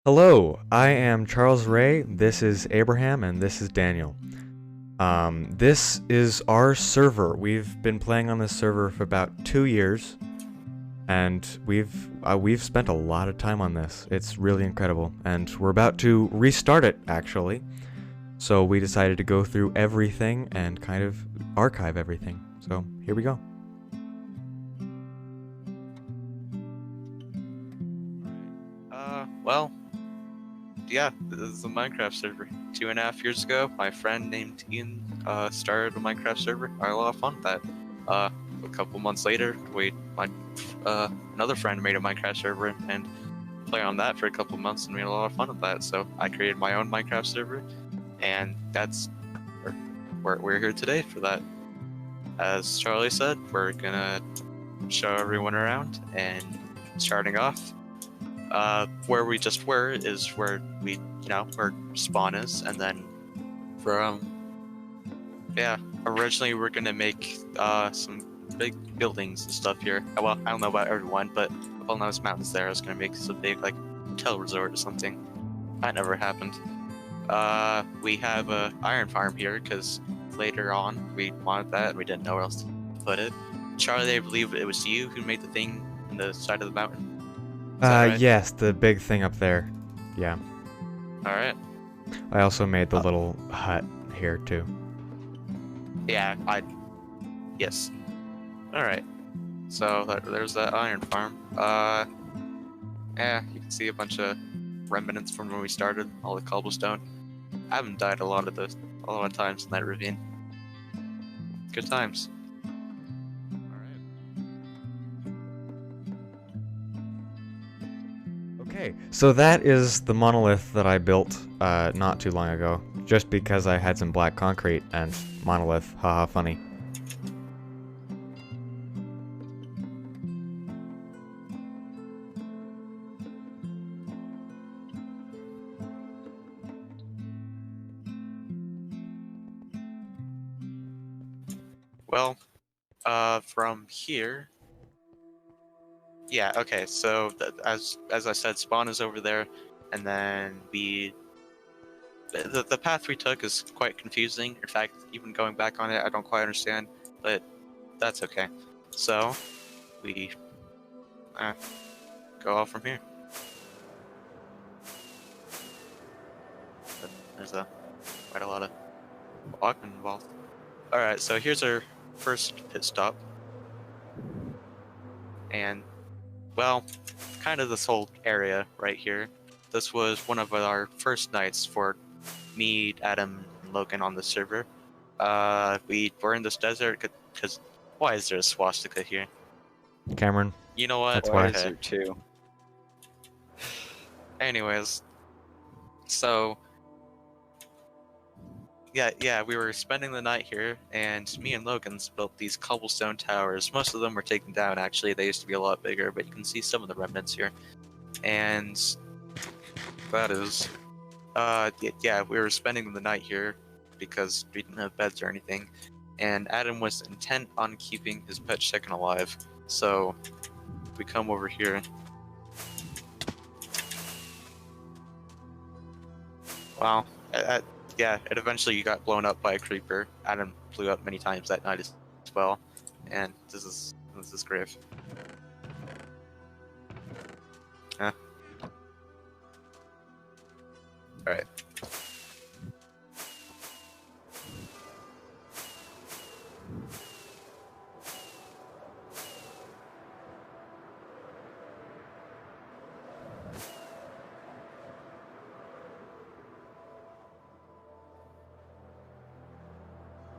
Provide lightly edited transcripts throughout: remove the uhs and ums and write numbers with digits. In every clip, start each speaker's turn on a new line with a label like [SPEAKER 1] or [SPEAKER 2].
[SPEAKER 1] Hello, I am Charles Ray, this is Abraham, and this is Daniel. This is our server. We've been playing on this server for about 2 years, and we've spent a lot of time on this. It's really incredible, and we're about to restart it, actually. So we decided to go through everything and kind of archive everything. So here we go.
[SPEAKER 2] Well, yeah, this is a Minecraft server. 2.5 years ago, my friend named Ian started a Minecraft server. I had a lot of fun with that. A couple months later, another friend made a Minecraft server and played on that for a couple months, and we had a lot of fun with that. So I created my own Minecraft server, and that's we're here today for that. As Charlie said, we're gonna show everyone around, and starting off. Where we just were is where where spawn is, and then from originally we're gonna make some big buildings and stuff here. Well, I don't know about everyone, but up on those mountains there, I was gonna make some big hotel resort or something. That never happened. We have a iron farm here because later on we wanted that and we didn't know where else to put it. Charlie, I believe it was you who made the thing in the side of the mountain. Is that right?
[SPEAKER 1] Yes, the big thing up there. Yeah.
[SPEAKER 2] All right.
[SPEAKER 1] I also made the little hut here, too.
[SPEAKER 2] Yeah, yes. All right. So there's that iron farm. Yeah, you can see a bunch of remnants from when we started. All the cobblestone. I haven't died a lot of times in that ravine. Good times. All
[SPEAKER 1] right. Okay, so that is the monolith that I built not too long ago, just because I had some black concrete and monolith, haha funny.
[SPEAKER 2] Well, from here. Yeah. Okay. So as I said, spawn is over there, and then the path we took is quite confusing. In fact, even going back on it, I don't quite understand, but that's okay. So, we go off from here. But there's quite a lot of walking involved. Alright, so here's our first pit stop. And, well, kind of this whole area right here. This was one of our first nights for me, Adam, and Logan on the server. We were in this desert because why is there a swastika here?
[SPEAKER 1] Cameron.
[SPEAKER 2] You know what?
[SPEAKER 1] That's why.
[SPEAKER 3] Is there too?
[SPEAKER 2] Anyways, so yeah, we were spending the night here, and me and Logan's built these cobblestone towers. Most of them were taken down, actually. They used to be a lot bigger, but you can see some of the remnants here. And that is, yeah, we were spending the night here because we didn't have beds or anything. And Adam was intent on keeping his pet chicken alive, so we come over here. Wow. Yeah, it eventually got blown up by a creeper. Adam blew up many times that night as well, and this is grave. Huh? All right.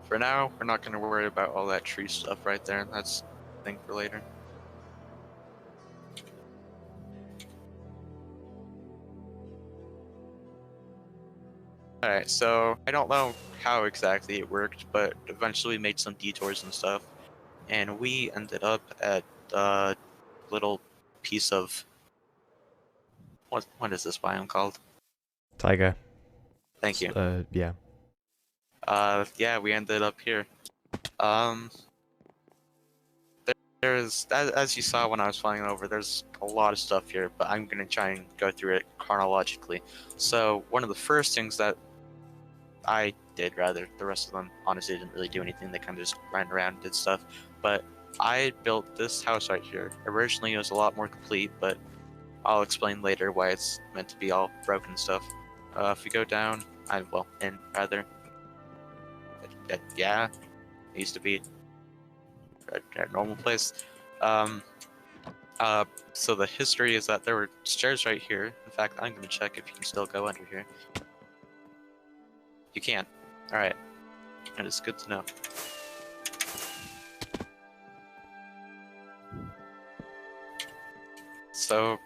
[SPEAKER 2] For now, we're not going to worry about all that tree stuff right there. That's a thing for later. Alright, so I don't know how exactly it worked, but eventually we made some detours and stuff. And we ended up at a little piece of... What is this biome called?
[SPEAKER 1] Taiga.
[SPEAKER 2] Thank you.
[SPEAKER 1] Yeah.
[SPEAKER 2] Yeah, we ended up here. there's, as you saw when I was flying over, there's a lot of stuff here, but I'm gonna try and go through it chronologically. So one of the first things that I did, rather, the rest of them honestly didn't really do anything. They kind of just ran around and did stuff. But I built this house right here. Originally, it was a lot more complete, but I'll explain later why it's meant to be all broken stuff. If we go down, in rather, yeah, it used to be a normal place. Um, so the history is that there were stairs right here. In fact, I'm gonna check if you can still go under here. You can. All right, that is good to know. So,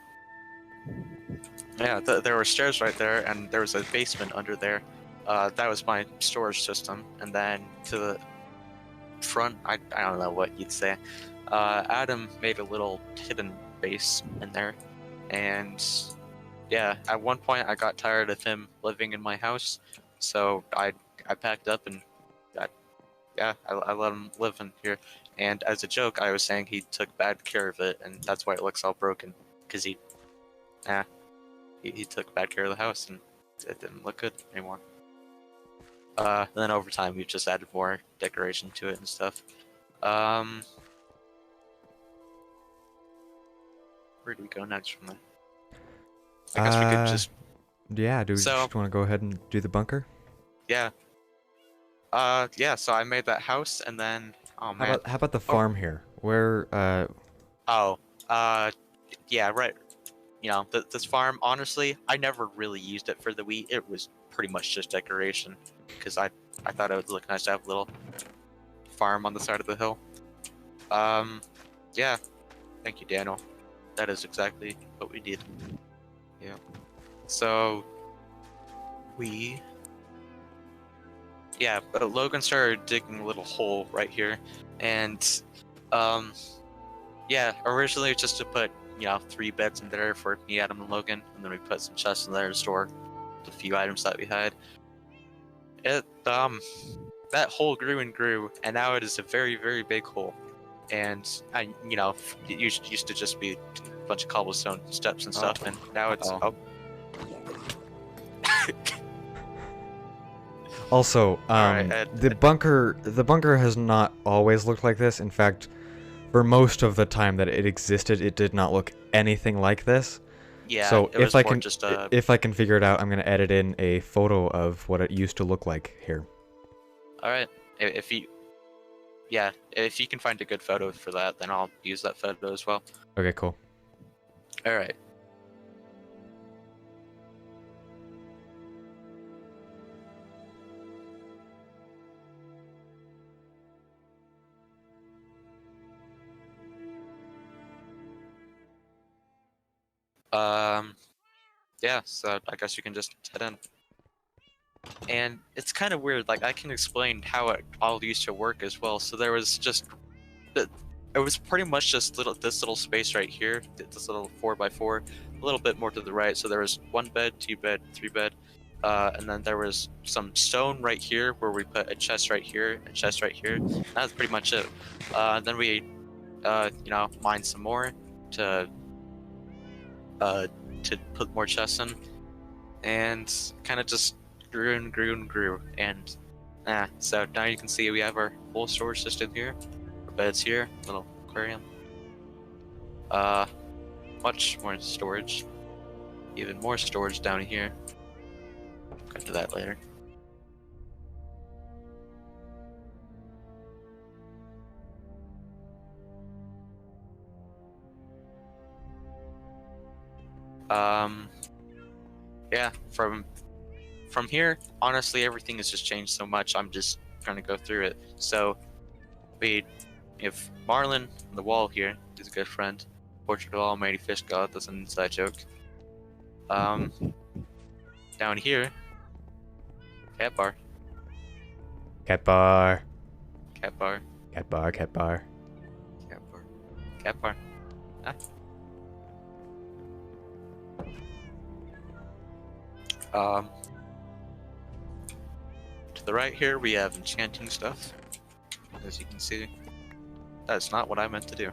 [SPEAKER 2] yeah, there were stairs right there, and there was a basement under there. That was my storage system, and then to the front, I don't know what you'd say. Adam made a little hidden base in there, and yeah, at one point I got tired of him living in my house, so I packed up and I let him live in here. And as a joke, I was saying he took bad care of it, and that's why it looks all broken, because he took bad care of the house, and it didn't look good anymore. Then over time, we've just added more decoration to it and stuff. Where do we go next from there? I guess we could just...
[SPEAKER 1] Yeah, do we
[SPEAKER 2] So-
[SPEAKER 1] just want to go ahead and do the bunker?
[SPEAKER 2] Yeah. Yeah, so I made that house, and then... Oh, man.
[SPEAKER 1] How about the farm here? Where,
[SPEAKER 2] Yeah, right. You know, this farm, honestly, I never really used it for the wheat. It was pretty much just decoration, because I thought it would look nice to have a little farm on the side of the hill. Yeah. Thank you, Daniel. That is exactly what we did. Yeah. So, Logan started digging a little hole right here, and, yeah, originally just to put, 3 beds in there for me, Adam, and Logan, and then we put some chests in there to store the few items that we had. That hole grew and grew, and now it is a very, very big hole. And it used to just be a bunch of cobblestone steps and stuff, and now it's
[SPEAKER 1] Also,
[SPEAKER 2] Alright,
[SPEAKER 1] the bunker has not always looked like this. In fact, for most of the time that it existed, it did not look anything like this.
[SPEAKER 2] yeah.
[SPEAKER 1] So
[SPEAKER 2] it was
[SPEAKER 1] if I
[SPEAKER 2] more
[SPEAKER 1] can,
[SPEAKER 2] just
[SPEAKER 1] if I can figure it out, I'm gonna edit in a photo of what it used to look like here.
[SPEAKER 2] all right. If you can find a good photo for that, then I'll use that photo as well.
[SPEAKER 1] Okay, cool.
[SPEAKER 2] All right. Yeah, so I guess you can just head in. And it's kind of weird, like, I can explain how it all used to work as well. So there was just, it was pretty much just this little space right here, this little 4x4, a little bit more to the right. So there was 1 bed, 2 bed, 3 bed, and then there was some stone right here where we put a chest right here, a chest right here. That's pretty much it. Then we, mined some more to put more chests in, and kind of just grew and grew and grew. And so now you can see we have our whole storage system here, our beds here, little aquarium, much more storage, even more storage down here. Get to that later. Yeah, from here, honestly, everything has just changed so much. I'm just trying to go through it. So, we have Marlin on the wall here. He's a good friend. Portrait of Almighty Fish God. That's an inside joke. Down here, cat bar.
[SPEAKER 1] Cat bar.
[SPEAKER 2] Cat bar.
[SPEAKER 1] Cat bar. Cat bar.
[SPEAKER 2] Cat bar. Cat bar. Ah. To the right here, we have enchanting stuff. As you can see, that's not what I meant to do.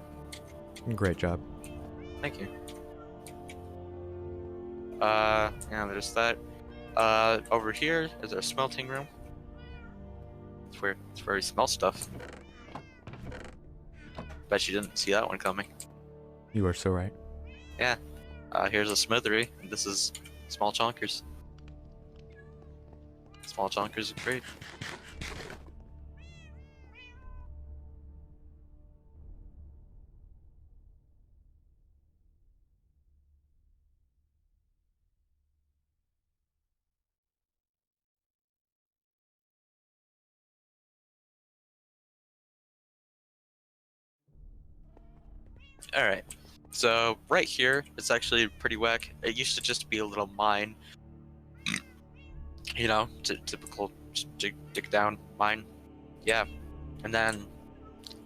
[SPEAKER 1] Great job.
[SPEAKER 2] Thank you. Yeah, there's that. Over here is our smelting room. It's where we smell stuff. Bet you didn't see that one coming.
[SPEAKER 1] You are so right.
[SPEAKER 2] Yeah. Here's a smithery, and this is small chonkers. Small chonkers are great. Alright. So, right here, it's actually pretty whack. It used to just be a little mine. You know, typical dig down mine. Yeah. And then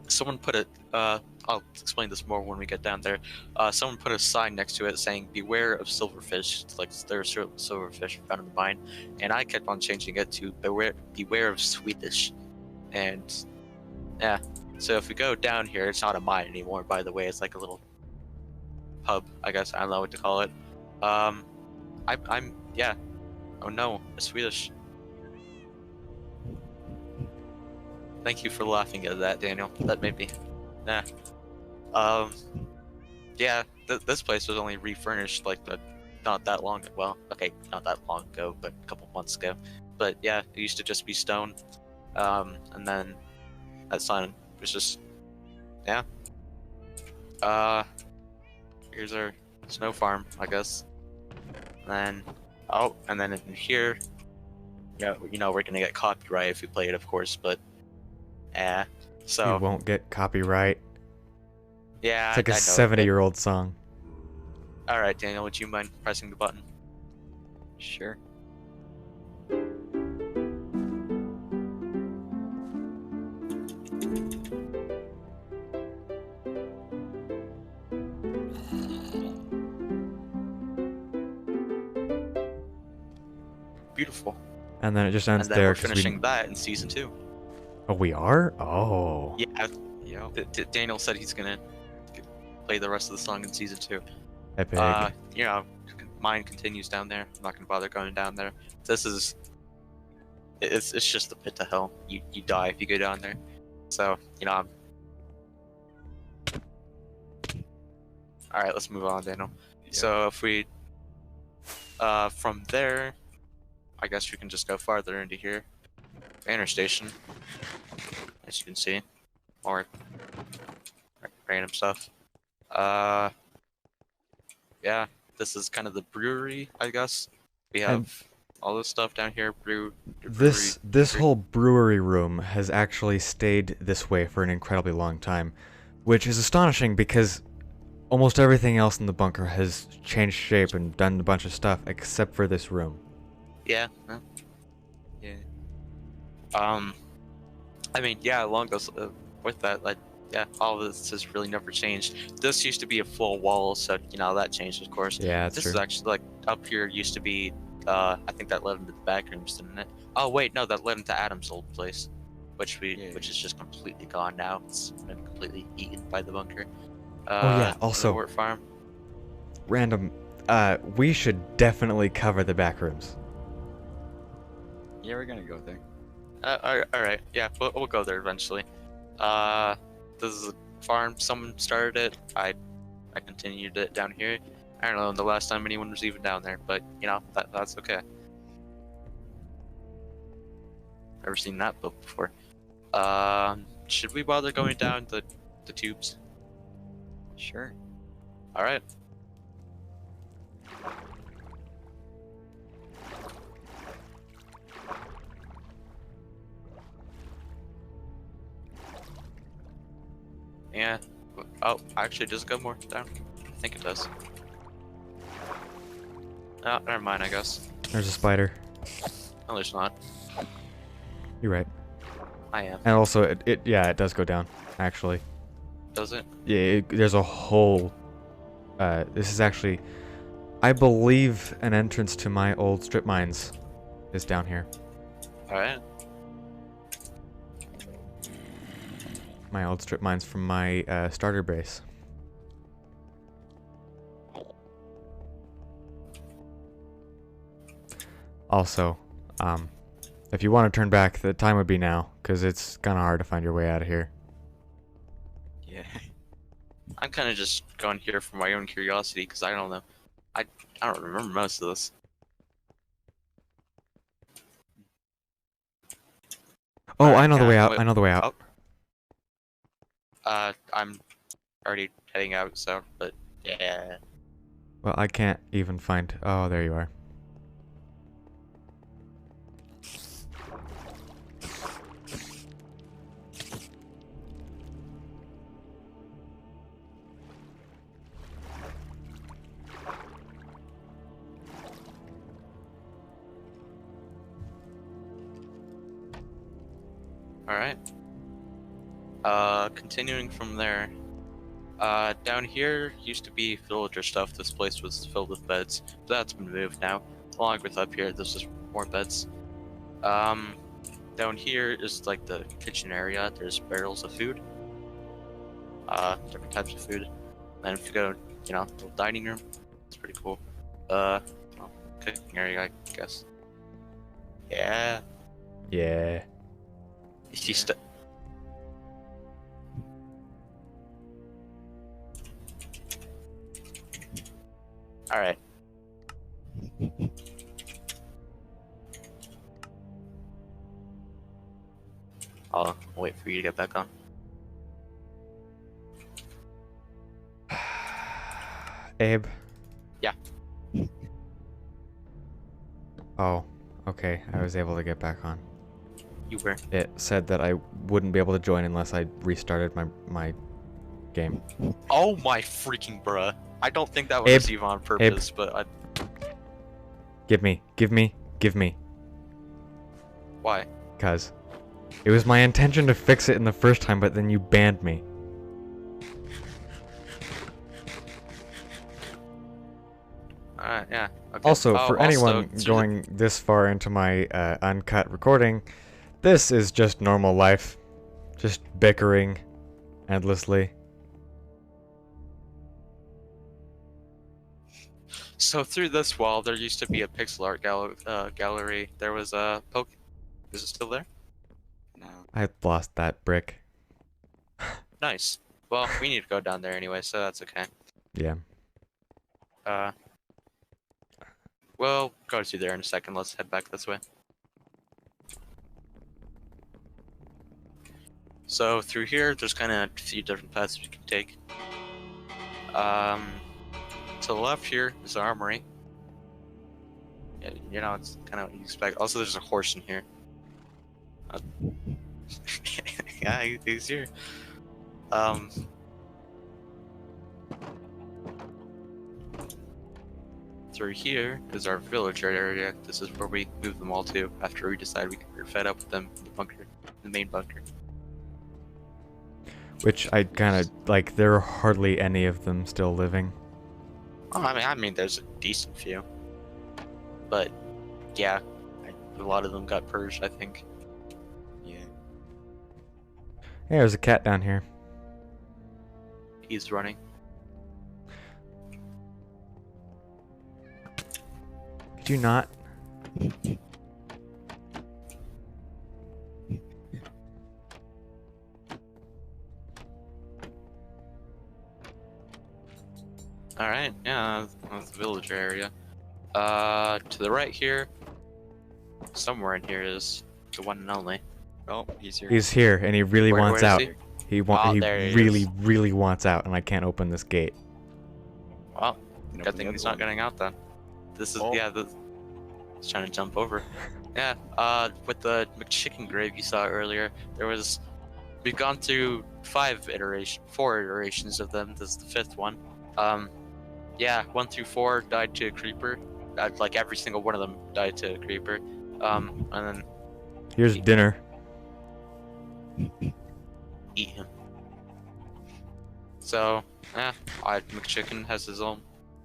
[SPEAKER 2] someone put it, I'll explain this more when we get down there. Someone put a sign next to it saying, "Beware of silverfish." Like, there are certain silverfish found in the mine. And I kept on changing it to, beware of Swedish. And, yeah. So if we go down here, it's not a mine anymore, by the way. It's like a little pub, I guess. I don't know what to call it. Yeah. Oh no, a Swedish. Thank you for laughing at that, Daniel. That made me, nah. Yeah, this place was only refurnished like not that long. Well, okay, not that long ago, but a couple months ago. But yeah, it used to just be stone. And then that sign was just, yeah. Here's our snow farm, I guess. And then, oh, and then in here, yeah, you know, we're gonna get copyright if we play it, of course, but, so.
[SPEAKER 1] You won't get copyright.
[SPEAKER 2] Yeah,
[SPEAKER 1] It's like a
[SPEAKER 2] I know,
[SPEAKER 1] 70-year-old song.
[SPEAKER 2] Alright, Daniel, would you mind pressing the button?
[SPEAKER 3] Sure.
[SPEAKER 2] Beautiful.
[SPEAKER 1] And then it just ends
[SPEAKER 2] And then
[SPEAKER 1] there.
[SPEAKER 2] we're
[SPEAKER 1] 'Cause
[SPEAKER 2] finishing that in season 2.
[SPEAKER 1] Oh, we are? Oh.
[SPEAKER 2] Yeah,
[SPEAKER 3] Yeah.
[SPEAKER 2] Daniel said he's gonna play the rest of the song in season 2.
[SPEAKER 1] Epic.
[SPEAKER 2] You know, mine continues down there. I'm not gonna bother going down there. This is, it's just the pit to hell. You die if you go down there. So, you know, alright, let's move on, Daniel.
[SPEAKER 3] Yeah.
[SPEAKER 2] So if we, from there, I guess we can just go farther into here. Banner station, as you can see, or random stuff. Yeah, this is kind of the brewery, I guess. We have all this stuff down here.
[SPEAKER 1] This whole brewery room has actually stayed this way for an incredibly long time, which is astonishing because almost everything else in the bunker has changed shape and done a bunch of stuff except for this room.
[SPEAKER 2] Yeah.
[SPEAKER 3] Yeah.
[SPEAKER 2] I mean, yeah, along those, with that, like, yeah, all of this has really never changed. This used to be a full wall, so, you know, that changed, of course.
[SPEAKER 1] Yeah, that's
[SPEAKER 2] This
[SPEAKER 1] true.
[SPEAKER 2] is actually, like, up here used to be, I think that led into the back rooms, didn't it? Oh, wait, no, that led into Adam's old place, which is just completely gone now. It's been completely eaten by the bunker.
[SPEAKER 1] Oh, yeah, also-
[SPEAKER 2] Resort farm.
[SPEAKER 1] Random. We should definitely cover the back rooms.
[SPEAKER 3] Yeah, we're gonna go there.
[SPEAKER 2] Alright, yeah, we'll go there eventually. This is a farm, someone started it, I continued it down here. I don't know the last time anyone was even down there, but, you know, that's okay. Never seen that book before. Should we bother going down the tubes?
[SPEAKER 3] Sure.
[SPEAKER 2] Alright. Yeah. Oh, actually, does it go more down? I think it does. Oh, never mind, I guess.
[SPEAKER 1] There's a spider.
[SPEAKER 2] No, there's not.
[SPEAKER 1] You're right.
[SPEAKER 2] I am.
[SPEAKER 1] And also, it does go down, actually.
[SPEAKER 2] Does it?
[SPEAKER 1] Yeah, there's a whole... this is actually... I believe an entrance to my old strip mines is down here.
[SPEAKER 2] Alright.
[SPEAKER 1] My old strip mines from my starter base. Also, if you want to turn back, the time would be now, because it's kind of hard to find your way out of here.
[SPEAKER 3] Yeah.
[SPEAKER 2] I'm kind of just going here for my own curiosity because I don't know. I don't remember most of this.
[SPEAKER 1] Oh,
[SPEAKER 2] Alright,
[SPEAKER 1] I know the
[SPEAKER 2] yeah,
[SPEAKER 1] way out.
[SPEAKER 2] wait-
[SPEAKER 1] I know the way out.
[SPEAKER 2] I'm already heading out, so, but yeah.
[SPEAKER 1] Well, I can't even find... Oh, there you are.
[SPEAKER 2] Alright. Continuing from there. Down here used to be villager stuff. This place was filled with beds. That's been moved now. Along with up here, there's just more beds. Down here is like the kitchen area. There's barrels of food. Different types of food. And if you go, the dining room, it's pretty cool. Cooking area, I guess. Yeah.
[SPEAKER 1] Yeah.
[SPEAKER 2] You see
[SPEAKER 3] Yeah.
[SPEAKER 2] Alright. I'll wait for you to get back on.
[SPEAKER 1] Abe?
[SPEAKER 2] Yeah.
[SPEAKER 1] Oh, okay. I was able to get back on.
[SPEAKER 2] You were.
[SPEAKER 1] It said that I wouldn't be able to join unless I restarted my game.
[SPEAKER 2] Oh my freaking bruh. I don't think that was
[SPEAKER 1] Abe,
[SPEAKER 2] even on purpose, but
[SPEAKER 1] Give me.
[SPEAKER 2] why?
[SPEAKER 1] Cuz it was my intention to fix it in the first time, but then you banned me.
[SPEAKER 2] Yeah. Okay.
[SPEAKER 1] Also,
[SPEAKER 2] Oh,
[SPEAKER 1] for
[SPEAKER 2] also,
[SPEAKER 1] anyone
[SPEAKER 2] through the-
[SPEAKER 1] going this far into my uncut recording, this is just normal life. Just bickering endlessly.
[SPEAKER 2] So through this wall, there used to be a pixel art gallery. There was a poke. Is it still there?
[SPEAKER 3] No.
[SPEAKER 1] I lost that brick.
[SPEAKER 2] Nice. Well, we need to go down there anyway, so that's okay.
[SPEAKER 1] Yeah.
[SPEAKER 2] We'll go to there in a second. Let's head back this way. So through here, there's kind of a few different paths you can take. To the left here is the armory. Yeah, it's kind of what you expect. Also, there's a horse in here. Yeah, he's here. Through here is our villager area. This is where we move them all to after we decide we're fed up with them in the bunker, the main bunker.
[SPEAKER 1] Which I kind of like. There are hardly any of them still living.
[SPEAKER 2] Oh, I mean, there's a decent few, but yeah, a lot of them got purged. I think.
[SPEAKER 3] Yeah.
[SPEAKER 1] Hey, there's a cat down here.
[SPEAKER 2] He's running.
[SPEAKER 1] Could you not?
[SPEAKER 2] Alright, yeah, that's the villager area. To the right here, somewhere in here is the one and only.
[SPEAKER 3] Oh, he's here.
[SPEAKER 1] He's here, and he really
[SPEAKER 2] Where
[SPEAKER 1] wants
[SPEAKER 2] is
[SPEAKER 1] out.
[SPEAKER 2] he?
[SPEAKER 1] He
[SPEAKER 2] Oh, there he
[SPEAKER 1] really,
[SPEAKER 2] is.
[SPEAKER 1] really wants out, and I can't open this gate.
[SPEAKER 2] Well,
[SPEAKER 3] Open
[SPEAKER 2] good
[SPEAKER 3] the
[SPEAKER 2] thing
[SPEAKER 3] other
[SPEAKER 2] he's not
[SPEAKER 3] one.
[SPEAKER 2] getting out then. This is,
[SPEAKER 3] Oh.
[SPEAKER 2] yeah, he's trying to jump over. Yeah, with the McChicken grave you saw earlier, we've gone through 4 iterations of them. This is the 5th one. Yeah, 1 through 4 died to a creeper. Like every single one of them died to a creeper. And then
[SPEAKER 1] Here's dinner.
[SPEAKER 2] eat him. So, yeah, McChicken has his own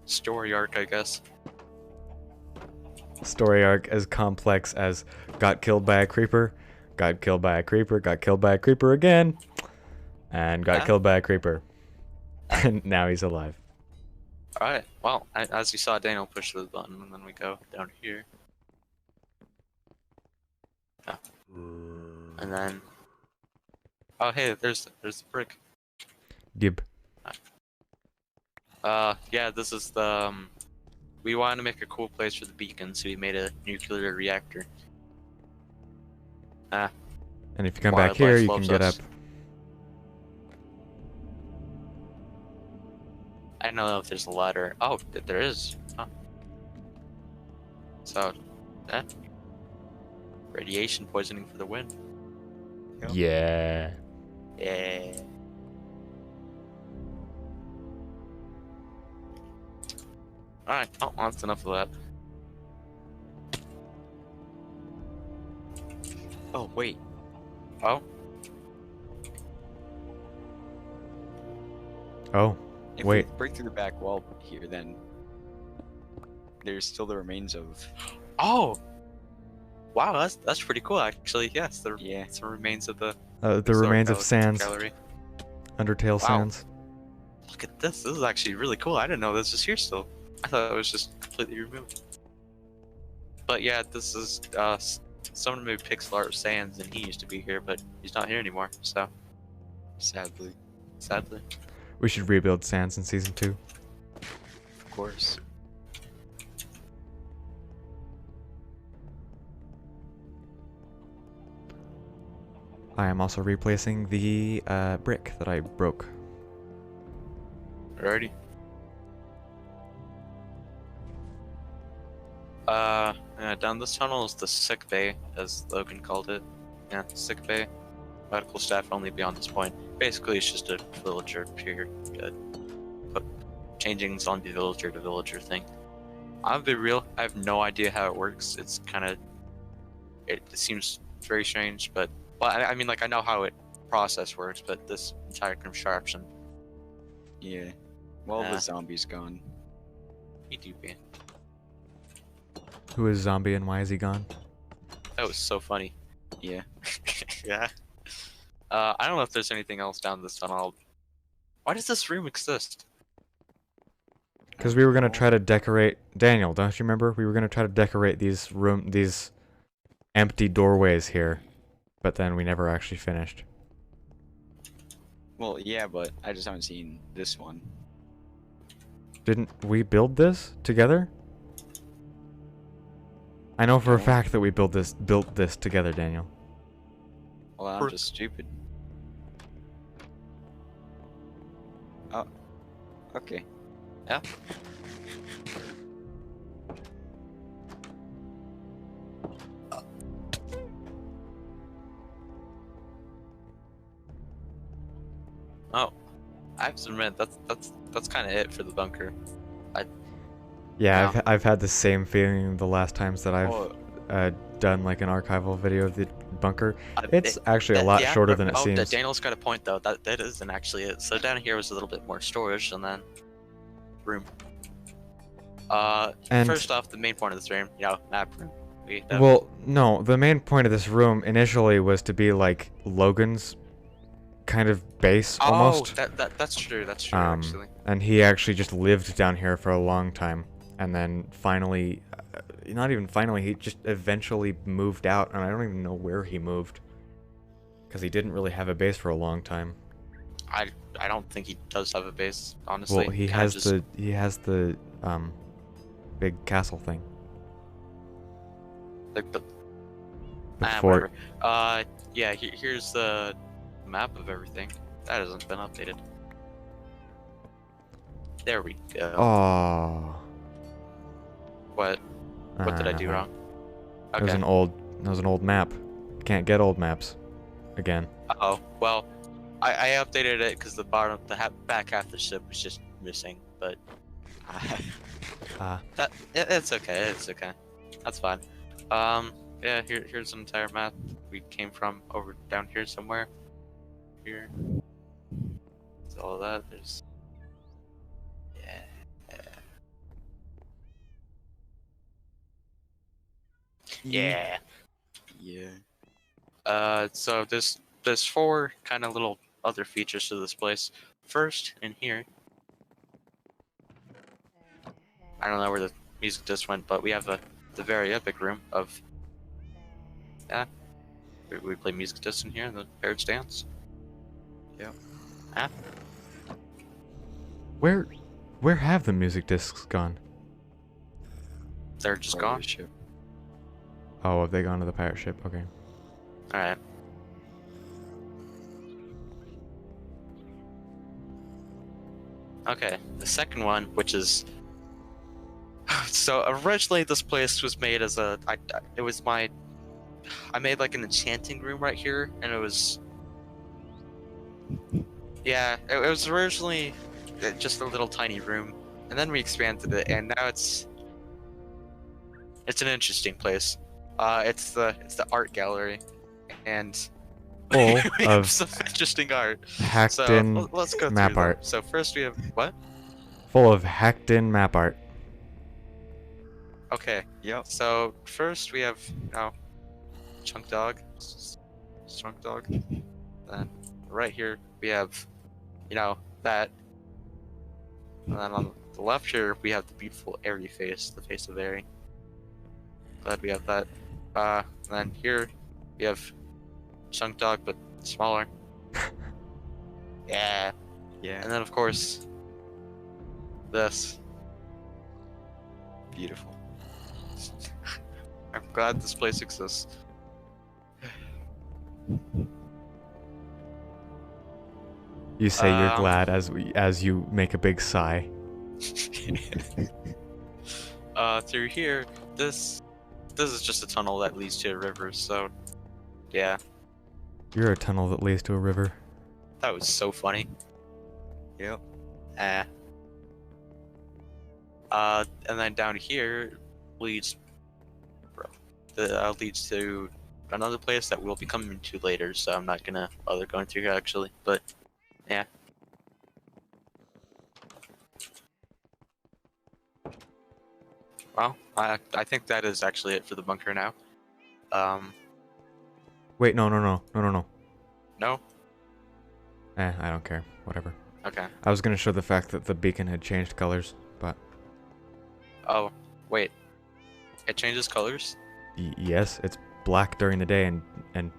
[SPEAKER 2] story arc, I guess.
[SPEAKER 1] Story arc as complex as got killed by a creeper, got killed by a creeper, got killed by a creeper again, and got
[SPEAKER 2] Yeah.
[SPEAKER 1] killed by a creeper. And now he's alive.
[SPEAKER 2] Alright, well, as you saw, Daniel push the button, and then we go down here. And then, oh hey, there's the brick.
[SPEAKER 1] Gib.
[SPEAKER 2] Yeah, this is the we wanted to make a cool place for the beacon, so we made a nuclear reactor.
[SPEAKER 1] And if you come back here, you can get up.
[SPEAKER 2] I don't know if there's a ladder. Oh, there is. Huh. So, radiation poisoning for the win. Yep.
[SPEAKER 1] Yeah.
[SPEAKER 2] Yeah. Alright, oh, well, that's enough of that.
[SPEAKER 3] Oh, wait.
[SPEAKER 2] Oh?
[SPEAKER 1] Oh.
[SPEAKER 3] If
[SPEAKER 1] Wait.
[SPEAKER 3] we break through the back wall here, then there's still the remains of.
[SPEAKER 2] Oh! Wow, that's pretty cool, actually. Yes,
[SPEAKER 3] Yeah.
[SPEAKER 2] it's the remains of the
[SPEAKER 1] The remains of Sans.
[SPEAKER 2] gallery.
[SPEAKER 1] Undertale
[SPEAKER 2] Wow.
[SPEAKER 1] Sans.
[SPEAKER 2] Look at this. This is actually really cool. I didn't know this was here still. I thought it was just completely removed. But yeah, this is someone made pixel art of Sans, and he used to be here, but he's not here anymore. So
[SPEAKER 3] Sadly.
[SPEAKER 1] We should rebuild Sans in Season 2.
[SPEAKER 3] Of course.
[SPEAKER 1] I am also replacing the brick that I broke.
[SPEAKER 2] alrighty. Down this tunnel is the sick bay, as Logan called it. Yeah, sick bay. Medical staff only beyond this point. Basically, it's just a villager period. Changing zombie villager to villager thing. I'll be real. I have no idea how it works. It's kind of. It seems very strange, but well, I mean, like I know how it process works, but this entire construction.
[SPEAKER 3] Yeah. Well, the zombie's gone.
[SPEAKER 2] He do be.
[SPEAKER 1] Who is Zombie and why is he gone?
[SPEAKER 2] That was so funny.
[SPEAKER 3] Yeah.
[SPEAKER 2] Yeah. I don't know if there's anything else down this tunnel. Why does this room exist?
[SPEAKER 1] Because we were gonna try to decorate. Daniel, don't you remember? We were gonna try to decorate these empty doorways here, but then we never actually finished.
[SPEAKER 3] Well, yeah, but I just haven't seen this one.
[SPEAKER 1] Didn't we build this together? I know for a
[SPEAKER 3] No.
[SPEAKER 1] fact that we built this together, Daniel.
[SPEAKER 3] Well, I'm just stupid. Oh. Okay.
[SPEAKER 2] Yeah. Oh, I have to admit that's kind of it for the bunker.
[SPEAKER 1] Yeah,
[SPEAKER 2] Wow.
[SPEAKER 1] I've had the same feeling the last times that I've
[SPEAKER 3] Oh,
[SPEAKER 1] done like an archival video of the bunker.
[SPEAKER 2] Uh,
[SPEAKER 1] It's actually a lot
[SPEAKER 2] yeah,
[SPEAKER 1] shorter than it
[SPEAKER 2] oh,
[SPEAKER 1] seems.
[SPEAKER 2] Daniel's got a point though. That isn't actually it. So down here was a little bit more storage, and then room.
[SPEAKER 1] And-
[SPEAKER 2] First off, the main point of this room, map room.
[SPEAKER 1] Well, no, the main point of this room initially was to be like Logan's kind of base almost.
[SPEAKER 2] Oh, that's true. That's true. Actually,
[SPEAKER 1] And he actually just lived down here for a long time. And then finally, not even finally, he just eventually moved out. And I don't even know where he moved. Because he didn't really have a base for a long time.
[SPEAKER 2] I don't think he does have a base. Honestly,
[SPEAKER 1] Well, he
[SPEAKER 2] Kinda
[SPEAKER 1] has
[SPEAKER 2] just,
[SPEAKER 1] the big castle thing.
[SPEAKER 2] like the
[SPEAKER 1] Fort.
[SPEAKER 2] whatever. Yeah. Here's the map of everything. That hasn't been updated. There we go.
[SPEAKER 1] Oh.
[SPEAKER 2] What did I do wrong?
[SPEAKER 1] That was an old map. Can't get old maps again.
[SPEAKER 2] Oh well, I updated it because the back half of the ship was just missing. But it's okay. It's okay. That's fine. Yeah. Here's an entire map. We came from over down here somewhere. Here. It's all of that. There's. Yeah.
[SPEAKER 3] Yeah.
[SPEAKER 2] So there's four kind of little other features to this place. First, in here, I don't know where the music just went, but we have the very epic room of We play music discs in here, and the parrots dance.
[SPEAKER 3] Yeah.
[SPEAKER 2] Ah,
[SPEAKER 1] Where have the music discs gone?
[SPEAKER 2] they're just
[SPEAKER 3] Probably
[SPEAKER 2] gone.
[SPEAKER 3] the ship.
[SPEAKER 1] Oh, have they gone to the pirate ship? Okay.
[SPEAKER 2] All right. Okay, the second one, which is so originally this place was made as it was I made like an enchanting room right here, and it was it was originally just a little tiny room, and then we expanded it, and now it's an interesting place. It's the art gallery, and
[SPEAKER 1] Full
[SPEAKER 2] we have
[SPEAKER 1] of
[SPEAKER 2] some interesting art.
[SPEAKER 1] hacked
[SPEAKER 2] So
[SPEAKER 1] in
[SPEAKER 2] let's go
[SPEAKER 1] map
[SPEAKER 2] through them.
[SPEAKER 1] art.
[SPEAKER 2] So first we have what?
[SPEAKER 1] Full of hacked in map art.
[SPEAKER 2] Okay,
[SPEAKER 3] Yep.
[SPEAKER 2] so first we have Chunk Dog, Chunk Dog. Then right here we have that, and then on the left here we have the beautiful Airy face, the face of Airy. Glad we have that. And then here we have Chunk Dog, but smaller. Yeah.
[SPEAKER 3] Yeah.
[SPEAKER 2] And then of course this.
[SPEAKER 3] Beautiful.
[SPEAKER 2] I'm glad this place exists.
[SPEAKER 1] You say you're
[SPEAKER 2] Um,
[SPEAKER 1] glad as you make a big sigh.
[SPEAKER 2] Through here, this is just a tunnel that leads to a river. So, yeah,
[SPEAKER 1] You're a tunnel that leads to a river.
[SPEAKER 2] that was so funny.
[SPEAKER 3] Yep.
[SPEAKER 2] Eh. And then down here leads, leads to another place that we'll be coming to later. So I'm not gonna bother going through here actually. But yeah. Well, I think that is actually it for the bunker now.
[SPEAKER 1] Wait, no.
[SPEAKER 2] No?
[SPEAKER 1] I don't care. Whatever.
[SPEAKER 2] Okay.
[SPEAKER 1] I was gonna show the fact that the beacon had changed colors, but
[SPEAKER 2] Oh, wait. It changes colors?
[SPEAKER 1] yes, it's black during the day and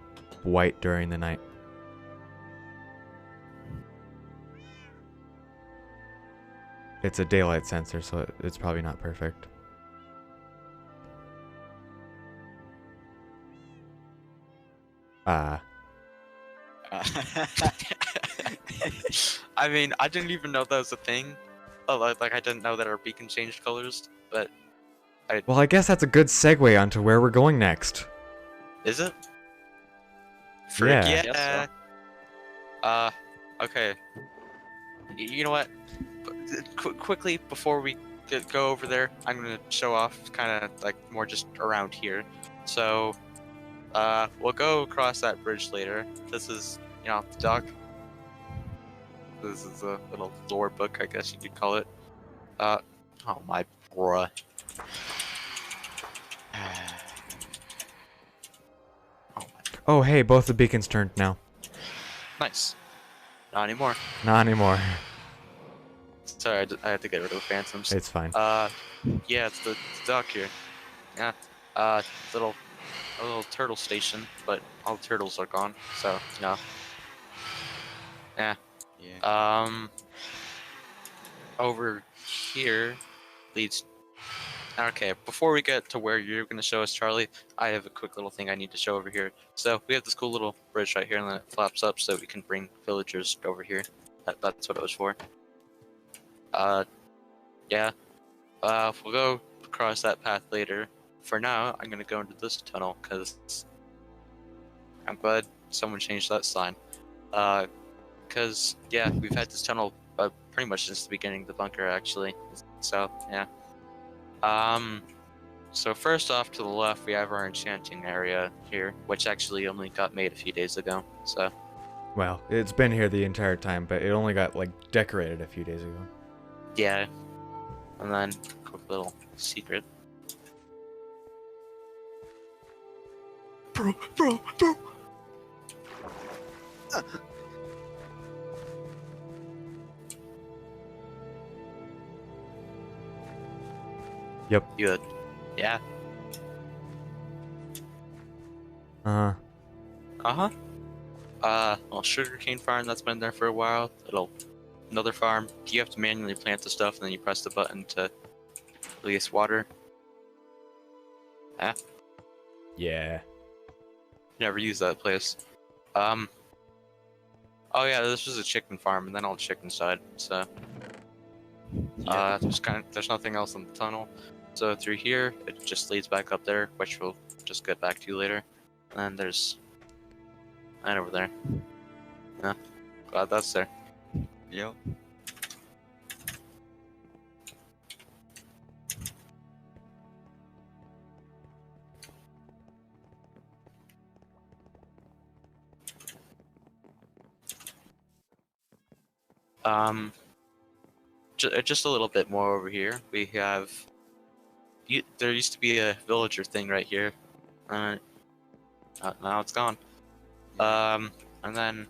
[SPEAKER 1] white during the night. It's a daylight sensor, so it's probably not perfect.
[SPEAKER 3] Uh,
[SPEAKER 2] I mean, I didn't even know that was a thing. Oh, like I didn't know that our beacon changed colors, but
[SPEAKER 1] Well, I guess that's a good segue onto where we're going next.
[SPEAKER 2] is it?
[SPEAKER 1] Yeah.
[SPEAKER 2] Yeah.
[SPEAKER 3] Yes,
[SPEAKER 2] Okay. You know what? Quickly before we go over there, I'm gonna show off kind of like more just around here. So, we'll go across that bridge later. This is, the dock. This is a little lore book, I guess you could call it. Oh my bruh. Oh my.
[SPEAKER 1] Oh, hey, both the beacons turned now.
[SPEAKER 2] Nice. Not anymore.
[SPEAKER 1] Not anymore.
[SPEAKER 2] Sorry, I had to get rid of the phantoms.
[SPEAKER 1] It's fine.
[SPEAKER 2] Yeah, it's the dock here. Yeah. A little turtle station, but all the turtles are gone, so, Yeah.
[SPEAKER 3] Yeah.
[SPEAKER 2] Over here leads. Okay, before we get to where you're gonna show us, Charlie, I have a quick little thing I need to show over here. So we have this cool little bridge right here, and then it flaps up so we can bring villagers over here. That's what it was for. Yeah. We'll go across that path later. For now, I'm gonna go into this tunnel because I'm glad someone changed that sign. Because yeah, we've had this tunnel pretty much since the beginning of the bunker, actually. So yeah. So first off, to the left, we have our enchanting area here, which actually only got made a few days ago. So
[SPEAKER 1] Well, it's been here the entire time, but it only got, like, decorated a few days ago.
[SPEAKER 2] yeah. And then quick little secret. Bro.
[SPEAKER 1] Yep.
[SPEAKER 2] Good. Yeah.
[SPEAKER 1] Uh-huh.
[SPEAKER 2] Uh-huh. Well, sugarcane farm, that's been there for a while. Another farm, you have to manually plant the stuff, and then you press the button to release water.
[SPEAKER 1] Yeah.
[SPEAKER 2] Never used that place. Oh yeah, this was a chicken farm, and then all chickens died, so...
[SPEAKER 3] Yeah.
[SPEAKER 2] there's nothing else in the tunnel. So through here, it just leads back up there, which we'll just get back to later. And then there's... and over there. Yeah, glad that's there.
[SPEAKER 3] Yep.
[SPEAKER 2] Just a little bit more over here. We have... there used to be a villager thing right here. Now it's gone. And then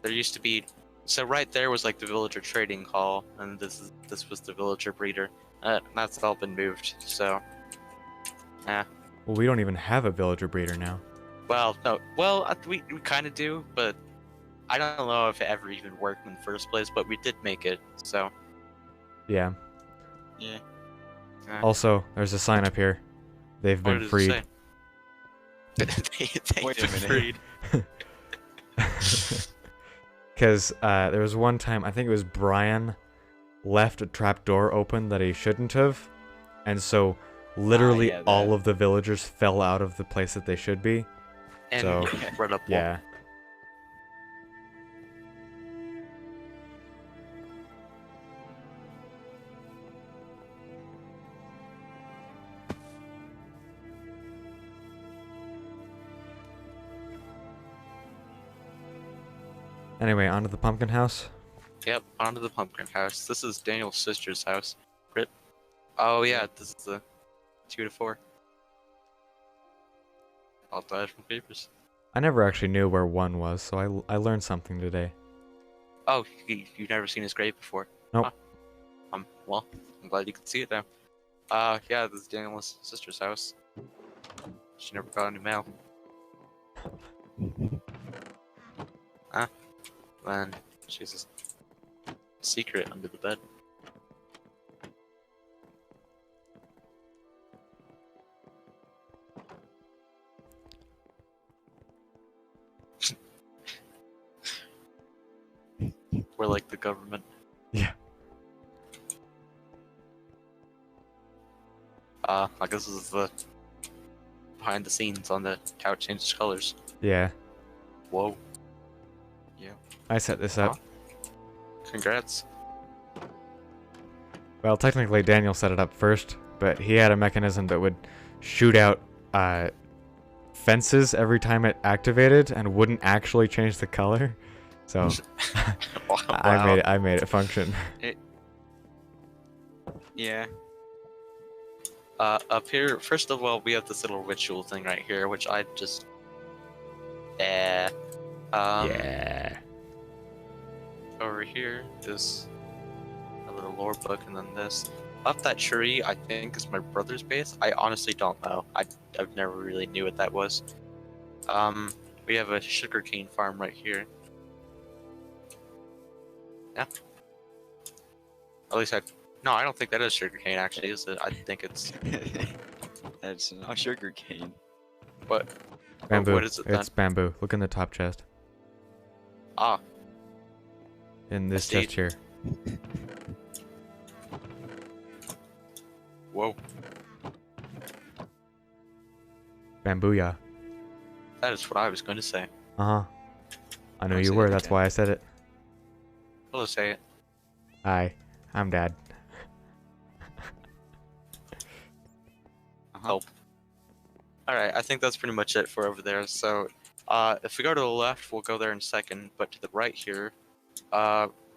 [SPEAKER 2] there used to be... So right there was like the villager trading hall, and this was the villager breeder. That's all been moved, so... Yeah.
[SPEAKER 1] Well, we don't even have a villager breeder now.
[SPEAKER 2] Well, no. Well, we kind of do, but I don't know if it ever even worked in the first place, but we did make it, so...
[SPEAKER 1] Yeah.
[SPEAKER 3] Yeah.
[SPEAKER 1] Also, there's a sign up here. They've
[SPEAKER 2] What
[SPEAKER 1] been
[SPEAKER 2] does it
[SPEAKER 1] freed.
[SPEAKER 2] say? They've
[SPEAKER 3] Wait a
[SPEAKER 2] been
[SPEAKER 3] minute.
[SPEAKER 2] freed.
[SPEAKER 1] Because there was one time, I think it was Brian left a trapdoor open that he shouldn't have. And so literally
[SPEAKER 3] yeah,
[SPEAKER 1] all
[SPEAKER 3] that.
[SPEAKER 1] of the villagers fell out of the place that they should be.
[SPEAKER 2] And
[SPEAKER 1] So,
[SPEAKER 2] right up.
[SPEAKER 1] Yeah. Anyway, onto the pumpkin house.
[SPEAKER 2] Yep, onto the pumpkin house. This is Daniel's sister's house. Rip. Oh yeah, this is the 2 to 4. All died from papers.
[SPEAKER 1] I never actually knew where 1 was, so I learned something today.
[SPEAKER 2] Oh, you've never seen his grave before?
[SPEAKER 1] Nope.
[SPEAKER 2] Huh. Well, I'm glad you can see it now. Yeah, this is Daniel's sister's house. She never got any mail. Then she's a secret under the bed. We're like the government.
[SPEAKER 1] Yeah.
[SPEAKER 2] I guess this is the behind the scenes on the how it changes colors.
[SPEAKER 1] Yeah.
[SPEAKER 2] Whoa.
[SPEAKER 3] Yeah.
[SPEAKER 1] I set this up.
[SPEAKER 2] Congrats.
[SPEAKER 1] Well, technically Daniel set it up first, but he had a mechanism that would shoot out fences every time it activated and wouldn't actually change the color. So
[SPEAKER 2] Wow.
[SPEAKER 1] I made it function.
[SPEAKER 3] Yeah.
[SPEAKER 2] Up here, first of all, we have this little ritual thing right here, which I just... yeah.
[SPEAKER 1] Yeah.
[SPEAKER 2] Over here is a little lore book, and then this. Up that tree, I think, is my brother's base. I honestly don't know. I've never really knew what that was. We have a sugarcane farm right here. Yeah. At least no, I don't think that is sugarcane, actually, is it? I think it's...
[SPEAKER 3] That's not sugar cane.
[SPEAKER 2] What?
[SPEAKER 1] Bamboo.
[SPEAKER 2] What is it then?
[SPEAKER 1] It's bamboo. Look in the top chest.
[SPEAKER 2] Ah,
[SPEAKER 1] In this
[SPEAKER 2] see.
[SPEAKER 1] chest here.
[SPEAKER 2] whoa.
[SPEAKER 1] Bambooya.
[SPEAKER 2] That is what I was going to say.
[SPEAKER 1] Uh-huh. I know
[SPEAKER 3] I'll
[SPEAKER 1] you
[SPEAKER 3] say
[SPEAKER 1] were,
[SPEAKER 3] that
[SPEAKER 1] that's
[SPEAKER 3] again.
[SPEAKER 1] why I said it.
[SPEAKER 2] I'll say it.
[SPEAKER 1] Hi. I'm Dad.
[SPEAKER 2] Help. Alright, I think that's pretty much it for over there. So, if we go to the left, we'll go there in a second, but to the right here,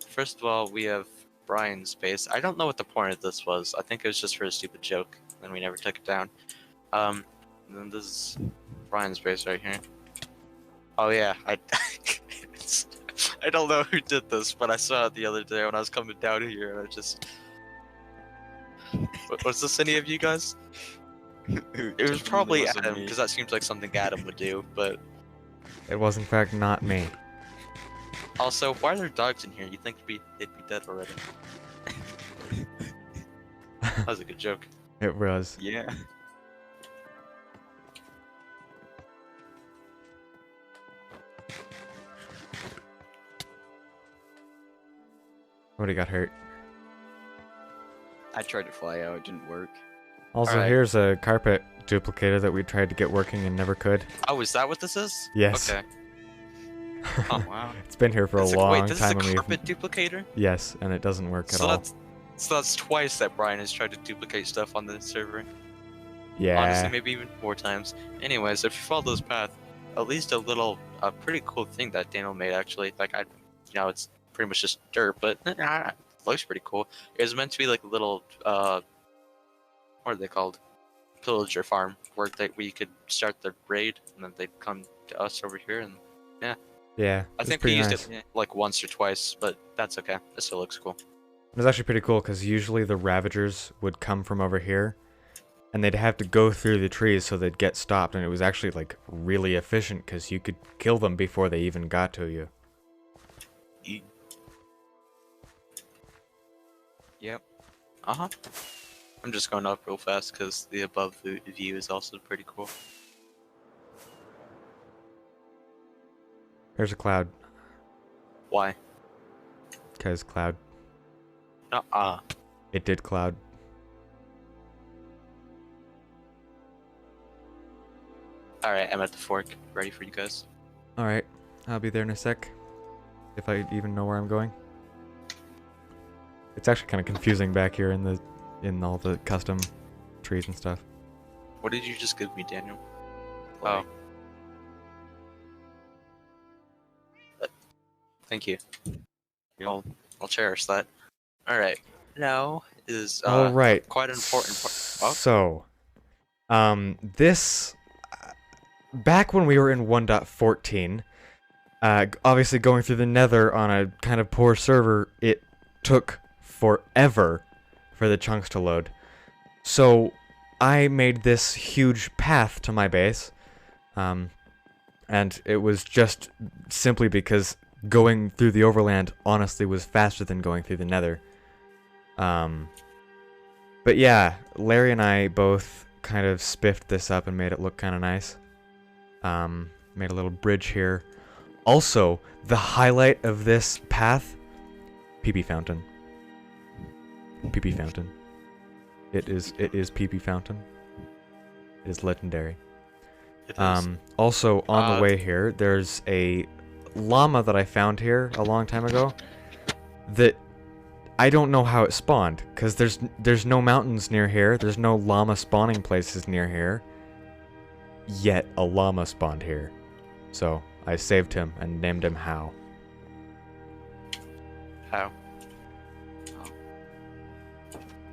[SPEAKER 2] first of all, we have Brian's base. I don't know what the point of this was. I think it was just for a stupid joke, and we never took it down. And then this is Brian's base right here. Oh yeah, I don't know who did this, but I saw it the other day when I was coming down here, and I just... Was this any of you guys? It was probably
[SPEAKER 3] wasn't
[SPEAKER 2] Adam,
[SPEAKER 3] me.
[SPEAKER 2] because that seems like something Adam would do, but...
[SPEAKER 1] It was in fact not me.
[SPEAKER 2] Also, why are there dogs in here? You think they'd be dead already? That was a good joke.
[SPEAKER 1] It was.
[SPEAKER 3] Yeah.
[SPEAKER 1] Somebody got hurt.
[SPEAKER 3] I tried to fly out, it didn't work.
[SPEAKER 1] Also,
[SPEAKER 2] Alright.
[SPEAKER 1] here's a carpet duplicator that we tried to get working and never could.
[SPEAKER 2] Oh, is that what this is?
[SPEAKER 1] Yes.
[SPEAKER 2] Okay.
[SPEAKER 3] Oh wow.
[SPEAKER 1] It's been here for a
[SPEAKER 2] Wait,
[SPEAKER 1] long
[SPEAKER 2] this
[SPEAKER 1] time
[SPEAKER 2] is
[SPEAKER 1] and
[SPEAKER 2] a
[SPEAKER 1] we've...
[SPEAKER 2] carpet duplicator?
[SPEAKER 1] Yes, and it doesn't work at
[SPEAKER 2] So
[SPEAKER 1] all.
[SPEAKER 2] that's twice that Brian has tried to duplicate stuff on the server.
[SPEAKER 1] Yeah.
[SPEAKER 2] Honestly, maybe even more times. Anyways, if you follow this path, at least a pretty cool thing that Daniel made actually. Like it's pretty much just dirt, but it looks pretty cool. It was meant to be like a little what are they called? Pillager farm where we could start the raid and then they'd come to us over here and
[SPEAKER 1] Yeah.
[SPEAKER 2] I
[SPEAKER 1] it's
[SPEAKER 2] think we
[SPEAKER 1] pretty
[SPEAKER 2] used
[SPEAKER 1] nice.
[SPEAKER 2] it like once or twice, but that's okay. It still looks cool.
[SPEAKER 1] It was actually pretty cool because usually the Ravagers would come from over here and they'd have to go through the trees so they'd get stopped, and it was actually like really efficient because you could kill them before they even got to you.
[SPEAKER 3] Yep.
[SPEAKER 2] Uh-huh. I'm just going up real fast because the above the view is also pretty cool.
[SPEAKER 1] There's a cloud.
[SPEAKER 2] Why?
[SPEAKER 1] Because cloud.
[SPEAKER 2] Uh-uh.
[SPEAKER 1] It did cloud.
[SPEAKER 2] Alright, I'm at the fork. Ready for you guys.
[SPEAKER 1] Alright, I'll be there in a sec. If I even know where I'm going. It's actually kind of confusing back here in all the custom trees and stuff.
[SPEAKER 2] What did you just give me, Daniel?
[SPEAKER 3] Like,
[SPEAKER 2] Thank you. I'll cherish that. Alright. Now is
[SPEAKER 1] Alright.
[SPEAKER 2] quite an important part. Oh,
[SPEAKER 1] So, this back when we were in 1.14, obviously going through the Nether on a kind of poor server, it took forever for the chunks to load. So, I made this huge path to my base, and it was just simply because going through the overland honestly was faster than going through the Nether. But yeah, Larry and I both kind of spiffed this up and made it look kind of nice. Made a little bridge here. Also, the highlight of this path, pee-pee fountain. Pee-pee fountain. It is pee-pee fountain. It is legendary.
[SPEAKER 2] it is.
[SPEAKER 1] Also, on the way here, there's a llama that I found here a long time ago that I don't know how it spawned, because there's no mountains near here, there's no llama spawning places near here, yet a llama spawned here. So, I saved him and named him How.
[SPEAKER 2] How?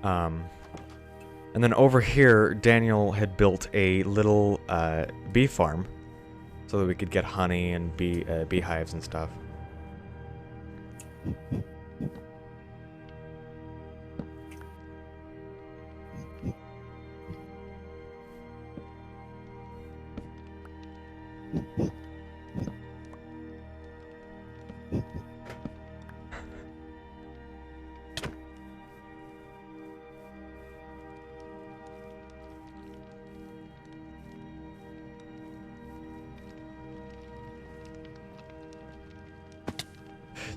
[SPEAKER 1] And then over here, Daniel had built a little bee farm so that we could get honey and beehives and stuff.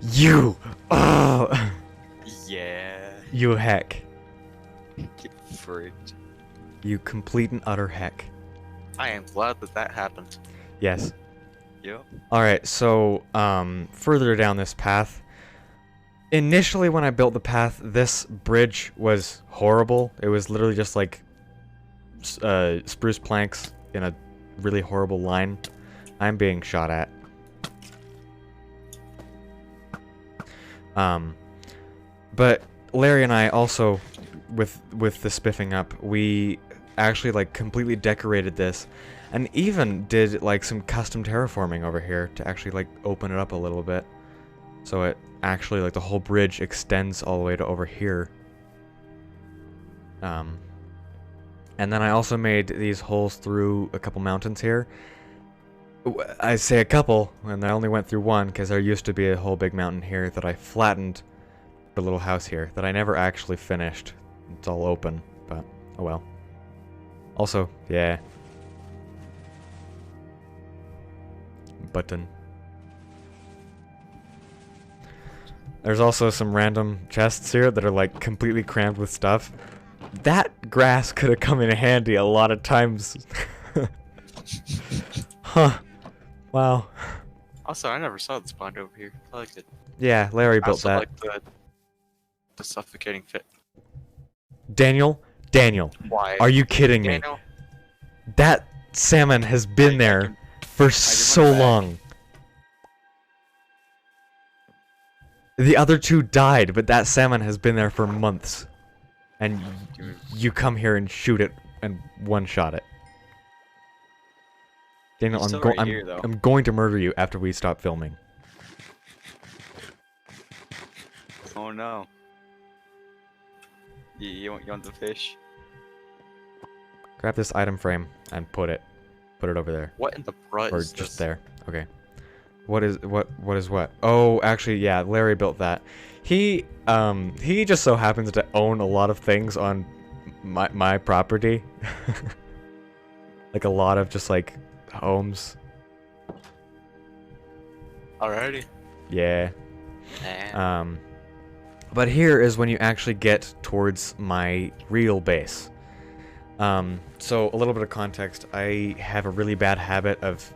[SPEAKER 1] You! Oh!
[SPEAKER 3] yeah.
[SPEAKER 1] You heck.
[SPEAKER 3] Get fricked.
[SPEAKER 1] You complete and utter heck.
[SPEAKER 2] I am glad that happened.
[SPEAKER 1] Yes.
[SPEAKER 3] Yep.
[SPEAKER 1] Alright, so, further down this path. Initially, when I built the path, this bridge was horrible. It was literally just like spruce planks in a really horrible line. I'm being shot at. But Larry and I also, with the spiffing up, we actually like completely decorated this, and even did like some custom terraforming over here to actually like open it up a little bit, so it actually like the whole bridge extends all the way to over here. And then I also made these holes through a couple mountains here. I say a couple, and I only went through one because there used to be a whole big mountain here that I flattened the little house here that I never actually finished. It's all open, but oh well. Also, yeah. Button. There's also some random chests here that are like completely crammed with stuff. That grass could have come in handy a lot of times. Huh. Wow.
[SPEAKER 2] Also, I never saw the spawn over here. I liked it.
[SPEAKER 1] Yeah, Larry
[SPEAKER 2] I
[SPEAKER 1] built
[SPEAKER 2] also
[SPEAKER 1] that.
[SPEAKER 2] like the suffocating fit.
[SPEAKER 1] Daniel,
[SPEAKER 2] Why?
[SPEAKER 1] are you kidding me?
[SPEAKER 2] Daniel?
[SPEAKER 1] That salmon has been there for so
[SPEAKER 3] it back.
[SPEAKER 1] long. The other two died, but that salmon has been there for months. And you come here and shoot it and one-shot it. Daniel,
[SPEAKER 3] He's still right here, though.
[SPEAKER 1] I'm going to murder you after we stop filming.
[SPEAKER 3] Oh no. You want the fish?
[SPEAKER 1] Grab this item frame and put it over there.
[SPEAKER 2] What in the bruh
[SPEAKER 1] Or
[SPEAKER 2] is
[SPEAKER 1] just
[SPEAKER 2] this?
[SPEAKER 1] there. Okay. What is what? Oh, actually, yeah, Larry built that. He just so happens to own a lot of things on my property. Like a lot of just like homes.
[SPEAKER 2] Alrighty.
[SPEAKER 1] Yeah.
[SPEAKER 2] Nah.
[SPEAKER 1] But here is when you actually get towards my real base. So a little bit of context. I have a really bad habit of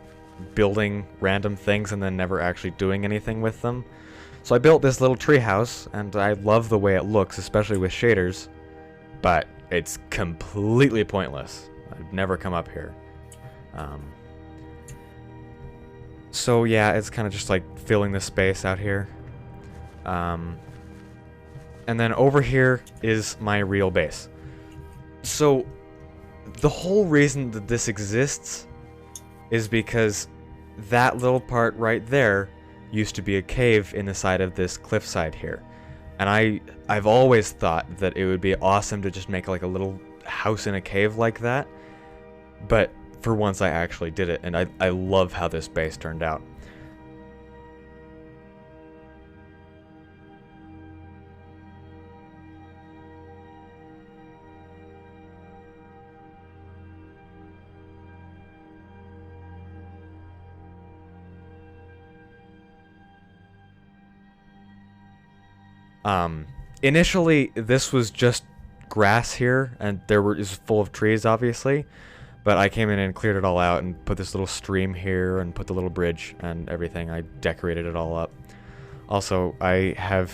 [SPEAKER 1] building random things and then never actually doing anything with them. So I built this little tree house, and I love the way it looks, especially with shaders, but it's completely pointless. I'd never come up here. So yeah, it's kind of just like filling the space out here. And then over here is my real base. So the whole reason that this exists is because that little part right there used to be a cave in the side of this cliffside here. And I've always thought that it would be awesome to just make like a little house in a cave like that. But for once I actually did it, and I love how this base turned out. Initially, this was just grass here, and is full of trees, obviously. But I came in and cleared it all out and put this little stream here and put the little bridge and everything. I decorated it all up. Also, I have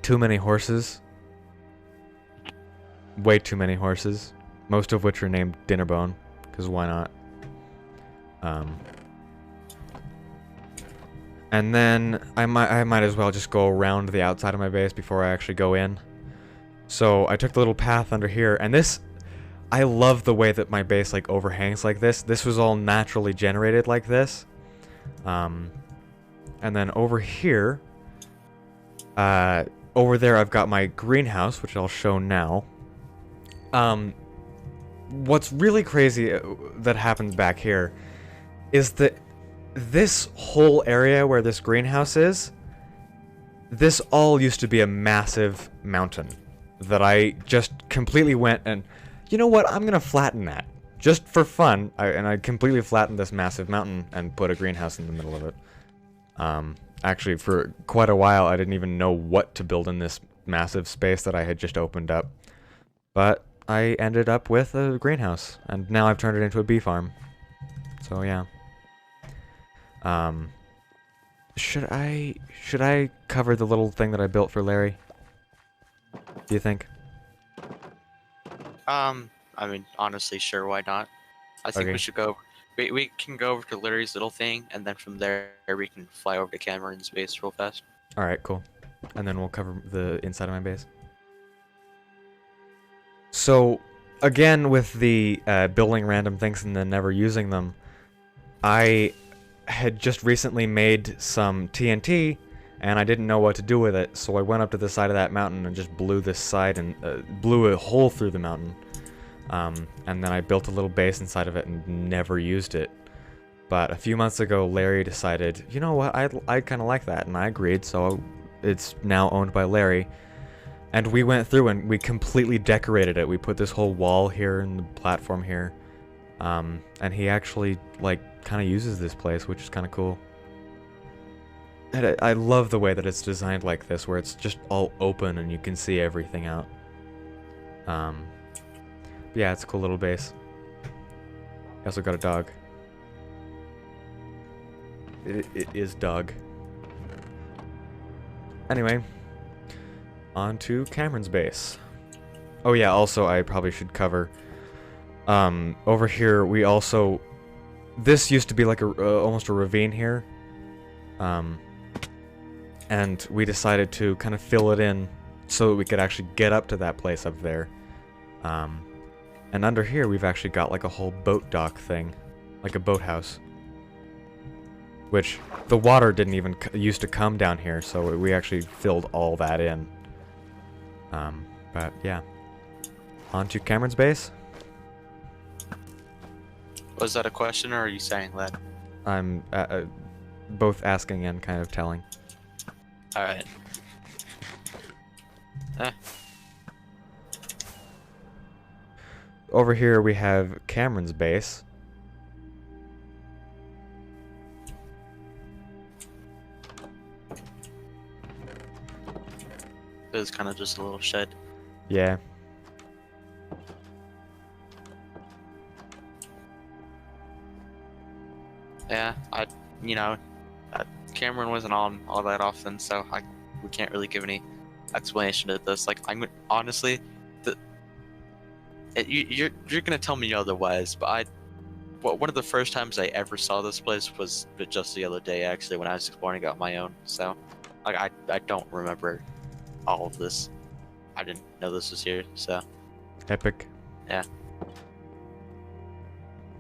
[SPEAKER 1] too many horses. Way too many horses. Most of which are named Dinnerbone, because why not? And then I might as well just go around the outside of my base before I actually go in. So I took the little path under here, and this, I love the way that my base like overhangs like this. This was all naturally generated like this. And then over here, over there I've got my greenhouse, which I'll show now. What's really crazy that happens back here is that this whole area where this greenhouse is, this all used to be a massive mountain that I just completely went and, you know what, I'm gonna flatten that. Just for fun, I completely flattened this massive mountain and put a greenhouse in the middle of it. Actually, for quite a while, I didn't even know what to build in this massive space that I had just opened up. But I ended up with a greenhouse, and now I've turned it into a bee farm. So yeah. Should I cover the little thing that I built for Larry? Do you think?
[SPEAKER 2] I mean, honestly, sure, why not? I think
[SPEAKER 1] Okay.
[SPEAKER 2] we should go. We can go over to Larry's little thing, and then from there we can fly over to Cameron's base real fast.
[SPEAKER 1] Alright, cool. And then we'll cover the inside of my base. So, again, with the building random things and then never using them, I had just recently made some TNT, and I didn't know what to do with it, so I went up to the side of that mountain and just blew this side and blew a hole through the mountain. And then I built a little base inside of it and never used it. But a few months ago, Larry decided, you know what, I kind of like that, and I agreed, so it's now owned by Larry. And we went through and we completely decorated it. We put this whole wall here and the platform here. And he actually, like, kind of uses this place, which is kind of cool. And I love the way that it's designed like this, where it's just all open and you can see everything out. Yeah, it's a cool little base. I also got a dog. It is Doug. Anyway, on to Cameron's base. Oh yeah, also I probably should cover. Over here we also. This used to be like almost a ravine here. And we decided to kind of fill it in so that we could actually get up to that place up there. And under here we've actually got like a whole boat dock thing, like a boathouse. Which the water didn't even used to come down here, so we actually filled all that in. But yeah, on to Cameron's base.
[SPEAKER 2] Was that a question, or are you saying that?
[SPEAKER 1] I'm both asking and kind of telling.
[SPEAKER 2] All right.
[SPEAKER 1] Over here we have Cameron's base.
[SPEAKER 2] It was kind of just a little shed.
[SPEAKER 1] Yeah.
[SPEAKER 2] Yeah, Cameron wasn't on all that often, so we can't really give any explanation to this. Like, honestly, you're gonna tell me otherwise, but one of the first times I ever saw this place was just the other day, actually, when I was exploring it on my own. So, I don't remember all of this. I didn't know this was here, so.
[SPEAKER 1] Epic.
[SPEAKER 2] Yeah.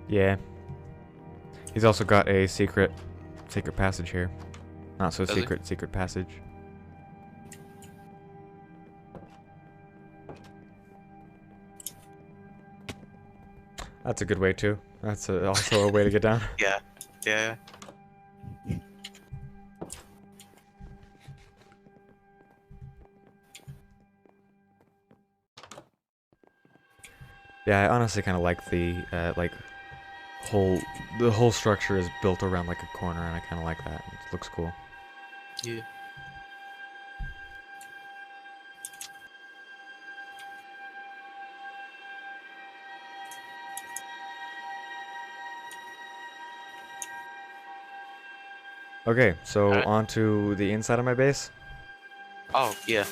[SPEAKER 1] Yeah. He's also got a secret passage here. Not so secret passage. That's a good way too. That's also a way to get down.
[SPEAKER 2] Yeah. Yeah.
[SPEAKER 1] Yeah, I honestly kind of like the the whole structure is built around like a corner, and I kind of like that. It looks cool.
[SPEAKER 2] Yeah.
[SPEAKER 1] Okay, so
[SPEAKER 2] Alright.
[SPEAKER 1] on to the inside of my base.
[SPEAKER 2] Oh, yeah.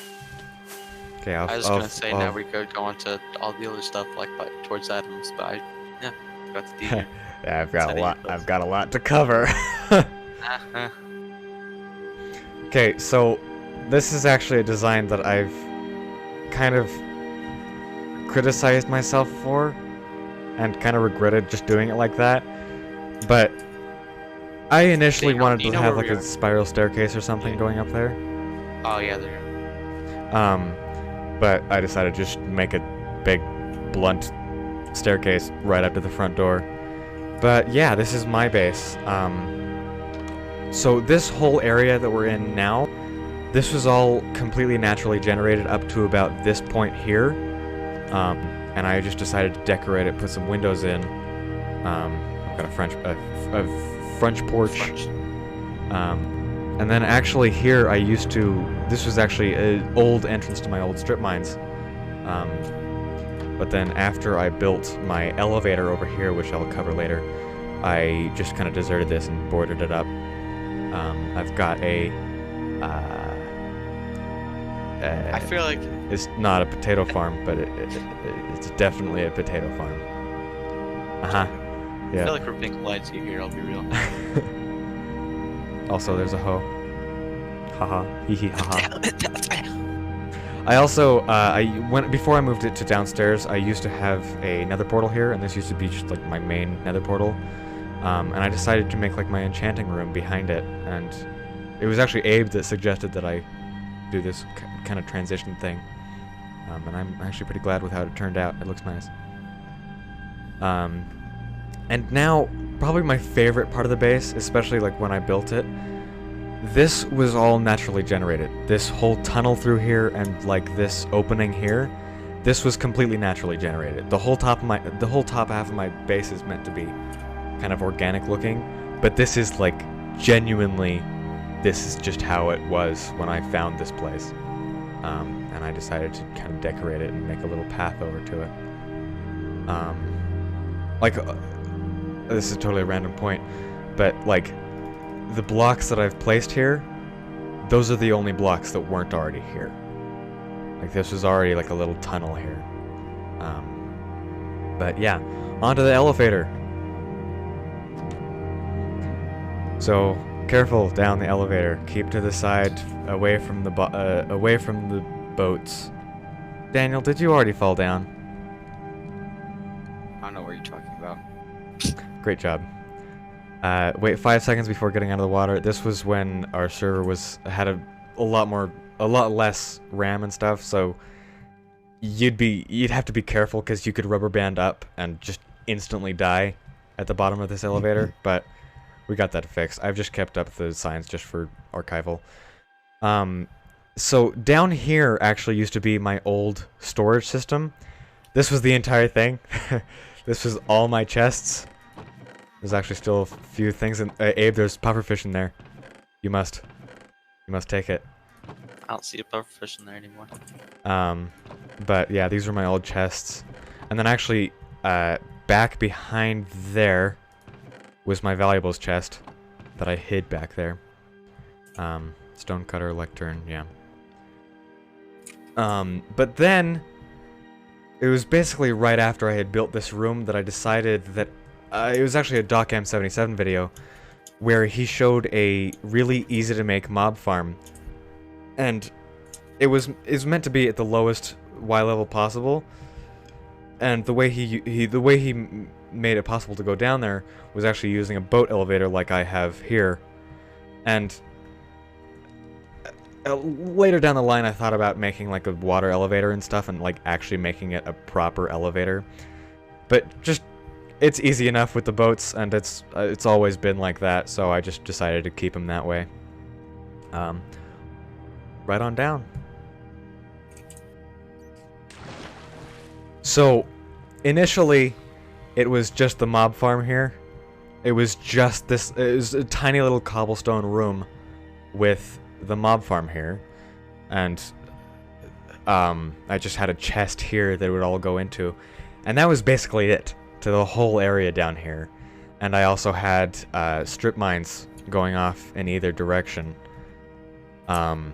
[SPEAKER 1] Okay,
[SPEAKER 2] I was gonna say now we could go on to all the other stuff, like towards Adams, but yeah, got the deed.
[SPEAKER 1] Yeah, I've got a lot to cover. Okay, so this is actually a design that I've kind of criticized myself for and kind of regretted just doing it like that. But I initially wanted to have like a spiral staircase or something going up there.
[SPEAKER 2] Oh yeah, there.
[SPEAKER 1] But I decided to just make a big, blunt staircase right up to the front door. But yeah, this is my base. So this whole area that we're in now, this was all completely naturally generated up to about this point here. And I just decided to decorate it, put some windows in. I've got a French porch. And then actually here this was actually an old entrance to my old strip mines. But then after I built my elevator over here, which I'll cover later, I just kind of deserted this and boarded it up. I've got
[SPEAKER 2] I feel like
[SPEAKER 1] it's not a potato farm, but it's definitely a potato farm. Yeah.
[SPEAKER 2] I feel like we're being lied to here. I'll be real.
[SPEAKER 1] Also, there's a hoe. Haha. Hee hee haha. I also, before I moved it to downstairs, I used to have a nether portal here, and this used to be just like my main nether portal. And I decided to make like my enchanting room behind it, and it was actually Abe that suggested that I do this kind of transition thing. And I'm actually pretty glad with how it turned out. It looks nice. And now, probably my favorite part of the base, especially like when I built it. This was all naturally generated. This whole tunnel through here and like this opening here, this was completely naturally generated. The whole top half of my base is meant to be kind of organic looking, but this is like genuinely, this is just how it was when I found this place. And I decided to kind of decorate it and make a little path over to it. This is totally a random point, but like the blocks that I've placed here, those are the only blocks that weren't already here. Like this was already like a little tunnel here. But yeah, onto the elevator. So careful down the elevator. Keep to the side, away from the boats. Daniel, did you already fall down?
[SPEAKER 3] I don't know what you're talking about.
[SPEAKER 1] Great job. Wait 5 seconds before getting out of the water. This was when our server had a lot less RAM and stuff, so you'd have to be careful because you could rubber band up and just instantly die at the bottom of this elevator, but we got that fixed. I've just kept up the signs just for archival. So down here actually used to be my old storage system. This was the entire thing. This was all my chests. There's actually still a few things in Abe, there's pufferfish in there. You must take it.
[SPEAKER 2] I don't see a pufferfish in there anymore.
[SPEAKER 1] But yeah, these were my old chests. And then actually, back behind there was my valuables chest that I hid back there. Stonecutter, lectern, yeah. But then, it was basically right after I had built this room that I decided that it was actually a DocM77 video where he showed a really easy to make mob farm, and it was meant to be at the lowest Y level possible, and the way he made it possible to go down there was actually using a boat elevator like I have here. And later down the line I thought about making like a water elevator and stuff and like actually making it a proper elevator, but just it's easy enough with the boats, and it's always been like that, so I just decided to keep them that way. Right on down. So initially it was just the mob farm here. It was just this, it was a tiny little cobblestone room with the mob farm here, and I just had a chest here that it would all go into, and that was basically it to the whole area down here. And I also had strip mines going off in either direction. But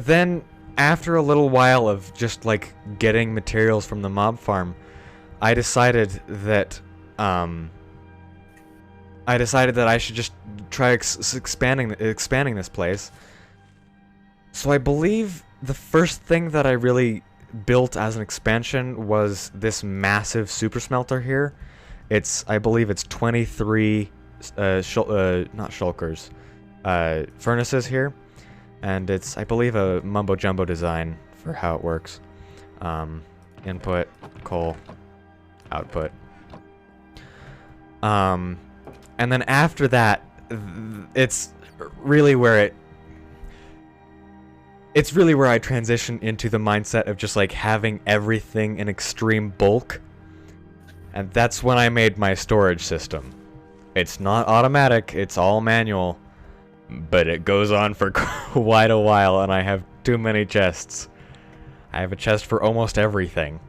[SPEAKER 1] then after a little while of just like getting materials from the mob farm, I decided that I should just try expanding this place. So I believe the first thing that I really built as an expansion was this massive super smelter here. I believe it's 23 not shulkers, furnaces here, and it's, I believe, a mumbo jumbo design for how it works. Input, coal, output. And then after that, it's really where I transition into the mindset of just like having everything in extreme bulk. And that's when I made my storage system. It's not automatic, it's all manual, but it goes on for quite a while, and I have too many chests. I have a chest for almost everything.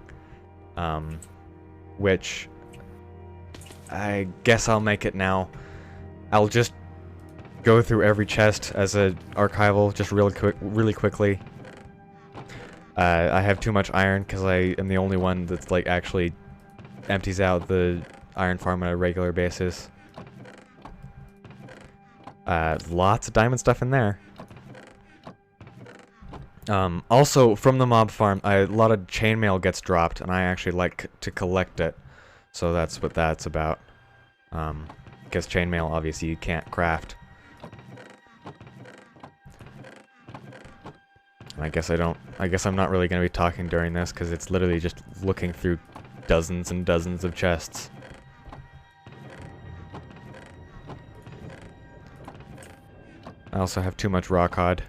[SPEAKER 1] Which I guess I'll make it now. I'll just go through every chest as a archival just really quickly. I have too much iron because I am the only one that's like actually empties out the iron farm on a regular basis. Lots of diamond stuff in there. Also from the mob farm, a lot of chainmail gets dropped, and I actually like to collect it, so that's what that's about. Because chainmail obviously you can't craft. I guess I'm not really going to be talking during this because it's literally just looking through dozens and dozens of chests. also have too much raw cod.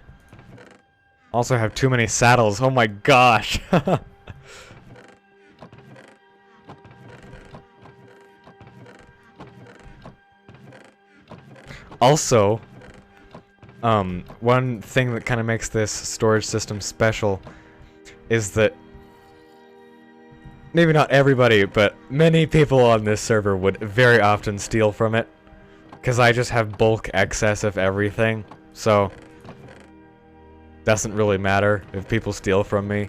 [SPEAKER 1] Also have too many saddles. Oh my gosh. Also, one thing that kind of makes this storage system special is that maybe not everybody, but many people on this server would very often steal from it, because I just have bulk excess of everything, so doesn't really matter if people steal from me.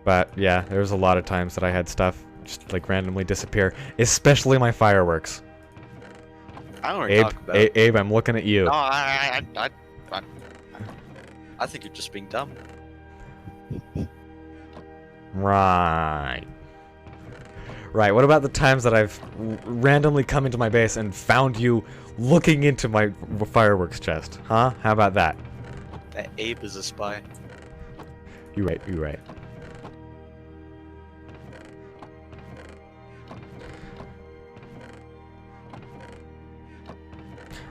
[SPEAKER 1] But yeah, there's a lot of times that I had stuff just like randomly disappear, especially my fireworks.
[SPEAKER 2] I don't want to talk about it.
[SPEAKER 1] Abe, I'm looking at you.
[SPEAKER 2] No, I think you're just being dumb.
[SPEAKER 1] Right. Right, what about the times that I've randomly come into my base and found you looking into my fireworks chest? Huh? How about that?
[SPEAKER 2] That Abe is a spy.
[SPEAKER 1] You're right, you're right.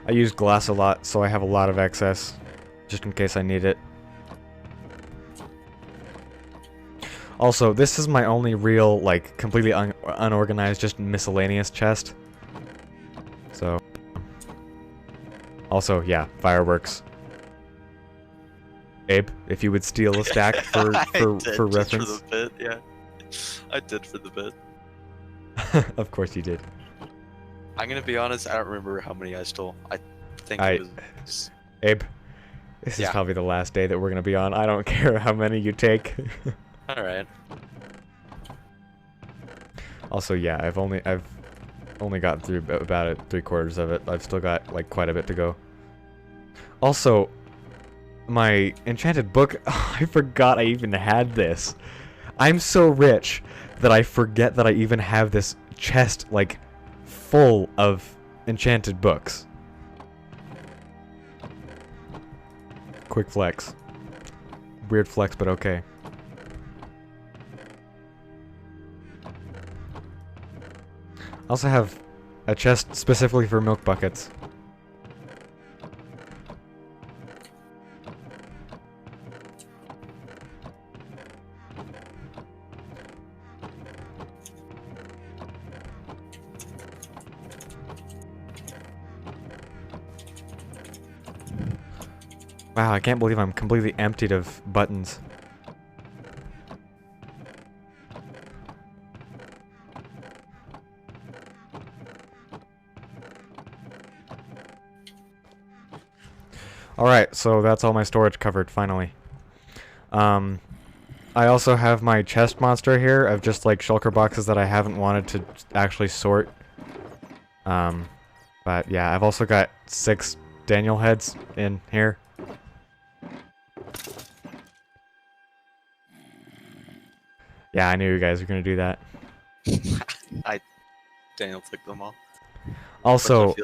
[SPEAKER 1] I use glass a lot, so I have a lot of excess, just in case I need it. Also, this is my only real, like, completely unorganized, just miscellaneous chest. So. Also, yeah, fireworks. Abe, if you would steal a stack for reference.
[SPEAKER 2] For the bit, yeah. I did for the bit.
[SPEAKER 1] Of course you did.
[SPEAKER 2] I'm gonna be honest, I don't remember how many I stole. I think it was...
[SPEAKER 1] Abe, this is probably the last day that we're gonna be on. I don't care how many you take.
[SPEAKER 2] Alright.
[SPEAKER 1] Also, yeah, I've only got through about 3/4 of it. I've still got like quite a bit to go. Also, my enchanted book, I forgot I even had this. I'm so rich that I forget that I even have this chest like full of enchanted books. Quick flex. Weird flex, but okay. I also have a chest specifically for milk buckets. Wow, I can't believe I'm completely emptied of buttons. Alright, so that's all my storage covered, finally. I also have my chest monster here of just like shulker boxes that I haven't wanted to actually sort. But yeah, I've also got 6 Daniel heads in here. Yeah, I knew you guys were gonna do that.
[SPEAKER 2] Daniel took them all.
[SPEAKER 1] Also,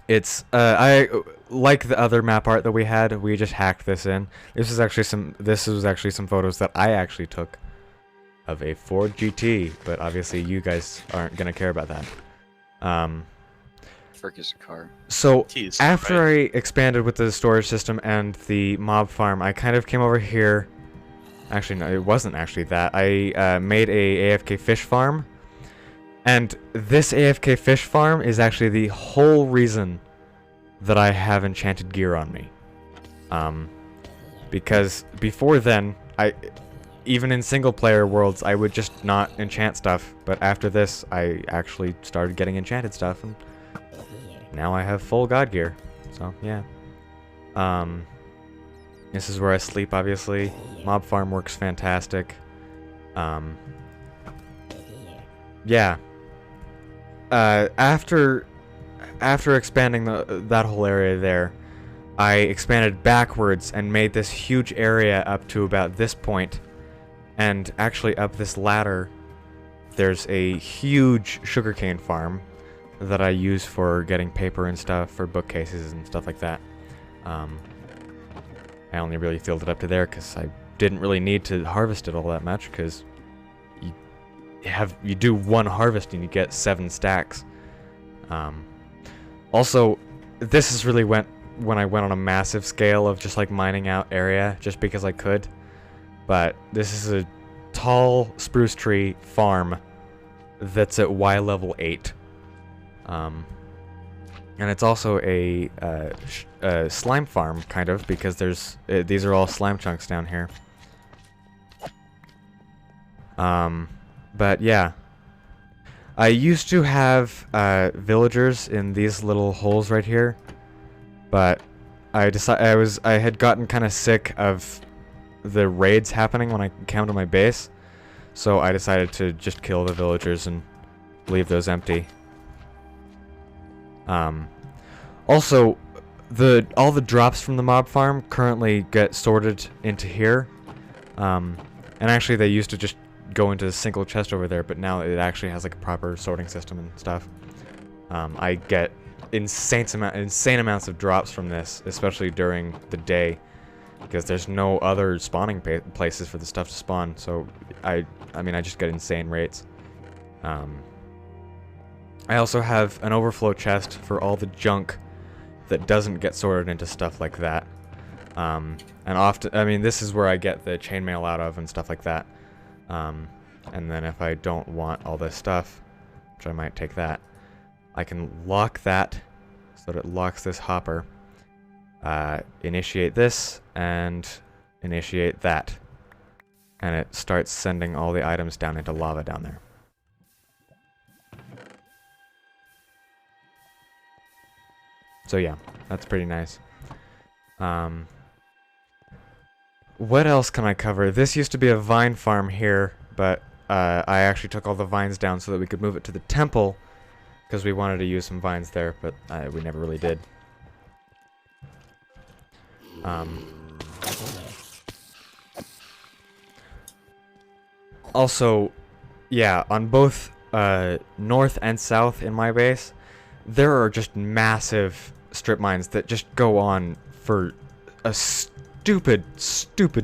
[SPEAKER 1] it's I like the other map art that we had. We just hacked this in. This was actually some photos that I actually took of a Ford GT, but obviously you guys aren't gonna care about that.
[SPEAKER 3] Frick is a car.
[SPEAKER 1] So
[SPEAKER 2] Jeez,
[SPEAKER 1] after
[SPEAKER 2] right.
[SPEAKER 1] I expanded with the storage system and the mob farm, I kind of came over here. Actually, no, it wasn't actually that. I made a AFK fish farm. And this AFK fish farm is actually the whole reason that I have enchanted gear on me. Because before then, even in single player worlds, I would just not enchant stuff. But after this, I actually started getting enchanted stuff, and now I have full god gear. So, yeah. This is where I sleep, obviously. Mob farm works fantastic. Yeah. After expanding that whole area there, I expanded backwards and made this huge area up to about this point. And actually up this ladder, there's a huge sugarcane farm that I use for getting paper and stuff, for bookcases and stuff like that. I only really filled it up to there because I didn't really need to harvest it all that much, because you do one harvest and you get 7 stacks. Also, this is really when I went on a massive scale of just like mining out area just because I could. But this is a tall spruce tree farm that's at Y level 8. And it's also a slime farm, kind of, because these are all slime chunks down here. But yeah. I used to have villagers in these little holes right here, but I had gotten kind of sick of the raids happening when I came to my base, so I decided to just kill the villagers and leave those empty. Also, all the drops from the mob farm currently get sorted into here, and actually they used to just go into a single chest over there, but now it actually has like a proper sorting system and stuff. I get insane amounts of drops from this, especially during the day, because there's no other spawning places for the stuff to spawn. So I mean I just get insane rates. I also have an overflow chest for all the junk that doesn't get sorted into stuff like that. And often, I mean, this is where I get the chainmail out of and stuff like that. And then if I don't want all this stuff, which I might take that, I can lock that so that it locks this hopper, initiate this, and initiate that. And it starts sending all the items down into lava down there. So yeah, that's pretty nice. What else can I cover? This used to be a vine farm here, but I actually took all the vines down so that we could move it to the temple, because we wanted to use some vines there, but we never really did. Also, yeah, on both north and south in my base, there are just massive strip mines that just go on for a stupid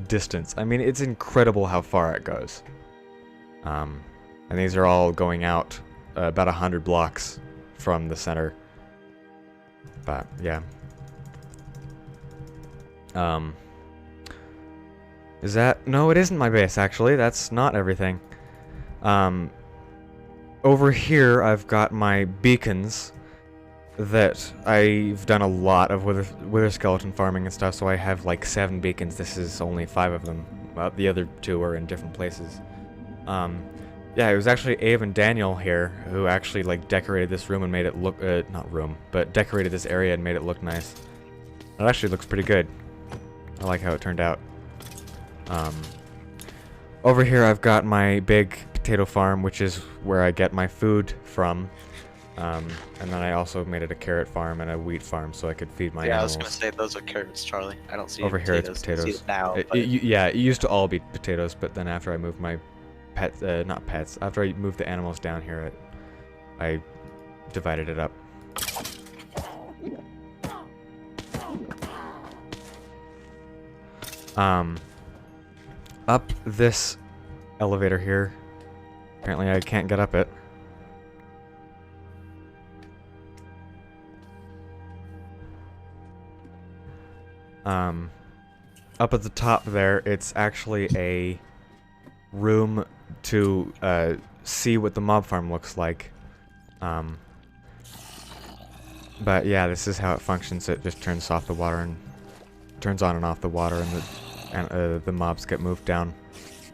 [SPEAKER 1] distance. I mean, it's incredible how far it goes. And these are all going out about 100 blocks from the center. But yeah. Is that... No, it isn't my base, actually. That's not everything. Over here, I've got my beacons that I've done a lot of wither skeleton farming and stuff, so I have like 7 beacons. This is only 5 of them. Well, the other 2 are in different places. Yeah, it was actually Abe and Daniel here who actually like decorated this room and made it look, not room, but decorated this area and made it look nice. It actually looks pretty good. I like how it turned out. Over here I've got my big potato farm, which is where I get my food from. And then I also made it a carrot farm and a wheat farm so I could feed my animals.
[SPEAKER 3] I was gonna say those are carrots, Charlie. I don't see
[SPEAKER 1] over here
[SPEAKER 3] potatoes.
[SPEAKER 1] it's potatoes.
[SPEAKER 3] I see it now,
[SPEAKER 1] Yeah, it used to all be potatoes, but then after I moved my pets, not pets, after I moved the animals down here, I divided it up. Up this elevator here. Apparently I can't get up it. Up at the top there, it's actually a room to see what the mob farm looks like. But yeah, this is how it functions. It just turns off the water and turns on and off the water, and the mobs get moved down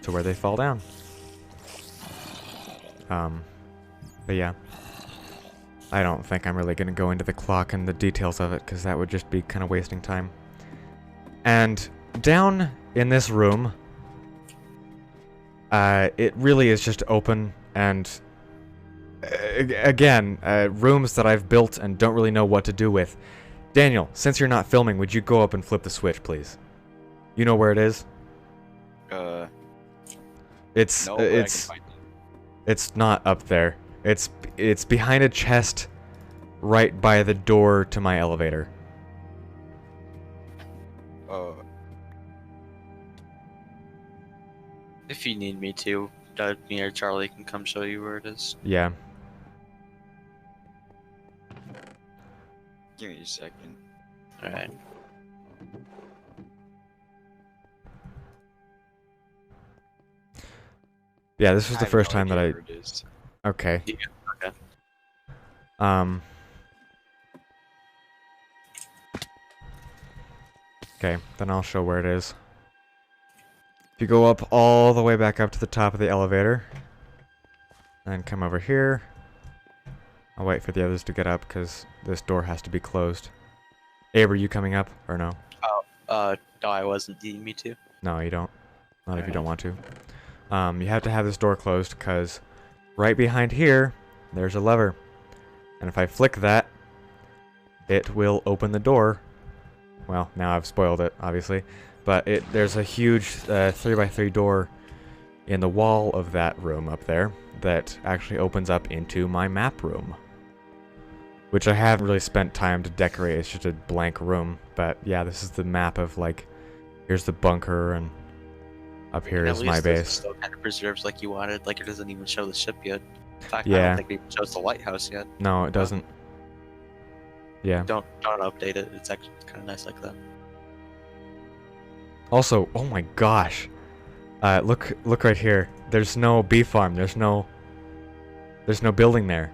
[SPEAKER 1] to where they fall down. But yeah, I don't think I'm really gonna go into the clock and the details of it, because that would just be kind of wasting time. And down in this room, it really is just open, and again, rooms that I've built and don't really know what to do with. Daniel, since you're not filming, would you go up and flip the switch, please? You know where it is? It's
[SPEAKER 3] no,
[SPEAKER 1] it's not up there. It's behind a chest right by the door to my elevator.
[SPEAKER 2] If you need me to, me or Charlie can come show you where it is.
[SPEAKER 1] Yeah.
[SPEAKER 3] Give me a second.
[SPEAKER 2] All right.
[SPEAKER 1] Yeah, this was
[SPEAKER 3] I
[SPEAKER 1] the
[SPEAKER 3] have
[SPEAKER 1] first
[SPEAKER 3] no
[SPEAKER 1] time that
[SPEAKER 3] idea
[SPEAKER 1] I.
[SPEAKER 3] where it is.
[SPEAKER 1] Okay.
[SPEAKER 2] Yeah. Okay.
[SPEAKER 1] Um. Okay, then I'll show where it is. If you go up all the way back up to the top of the elevator, and come over here. I'll wait for the others to get up because this door has to be closed. Abe, are you coming up or no?
[SPEAKER 2] No, I wasn't. Do you need me to?
[SPEAKER 1] No, you don't. Not if you don't
[SPEAKER 2] Alright.
[SPEAKER 1] want to. You have to have this door closed because right behind here, there's a lever. And if I flick that, it will open the door. Well, now I've spoiled it, obviously. But there's a huge 3x3 door in the wall of that room up there that actually opens up into my map room. Which I haven't really spent time to decorate, it's just a blank room. But yeah, this is the map of like, here's the bunker and up here
[SPEAKER 2] And
[SPEAKER 1] is
[SPEAKER 2] at
[SPEAKER 1] my
[SPEAKER 2] least this
[SPEAKER 1] base.
[SPEAKER 2] still kind of preserves like you wanted. Like it doesn't even show the ship yet. In fact, I
[SPEAKER 1] Yeah.
[SPEAKER 2] don't think it even shows the lighthouse yet.
[SPEAKER 1] No, it doesn't. Yeah.
[SPEAKER 2] Don't update it. It's actually kind of nice like that.
[SPEAKER 1] Also, oh my gosh. Look right here. There's no bee farm. There's no building there.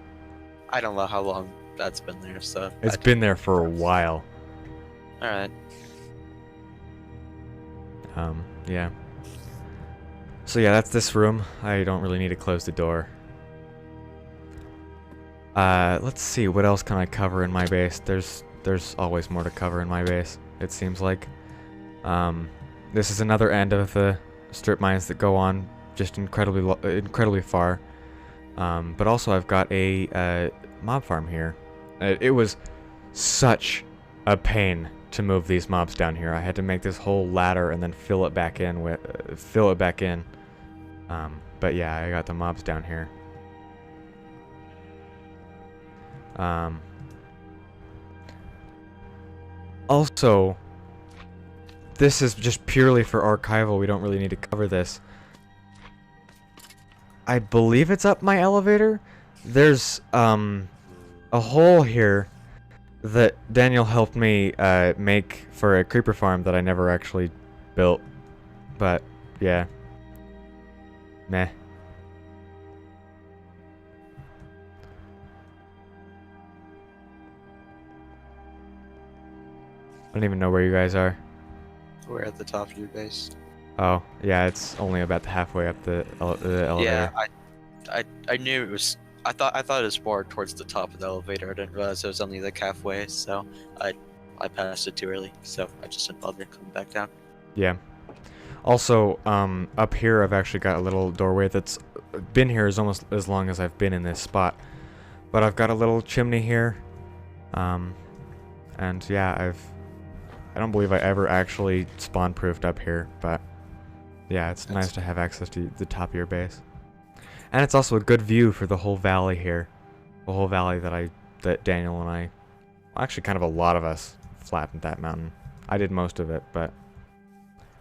[SPEAKER 2] I don't know how long that's been there, so
[SPEAKER 1] It's been there for a while.
[SPEAKER 2] all right.
[SPEAKER 1] Yeah. So yeah, that's this room. I don't really need to close the door. Let's see, what else can I cover in my base? There's always more to cover in my base, it seems like. This is another end of the strip mines that go on just incredibly far. But also I've got a mob farm here. It was such a pain to move these mobs down here. I had to make this whole ladder and then fill it back in. But yeah, I got the mobs down here. Also, this is just purely for archival. We don't really need to cover this. I believe it's up my elevator. There's a hole here that Daniel helped me make for a creeper farm that I never actually built. But yeah. Meh. I don't even know where you guys are.
[SPEAKER 2] We're at the top of your base.
[SPEAKER 1] Oh, yeah, it's only about halfway up the elevator.
[SPEAKER 2] Yeah, I knew it was. I thought it was more towards the top of the elevator. I didn't realize it was only like halfway, so I passed it too early, so I just didn't bother coming back down.
[SPEAKER 1] Yeah. Also, up here I've actually got a little doorway that's been here almost as long as I've been in this spot. But I've got a little chimney here. And yeah, I don't believe I ever actually spawn-proofed up here, but yeah, it's nice to have access to the top of your base. And it's also a good view for the whole valley here. The whole valley that Daniel and I, well, actually kind of a lot of us flattened that mountain. I did most of it, but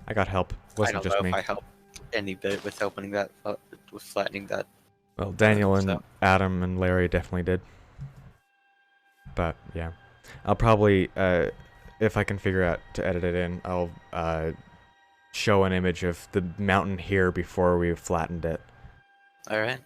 [SPEAKER 1] I got help. It wasn't
[SPEAKER 2] I don't
[SPEAKER 1] just
[SPEAKER 2] know
[SPEAKER 1] me.
[SPEAKER 2] if I helped any bit with helping that, with flattening that.
[SPEAKER 1] Well, Daniel and
[SPEAKER 2] So-
[SPEAKER 1] Adam and Larry definitely did. But yeah, I'll probably, if I can figure out to edit it in, I'll show an image of the mountain here before we flattened it.
[SPEAKER 2] All right.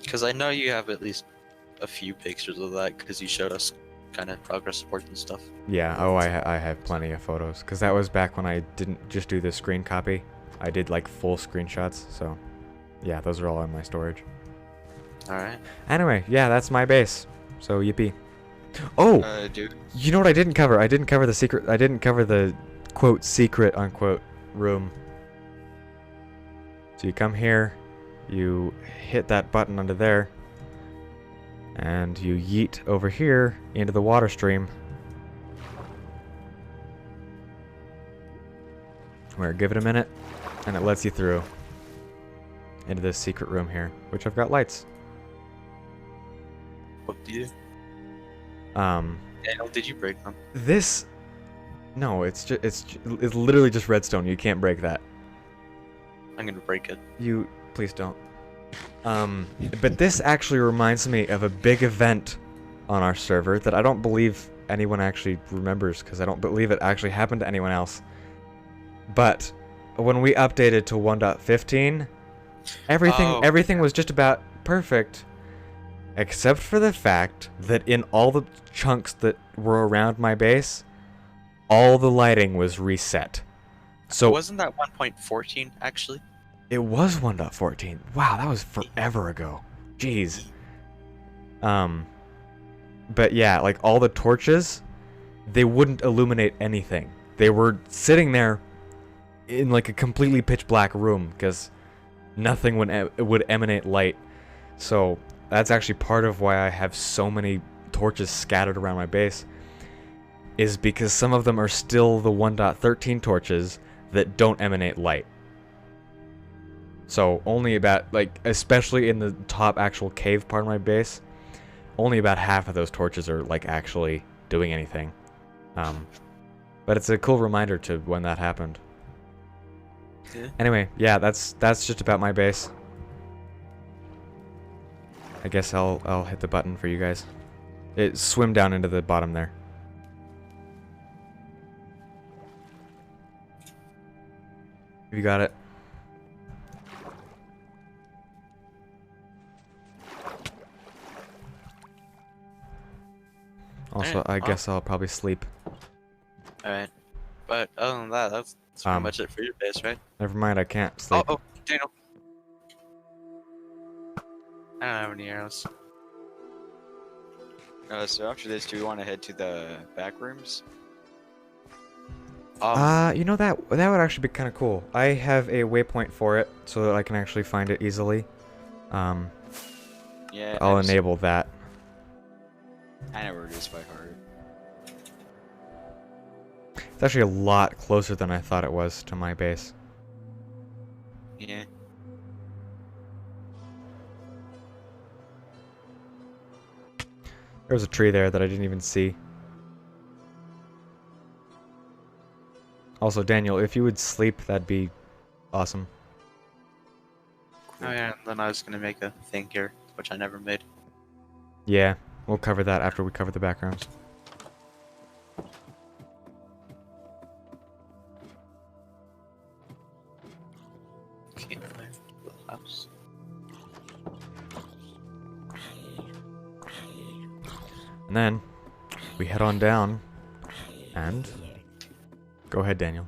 [SPEAKER 2] Because I know you have at least a few pictures of that, because you showed us kind of progress reports and stuff.
[SPEAKER 1] Yeah, oh, I have plenty of photos. Because that was back when I didn't just do the screen copy. I did like full screenshots, so yeah, those are all in my storage.
[SPEAKER 2] All right.
[SPEAKER 1] Anyway, yeah, that's my base. So yippee. Oh,
[SPEAKER 3] Dude.
[SPEAKER 1] you know what I didn't cover? I didn't cover the secret. I didn't cover the quote secret unquote room. So you come here, you hit that button under there, and you yeet over here into the water stream. Where, give it a minute, and it lets you through into this secret room here, which I've got lights.
[SPEAKER 2] What do you?
[SPEAKER 1] Um,
[SPEAKER 2] Daniel, did you break them?
[SPEAKER 1] this, no, it's literally just redstone. You can't break that.
[SPEAKER 2] I'm gonna break it.
[SPEAKER 1] You, please don't. But this actually reminds me of a big event on our server that I don't believe anyone actually remembers, because I don't believe it actually happened to anyone else. But when we updated to 1.15, everything was just about perfect, except for the fact that in all the chunks that were around my base, all the lighting was reset. So
[SPEAKER 2] wasn't that 1.14 actually?
[SPEAKER 1] it was 1.14. Wow, that was forever ago. Jeez. But yeah, like all the torches, they wouldn't illuminate anything. They were sitting there in like a completely pitch black room because nothing would emanate light. So that's actually part of why I have so many torches scattered around my base, is because some of them are still the 1.13 torches that don't emanate light. So only about, like, especially in the top actual cave part of my base, only about half of those torches are like actually doing anything. But it's a cool reminder to when that happened.
[SPEAKER 2] Yeah.
[SPEAKER 1] Anyway, yeah, that's just about my base. I guess I'll hit the button for you guys. Swim down into the bottom there. You got it. Also, I guess I'll probably sleep.
[SPEAKER 2] Alright. But other than that, that's pretty much it for your base, right?
[SPEAKER 1] Never mind, I can't sleep.
[SPEAKER 2] Oh, Daniel. I don't have any arrows.
[SPEAKER 3] So after this, do we want to head to the back rooms?
[SPEAKER 1] You know, that would actually be kind of cool. I have a waypoint for it so that I can actually find it easily.
[SPEAKER 3] Yeah.
[SPEAKER 1] I'll enable that.
[SPEAKER 3] I know where it is by heart.
[SPEAKER 1] It's actually a lot closer than I thought it was to my base.
[SPEAKER 3] Yeah.
[SPEAKER 1] There was a tree there that I didn't even see. Also, Daniel, if you would sleep, that'd be awesome.
[SPEAKER 2] Oh yeah, and then I was gonna make a thing here, which I never made.
[SPEAKER 1] Yeah, we'll cover that after we cover the backgrounds.
[SPEAKER 2] Okay, the house.
[SPEAKER 1] And then we head on down and go ahead, Daniel.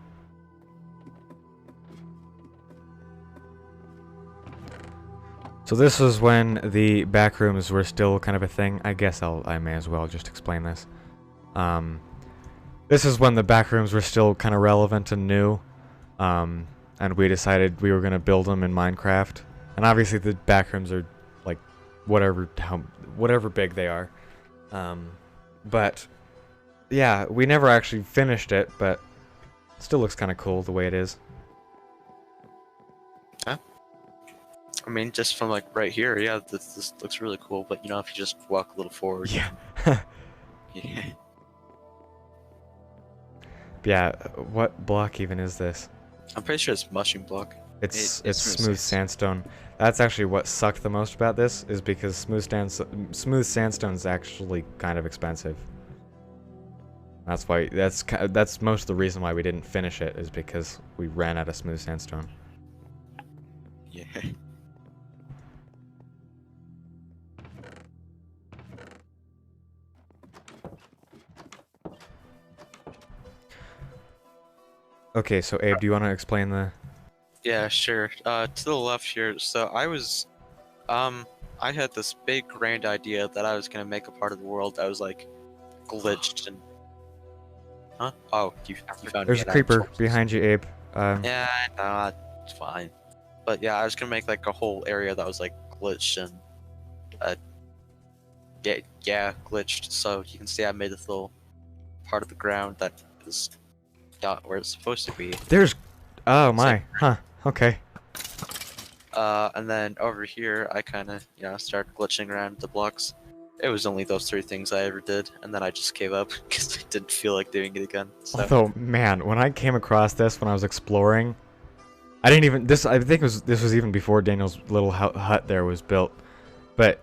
[SPEAKER 1] So this was when the back rooms were still kind of a thing. I guess I may as well just explain this. This is when the back rooms were still kind of relevant and new. And we decided we were going to build them in Minecraft. And obviously the back rooms are like whatever big they are. But yeah, we never actually finished it, but it still looks kind of cool the way it is.
[SPEAKER 2] I mean, just from like right here, yeah, this looks really cool. But you know, if you just walk a little forward,
[SPEAKER 1] Yeah.
[SPEAKER 3] Yeah.
[SPEAKER 1] Yeah, what block even is this?
[SPEAKER 2] I'm pretty sure it's mushroom block.
[SPEAKER 1] It's
[SPEAKER 3] It's
[SPEAKER 1] smooth sandstone. That's actually what sucked the most about this, is because smooth sandstone is actually kind of expensive. That's why that's most of the reason why we didn't finish it, is because we ran out of smooth sandstone.
[SPEAKER 3] Yeah.
[SPEAKER 1] Okay, so Abe, do you want to explain the?
[SPEAKER 2] Yeah, sure. To the left here. So I had this big grand idea that I was gonna make a part of the world that was like glitched and. Huh? Oh, you found.
[SPEAKER 1] There's a creeper behind you, Abe.
[SPEAKER 2] Yeah, no, it's fine. But yeah, I was gonna make like a whole area that was like glitched and yeah, glitched. So you can see I made this little part of the ground that is not where it's supposed to be.
[SPEAKER 1] There's... Oh
[SPEAKER 2] It's like,
[SPEAKER 1] my. Huh. Okay.
[SPEAKER 2] and then over here I kind of started glitching around the blocks. It was only those 3 things I ever did, and then I just gave up because I didn't feel like doing it again. So.
[SPEAKER 1] Although, man, when I came across this when I was exploring, I didn't even... I think this was even before Daniel's little hut there was built. But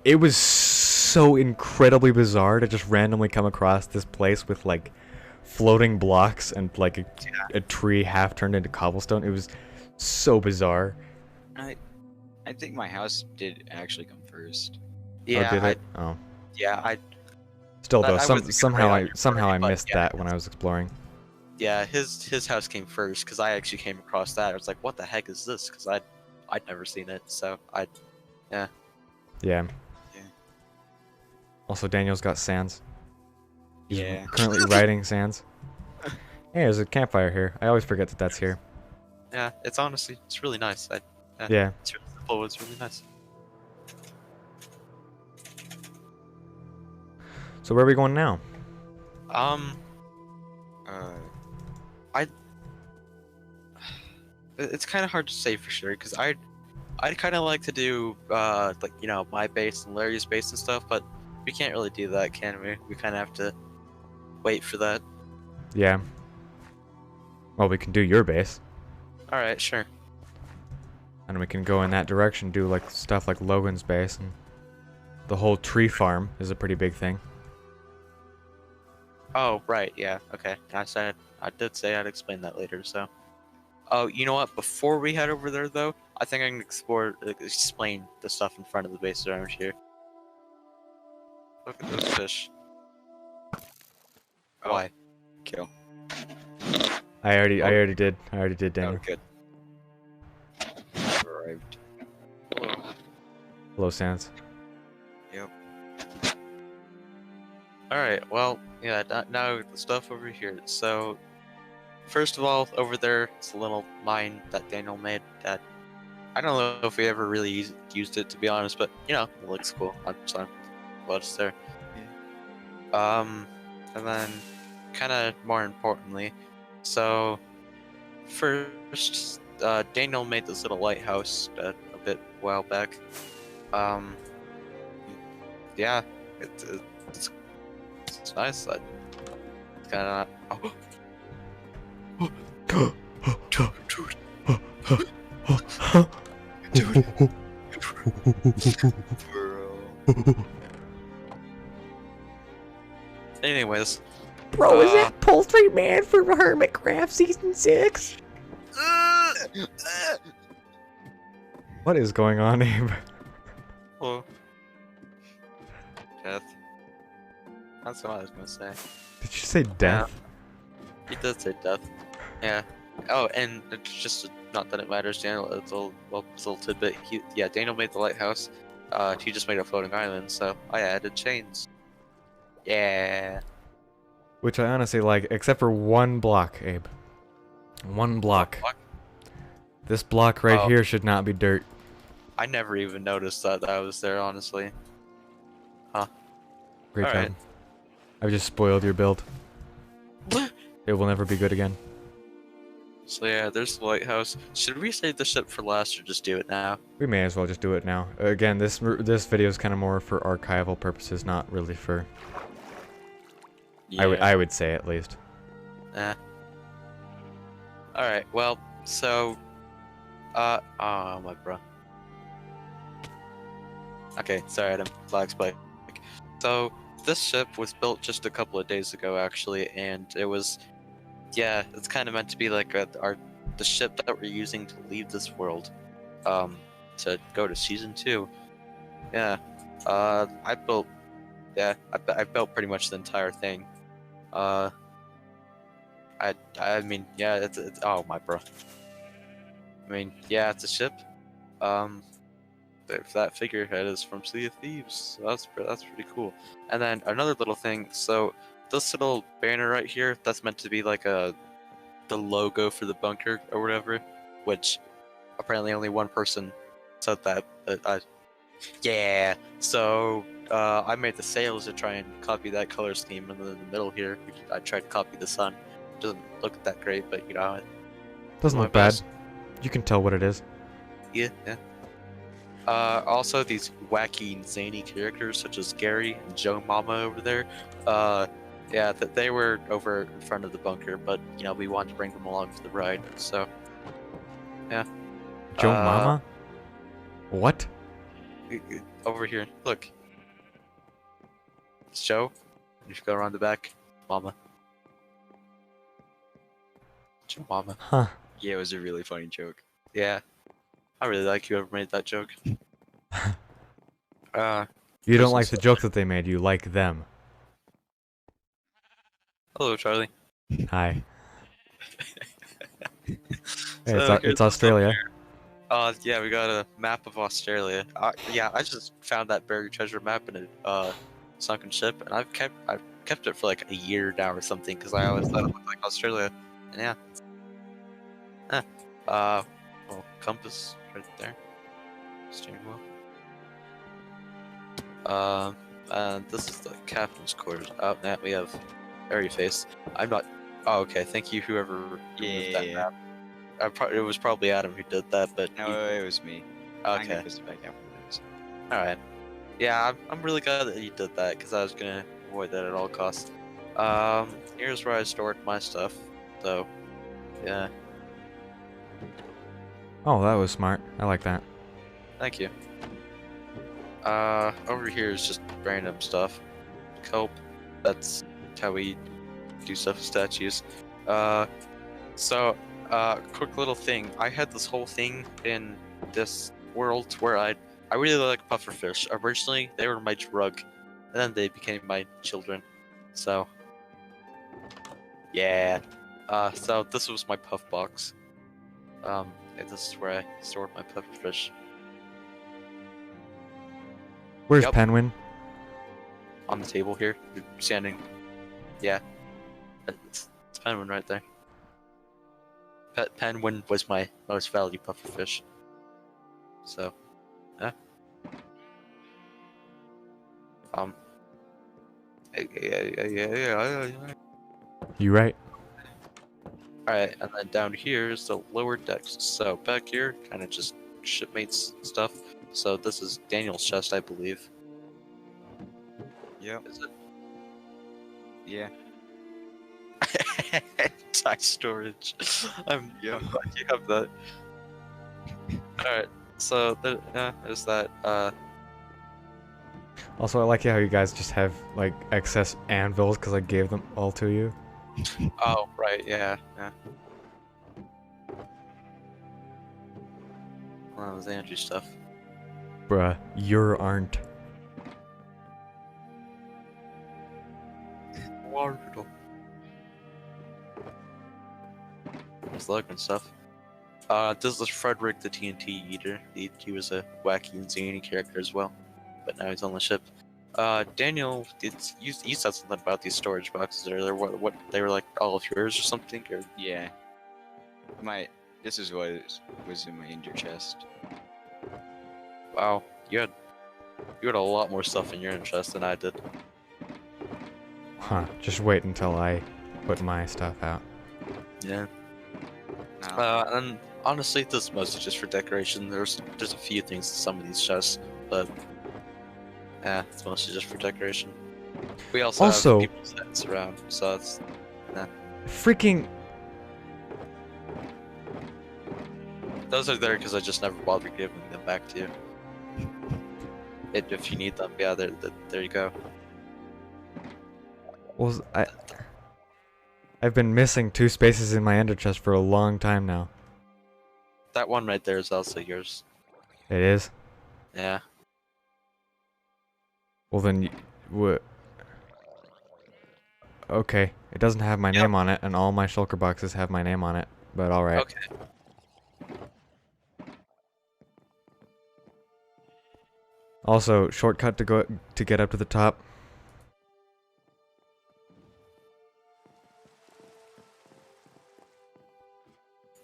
[SPEAKER 1] it was so incredibly bizarre to just randomly come across this place with, like, floating blocks and, like, a tree half turned into cobblestone. It was so bizarre.
[SPEAKER 3] I think my house did actually come first.
[SPEAKER 2] Yeah,
[SPEAKER 1] Oh, did it? Oh.
[SPEAKER 2] yeah,
[SPEAKER 1] Still,
[SPEAKER 2] But
[SPEAKER 1] though,
[SPEAKER 2] I wasn't gonna
[SPEAKER 1] somehow
[SPEAKER 2] write
[SPEAKER 1] I
[SPEAKER 2] on your
[SPEAKER 1] somehow I
[SPEAKER 2] story, but
[SPEAKER 1] missed
[SPEAKER 2] yeah.
[SPEAKER 1] that when I was exploring.
[SPEAKER 2] yeah. His house came first because I actually came across that. I was like, "What the heck is this?" Because I'd never seen it. So
[SPEAKER 1] Yeah.
[SPEAKER 3] Yeah.
[SPEAKER 1] Also, Daniel's got sands. He's
[SPEAKER 3] Yeah.
[SPEAKER 1] currently riding sands. Hey, there's a campfire here. I always forget that that's here.
[SPEAKER 2] yeah, it's really nice.
[SPEAKER 1] Yeah.
[SPEAKER 2] It's really simple. It's really nice.
[SPEAKER 1] So where are we going now?
[SPEAKER 3] Uh,
[SPEAKER 2] It's kind of hard to say for sure because I'd kind of like to do like my base and Larry's base and stuff, but we can't really do that, can we? We kind of have to wait for that.
[SPEAKER 1] Yeah. Well, we can do your base,
[SPEAKER 2] All right, sure.
[SPEAKER 1] and we can go in that direction, do like stuff like Logan's base, and the whole tree farm is a pretty big thing.
[SPEAKER 2] Oh, right, yeah, okay. I did say I'd explain that later. So, oh, you know what? Before we head over there, though, I think I can explain the stuff in front of the base around here. Look at those fish.
[SPEAKER 3] Oh.
[SPEAKER 2] Why?
[SPEAKER 3] kill.
[SPEAKER 1] I already did, Daniel.
[SPEAKER 3] Oh, good. I've arrived.
[SPEAKER 1] Hello, Sans.
[SPEAKER 3] Yep.
[SPEAKER 2] Alright, well, yeah, now the stuff over here. So, first of all, over there, it's a little mine that Daniel made that I don't know if we ever really used it, to be honest, but, it looks cool. So, well, it's there. And then, kind of more importantly, so, first, Daniel made this little lighthouse a bit while back. Yeah, it's nice. It's kind of.
[SPEAKER 3] Bro.
[SPEAKER 2] Anyways.
[SPEAKER 1] Bro, is that Poultry Man from Hermitcraft Season 6? What is going on, Abe?
[SPEAKER 2] Oh. Death. That's what I was gonna say.
[SPEAKER 1] Did you say death?
[SPEAKER 2] He did say death. Yeah. Oh, and it's just not that it matters, Daniel. It's a little tidbit. Daniel made the lighthouse. He just made a floating island, so I added chains. Yeah.
[SPEAKER 1] Which I honestly like, except for one block, Abe. One block.
[SPEAKER 2] What?
[SPEAKER 1] This block right
[SPEAKER 2] Oh.
[SPEAKER 1] here should not be dirt.
[SPEAKER 2] I never even noticed that was there, honestly.
[SPEAKER 1] Great
[SPEAKER 2] Alright.
[SPEAKER 1] job. I've just spoiled your build. It will never be good again.
[SPEAKER 2] So yeah, there's the lighthouse. Should we save the ship for last or just do it now?
[SPEAKER 1] We may as well just do it now. Again, this video is kind of more for archival purposes, not really for...
[SPEAKER 2] Yeah.
[SPEAKER 1] I would say, at least.
[SPEAKER 2] Alright, well, so... oh, my bro. Okay, sorry, Adam. Flags play. So, this ship was built just a couple of days ago, actually, and it was... Yeah, it's kind of meant to be like the ship that we're using to leave this world, to go to Season 2. Yeah, I built pretty much the entire thing. I mean, yeah, it's oh my bro. I mean, yeah, it's a ship. That figurehead is from Sea of Thieves. So that's pretty cool. And then another little thing. So this little banner right here, that's meant to be like the logo for the bunker or whatever. Which apparently only one person said that. But, yeah. So I made the sails to try and copy that color scheme, and then in the middle here, I tried to copy the sun. Doesn't look that great, but you know,
[SPEAKER 1] Doesn't
[SPEAKER 2] my
[SPEAKER 1] look bad.
[SPEAKER 2] best.
[SPEAKER 1] You can tell what it is.
[SPEAKER 2] Yeah, yeah. Also these wacky and zany characters such as Gary and Joe Mama over there. Yeah, that they were over in front of the bunker, but you know we wanted to bring them along for the ride. So, yeah.
[SPEAKER 1] Joe Mama? What?
[SPEAKER 2] Over here, look. It's Joe. You should go around the back. Mama. Joe Mama.
[SPEAKER 1] Huh.
[SPEAKER 3] Yeah, it was a really funny joke.
[SPEAKER 2] Yeah. I really like whoever made that joke.
[SPEAKER 1] You don't
[SPEAKER 2] There's
[SPEAKER 1] like
[SPEAKER 2] some
[SPEAKER 1] the joke that they made, you like them.
[SPEAKER 2] Hello, Charlie.
[SPEAKER 1] Hi. Hey,
[SPEAKER 2] So here's
[SPEAKER 1] it's
[SPEAKER 2] the stuff
[SPEAKER 1] Australia.
[SPEAKER 2] here. Yeah, we got a map of Australia. Yeah, I just found that buried treasure map in a sunken ship, and I've kept it for like a year now or something because I always thought it looked like Australia. And yeah. Well, compass right there. Steering wheel. And this is the captain's quarters. Oh, now we have area face. I'm not. Oh, okay. Thank you, whoever removed that map. It was probably Adam who did that, but
[SPEAKER 3] No, it was me. I'm
[SPEAKER 2] okay.
[SPEAKER 3] gonna fix it back afterwards.
[SPEAKER 2] All right. Yeah, I'm really glad that you did that because I was gonna avoid that at all costs. Here's where I stored my stuff. So, yeah.
[SPEAKER 1] Oh, that was smart. I like that.
[SPEAKER 2] Thank you. Over here is just random stuff. Cope. That's how we do stuff with statues. Quick little thing. I had this whole thing in this world where I really like pufferfish. Originally, they were my drug, and then they became my children. So, yeah. So this was my puff box. And this is where I stored my pufferfish.
[SPEAKER 1] Where's
[SPEAKER 2] Yep.
[SPEAKER 1] Penguin?
[SPEAKER 2] On the table here, you're standing. Yeah. It's Penguin right there. Penguin was my most valued pufferfish. So, yeah. Yeah.
[SPEAKER 1] You right?
[SPEAKER 2] Alright, and then down here is the lower decks. So back here, kind of just shipmates stuff. So this is Daniel's chest, I believe.
[SPEAKER 3] Yep.
[SPEAKER 2] Is it?
[SPEAKER 3] Yeah.
[SPEAKER 2] Tie storage.
[SPEAKER 3] Yeah.
[SPEAKER 2] I'm glad you have that. Alright, so there's that.
[SPEAKER 1] Also, I like how you guys just have, like, excess anvils because I gave them all to you.
[SPEAKER 2] Oh, right, yeah. Well, that was Andrew's stuff.
[SPEAKER 1] Bruh, you aren't.
[SPEAKER 2] Wonderful. There's Logan stuff. This is Frederick the TNT Eater. He was a wacky and zany character as well, but now he's on the ship. Daniel, you said something about these storage boxes earlier. What they were like all of yours or something? Or
[SPEAKER 3] Yeah. This is what was in my injured chest.
[SPEAKER 2] wow, you had a lot more stuff in your chest than I did.
[SPEAKER 1] Huh, just wait until I put my stuff out.
[SPEAKER 2] Yeah.
[SPEAKER 3] No.
[SPEAKER 2] And honestly, this is mostly just for decoration. There's a few things in some of these chests, but yeah, it's mostly just for decoration. We also
[SPEAKER 1] Also-
[SPEAKER 2] have people's heads around, so it's
[SPEAKER 1] Freaking...
[SPEAKER 2] those are there because I just never bothered giving them back to you. If you need them, yeah, there you go.
[SPEAKER 1] Well, I've been missing 2 spaces in my ender chest for a long time now.
[SPEAKER 2] That one right there is also yours.
[SPEAKER 1] It is?
[SPEAKER 2] Yeah.
[SPEAKER 1] Well then, okay, it doesn't have my
[SPEAKER 2] Yep.
[SPEAKER 1] name on it, and all my shulker boxes have my name on it, but alright.
[SPEAKER 2] Okay.
[SPEAKER 1] Also, shortcut to get up to the top.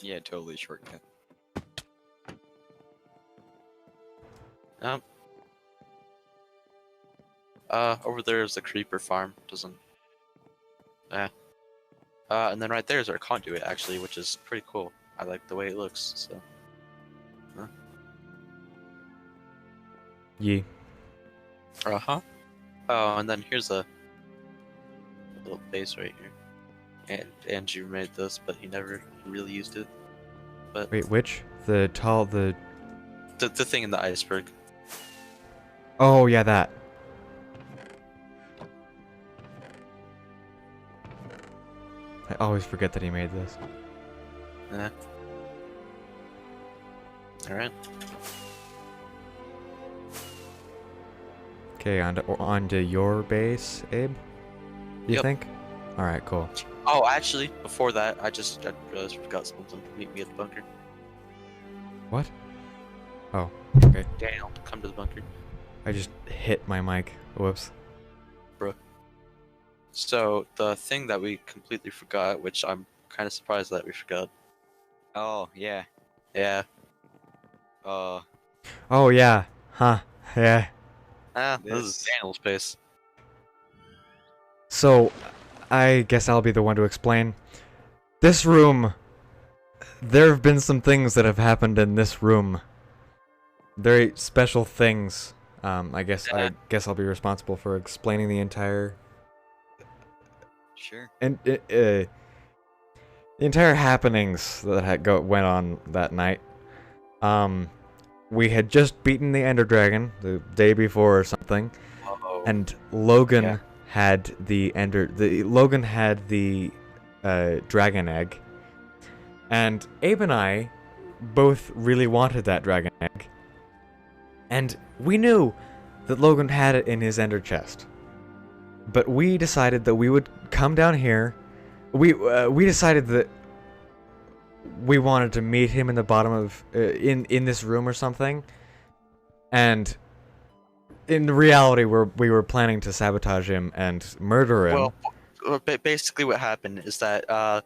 [SPEAKER 3] Yeah, totally shortcut.
[SPEAKER 2] Um. Over there is the creeper farm. Doesn't. And then right there is our conduit, actually, which is pretty cool. I like the way it looks. So.
[SPEAKER 1] Ye.
[SPEAKER 2] Uh-huh. Oh, and then here's a little base right here. And Andrew made this, but he never really used it. But
[SPEAKER 1] Wait, which? The tall, the...
[SPEAKER 2] the thing in the iceberg.
[SPEAKER 1] Oh, yeah, that. I always forget that he made this.
[SPEAKER 2] Yeah. Alright.
[SPEAKER 1] Okay, onto your base, Abe? You
[SPEAKER 2] Yep.
[SPEAKER 1] think? Alright, cool.
[SPEAKER 2] Oh, actually, before that, I realized I forgot something. Meet me at the bunker.
[SPEAKER 1] What? Oh, okay.
[SPEAKER 2] Daniel, come to the bunker.
[SPEAKER 1] I just hit my mic. Whoops.
[SPEAKER 2] So, the thing that we completely forgot, which I'm kind of surprised that we forgot.
[SPEAKER 3] Oh, yeah.
[SPEAKER 2] Yeah.
[SPEAKER 3] Uh,
[SPEAKER 1] Oh, yeah. Huh. Yeah.
[SPEAKER 2] This is
[SPEAKER 3] This-
[SPEAKER 2] Daniel's base.
[SPEAKER 1] So, I guess I'll be the one to explain. This room... There have been some things that have happened in this room. Very special things. I guess I'll be responsible for explaining the entire...
[SPEAKER 3] sure.
[SPEAKER 1] And the entire happenings that went on that night. We had just beaten the Ender Dragon the day before or something,
[SPEAKER 2] Oh.
[SPEAKER 1] and Logan
[SPEAKER 3] Yeah.
[SPEAKER 1] had the dragon egg, and Abe and I both really wanted that dragon egg, and we knew that Logan had it in his Ender chest. But we decided that we would come down here. We decided that we wanted to meet him in the bottom of in this room or something. And in reality, we were planning to sabotage him and murder him.
[SPEAKER 2] Well, basically what happened is that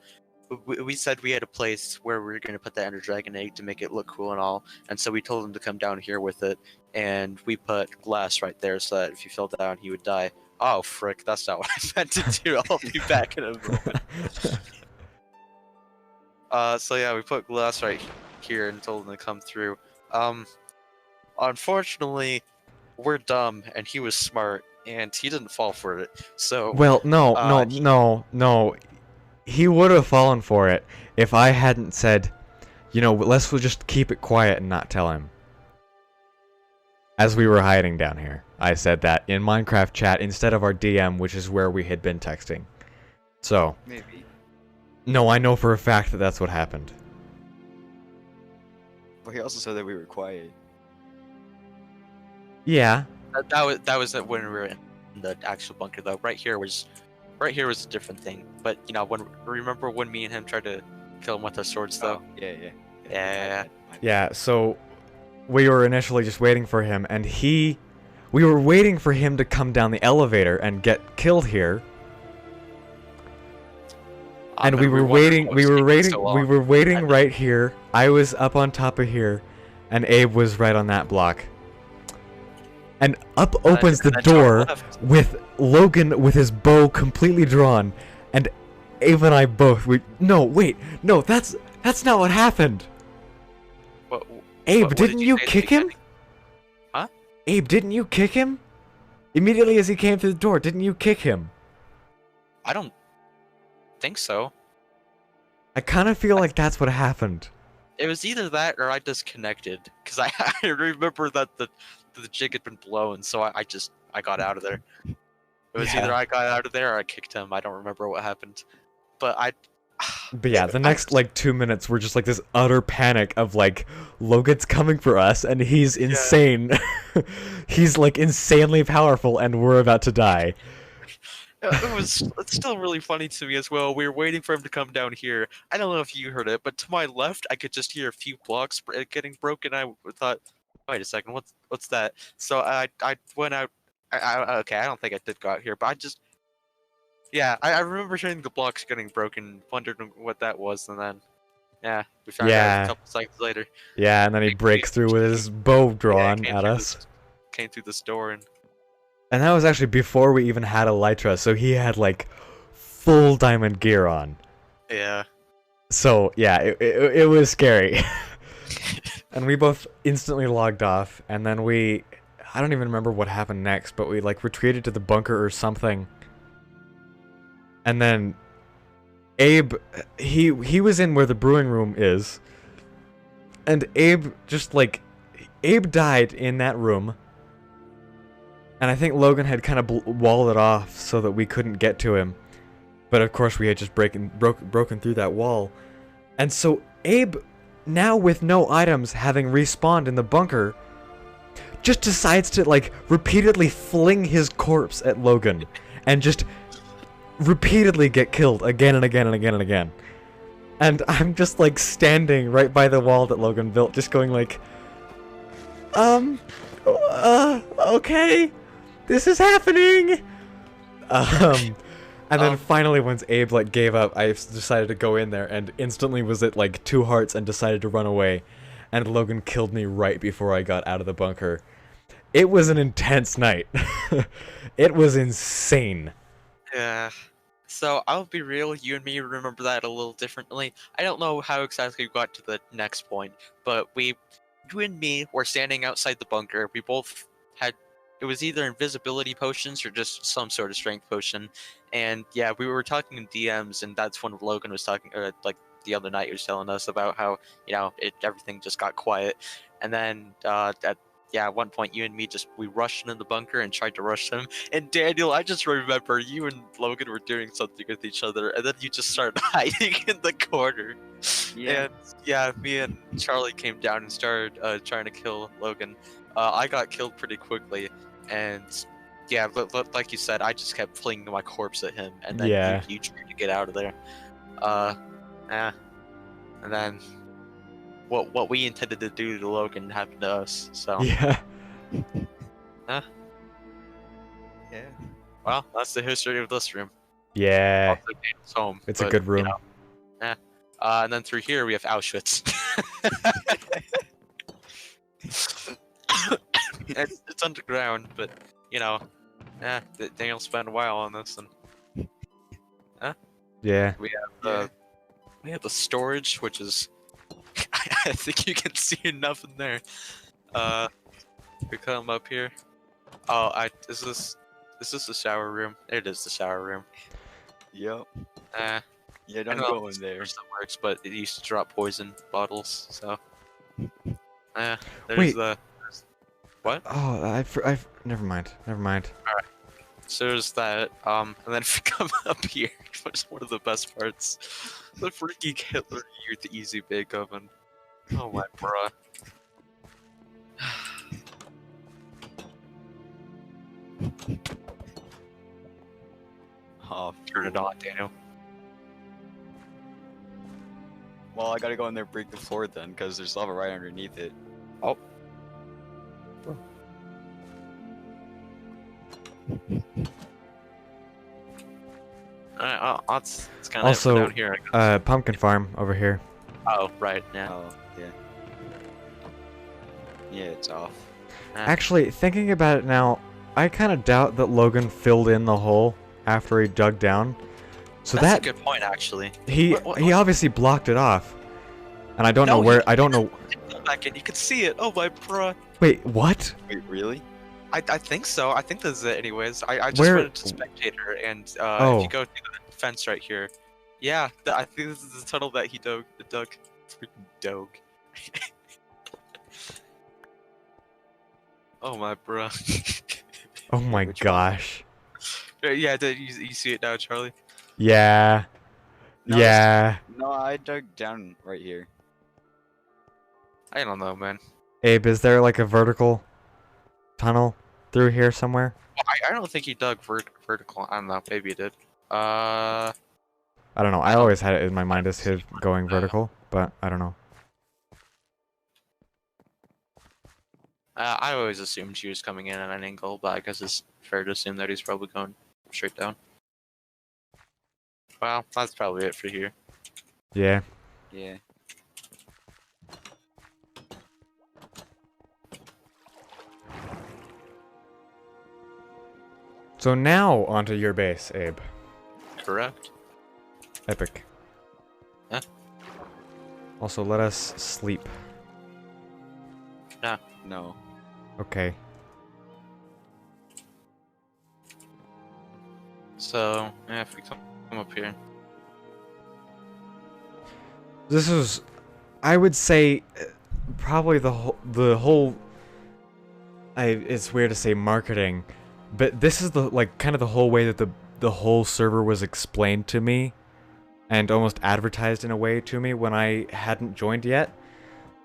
[SPEAKER 2] we said we had a place where we were going to put the Ender Dragon egg to make it look cool and all, and so we told him to come down here with it, and we put glass right there so that if he fell down, he would die. Oh, frick, that's not what I meant to do. I'll be back in a moment. So yeah, we put glass right here and told him to come through. Unfortunately, we're dumb, and he was smart, and he didn't fall for it, so...
[SPEAKER 1] Well, no. He would have fallen for it if I hadn't said, let's just keep it quiet and not tell him. As we were hiding down here, I said that in Minecraft chat instead of our DM, which is where we had been texting. So,
[SPEAKER 3] Maybe.
[SPEAKER 1] no, I know for a fact that that's what happened.
[SPEAKER 3] But he also said that we were quiet.
[SPEAKER 1] Yeah.
[SPEAKER 2] That was when we were in the actual bunker, though. Right here was a different thing. But remember when me and him tried to kill him with our swords, though?
[SPEAKER 3] Oh, yeah.
[SPEAKER 2] Yeah.
[SPEAKER 1] Yeah, so we were initially just waiting for him, and we were waiting for him to come down the elevator and get killed here. And we were waiting right here. I was up on top of here, and Abe was right on that block. And up opens the door with Logan with his bow completely drawn, and Abe and I both. No, that's not what happened. Abe, didn't you kick him?
[SPEAKER 2] Huh?
[SPEAKER 1] Abe, didn't you kick him? Immediately as he came through the door, didn't you kick him?
[SPEAKER 2] I don't think so.
[SPEAKER 1] I kind of feel like that's what happened.
[SPEAKER 2] It was either that or I disconnected, because I remember that the jig had been blown, so I got out of there. It was either I got out of there or I kicked him. I don't remember what happened, but
[SPEAKER 1] But yeah, the next 2 minutes were just this utter panic of Logan's coming for us and he's insane. He's insanely powerful and we're about to die.
[SPEAKER 2] It's still really funny to me as well. We were waiting for him to come down here. I don't know if you heard it, but to my left, I could just hear a few blocks getting broken. I thought, wait a second, what's that? So I went out. Okay, I don't think I did go out here, but I remember hearing the blocks getting broken, wondering what that was, and then Yeah, we found out
[SPEAKER 1] Yeah.
[SPEAKER 2] a couple seconds later.
[SPEAKER 1] Yeah, and then he breaks through with his bow drawn
[SPEAKER 2] came
[SPEAKER 1] at
[SPEAKER 2] through
[SPEAKER 1] us.
[SPEAKER 2] Came through this door and
[SPEAKER 1] And that was actually before we even had Elytra, so he had like full diamond gear on.
[SPEAKER 2] yeah.
[SPEAKER 1] So yeah, it was scary. And we both instantly logged off, and then I don't even remember what happened next, but we like retreated to the bunker or something. And then Abe, he was in where the brewing room is, and Abe died in that room. And I think Logan had kind of walled it off so that we couldn't get to him. But of course we had just broken through that wall. And so Abe, now with no items, having respawned in the bunker, just decides to like repeatedly fling his corpse at Logan and just repeatedly get killed again and again and again and again. And I'm just like standing right by the wall that Logan built, just going like, okay, this is happening. And then finally, once Abe like gave up, I decided to go in there and instantly was at like 2 hearts and decided to run away. And Logan killed me right before I got out of the bunker. It was an intense night. It was insane.
[SPEAKER 2] Yeah. So I'll be real, you and me remember that a little differently. I don't know how exactly we got to the next point, but you and me were standing outside the bunker. We both had, it was either invisibility potions or just some sort of strength potion. And yeah, we were talking in DMs, and that's when Logan was talking, or like the other night he was telling us about how, everything just got quiet. And then at one point you and me we rushed into the bunker and tried to rush him. And Daniel, I just remember you and Logan were doing something with each other, and then you just started hiding in the corner.
[SPEAKER 3] Yeah.
[SPEAKER 2] And yeah, me and Charlie came down and started trying to kill Logan. I got killed pretty quickly, and yeah, like you said, I just kept flinging my corpse at him, and then
[SPEAKER 1] Yeah.
[SPEAKER 2] you tried to get out of there. And then what we intended to do to Logan happened to us. So
[SPEAKER 1] Yeah.
[SPEAKER 2] yeah. Well, that's the history of this room.
[SPEAKER 1] Yeah.
[SPEAKER 2] Also Daniel's home.
[SPEAKER 1] It's a good room.
[SPEAKER 2] And then through here we have Auschwitz. it's underground, but Daniel spent a while on this, and
[SPEAKER 1] Yeah.
[SPEAKER 2] we have the storage, which is I think you can see enough in there. We come up here. Oh, is this the shower room? It is the shower room.
[SPEAKER 3] Yep.
[SPEAKER 2] Yeah,
[SPEAKER 3] Don't go in there.
[SPEAKER 2] That works, but it used to drop poison bottles, so. There's
[SPEAKER 1] Wait.
[SPEAKER 2] What?
[SPEAKER 1] Oh, never mind.
[SPEAKER 2] Alright. So there's that, and then if you come up here, which is one of the best parts, the freaking Hitler Youth Easy Bake Oven. Oh my bruh.
[SPEAKER 3] Oh,
[SPEAKER 2] Turn it on, Daniel.
[SPEAKER 3] well, I gotta go in there, break the floor then, because there's lava right underneath it.
[SPEAKER 2] Oh. Alright, it's kind of
[SPEAKER 1] Also,
[SPEAKER 2] down here. I guess.
[SPEAKER 1] Pumpkin farm over here.
[SPEAKER 2] Oh, right, yeah.
[SPEAKER 3] Oh, yeah. Yeah, it's off.
[SPEAKER 1] Actually, thinking about it now, I kind of doubt that Logan filled in the hole after he dug down. So
[SPEAKER 2] That's a good point, actually.
[SPEAKER 1] he
[SPEAKER 2] What-
[SPEAKER 1] obviously blocked it off, and I don't know
[SPEAKER 2] No,
[SPEAKER 1] where.
[SPEAKER 2] he-
[SPEAKER 1] I don't know.
[SPEAKER 2] Back in, you can see it. Oh my bruh.
[SPEAKER 1] Wait, what?
[SPEAKER 3] Wait, really?
[SPEAKER 2] I think so. I think this is it anyways. I just
[SPEAKER 1] Where-
[SPEAKER 2] went into spectator, and
[SPEAKER 1] Oh.
[SPEAKER 2] if you go through the fence right here, yeah, I think this is the tunnel that he dug. Freaking dog. Oh my bruh.
[SPEAKER 1] Oh my
[SPEAKER 3] Which one?
[SPEAKER 1] gosh.
[SPEAKER 2] Yeah, you see it now, Charlie?
[SPEAKER 1] Yeah.
[SPEAKER 3] No,
[SPEAKER 1] Yeah.
[SPEAKER 3] No, I dug down right here.
[SPEAKER 2] I don't know, man.
[SPEAKER 1] Abe, is there like a vertical tunnel through here somewhere?
[SPEAKER 2] I don't think he dug vertical. I don't know. Maybe he did.
[SPEAKER 1] I don't know. I always had it in my mind as him going vertical, but I don't know.
[SPEAKER 2] I always assumed he was coming in at an angle, but I guess it's fair to assume that he's probably going straight down. Well, that's probably it for here.
[SPEAKER 1] Yeah.
[SPEAKER 3] Yeah.
[SPEAKER 1] So now onto your base, Abe.
[SPEAKER 2] Correct.
[SPEAKER 1] Epic.
[SPEAKER 2] Huh?
[SPEAKER 1] Also, let us sleep.
[SPEAKER 2] Nah.
[SPEAKER 3] No.
[SPEAKER 1] Okay.
[SPEAKER 2] So, yeah, if we come up here.
[SPEAKER 1] This is, I would say, probably the whole. It's weird to say marketing, but this is the kind of the whole way that the whole server was explained to me, and almost advertised in a way to me when I hadn't joined yet.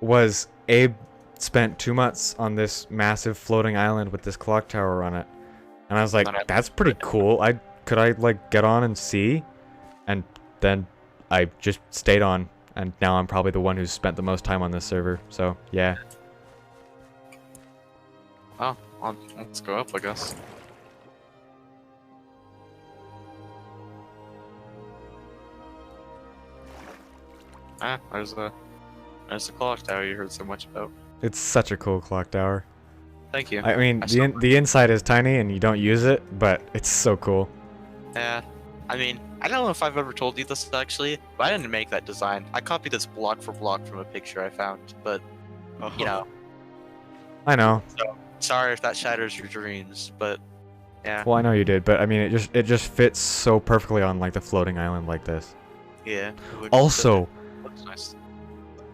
[SPEAKER 1] Was Abe spent 2 months on this massive floating island with this clock tower on it, and I was like, that's pretty cool. Could I get on and see, and then I just stayed on, and now I'm probably the one who's spent the most time on this server. So yeah.
[SPEAKER 2] Oh, let's go up, I guess. Ah, there's the clock tower you heard so much about.
[SPEAKER 1] It's such a cool clock tower.
[SPEAKER 2] Thank you.
[SPEAKER 1] I mean, the inside is tiny and you don't use it, but it's so cool.
[SPEAKER 2] Yeah, I mean, I don't know if I've ever told you this actually, but I didn't make that design. I copied this block for block from a picture I found, but you know.
[SPEAKER 1] I know.
[SPEAKER 2] So sorry if that shatters your dreams, but yeah.
[SPEAKER 1] Well, I know you did, but I mean, it just fits so perfectly on the floating island like this.
[SPEAKER 2] Yeah.
[SPEAKER 1] Also,
[SPEAKER 2] looks nice.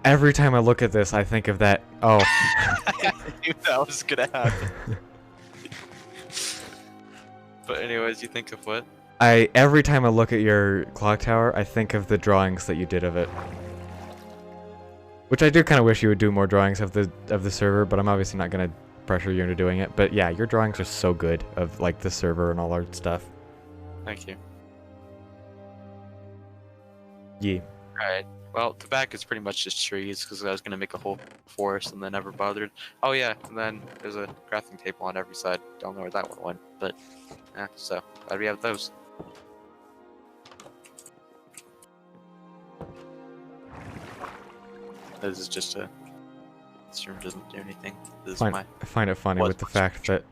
[SPEAKER 1] every time I look at this, I think of that. Oh.
[SPEAKER 2] I knew that was gonna happen. But anyways, you think of what?
[SPEAKER 1] Every time I look at your clock tower, I think of the drawings that you did of it. Which I do kind of wish you would do more drawings of the server, but I'm obviously not gonna pressure you into doing it. But yeah, your drawings are so good of the server and all our stuff.
[SPEAKER 2] Thank you.
[SPEAKER 1] Yeah.
[SPEAKER 2] Alright. Well, the back is pretty much just trees because I was gonna make a whole forest and then never bothered. Oh yeah, and then there's a crafting table on every side. Don't know where that one went, but yeah. So glad we have those. This is just a. This room doesn't do anything. This is my.
[SPEAKER 1] I find it funny with the fact that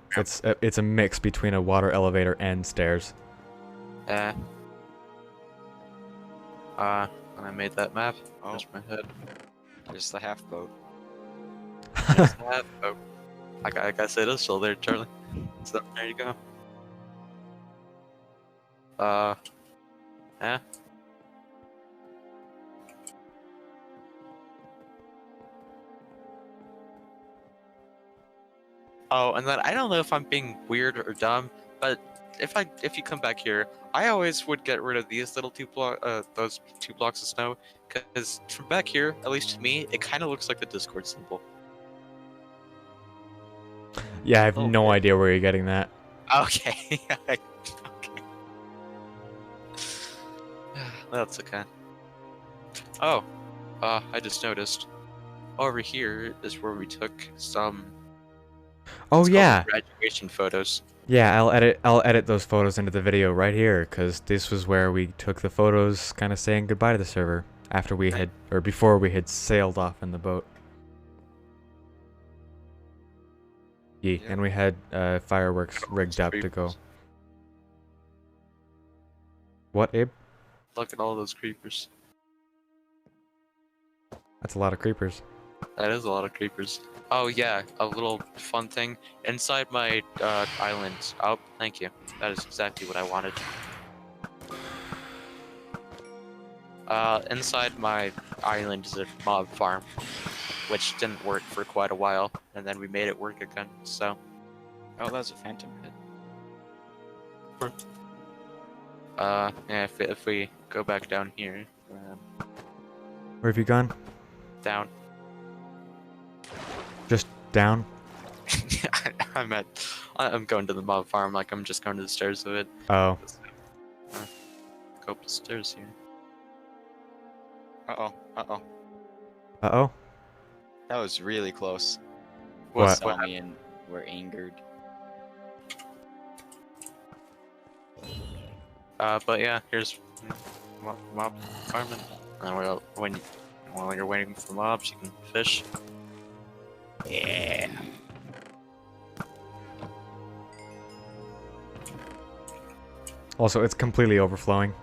[SPEAKER 1] it's a mix between a water elevator and stairs.
[SPEAKER 2] And I made that map.
[SPEAKER 3] Oh.
[SPEAKER 2] There's my head.
[SPEAKER 3] There's the half boat.
[SPEAKER 2] There's the map. Oh, I guess it is still there, Charlie. So there you go. Yeah. Oh, and then I don't know if I'm being weird or dumb, but if you come back here, I always would get rid of these little those 2 blocks of snow, because from back here, at least to me, it kind of looks like the Discord symbol.
[SPEAKER 1] Yeah, I have no idea where you're getting that.
[SPEAKER 2] Okay. Okay. That's okay. Oh, I just noticed. Over here is where we took some.
[SPEAKER 1] Oh yeah.
[SPEAKER 2] Graduation photos.
[SPEAKER 1] Yeah, I'll edit those photos into the video right here, because this was where we took the photos, kind of saying goodbye to the server after we had, or before we had sailed off in the boat. Yeah, and we had fireworks rigged up to go. What, Abe?
[SPEAKER 2] Look at all those creepers.
[SPEAKER 1] That's a lot of creepers.
[SPEAKER 2] That is a lot of creepers. Oh yeah, a little fun thing. Inside my island. Oh, thank you. That is exactly what I wanted. Inside my island is a mob farm, which didn't work for quite a while, and then we made it work again, so.
[SPEAKER 3] Oh, that's a phantom head.
[SPEAKER 2] Yeah, if we go back down here,
[SPEAKER 1] Where have you gone?
[SPEAKER 2] down.
[SPEAKER 1] Just down?
[SPEAKER 2] I'm going to the mob farm, like I'm just going to the stairs of it.
[SPEAKER 1] Oh.
[SPEAKER 2] Go up the stairs here.
[SPEAKER 3] Uh-oh. Uh-oh.
[SPEAKER 1] Uh-oh?
[SPEAKER 3] That was really close.
[SPEAKER 1] What?
[SPEAKER 3] Saw me and were angered.
[SPEAKER 2] But yeah, here's mob farming. And while you're waiting for mobs, you can fish.
[SPEAKER 3] Yeah.
[SPEAKER 1] Also, it's completely overflowing.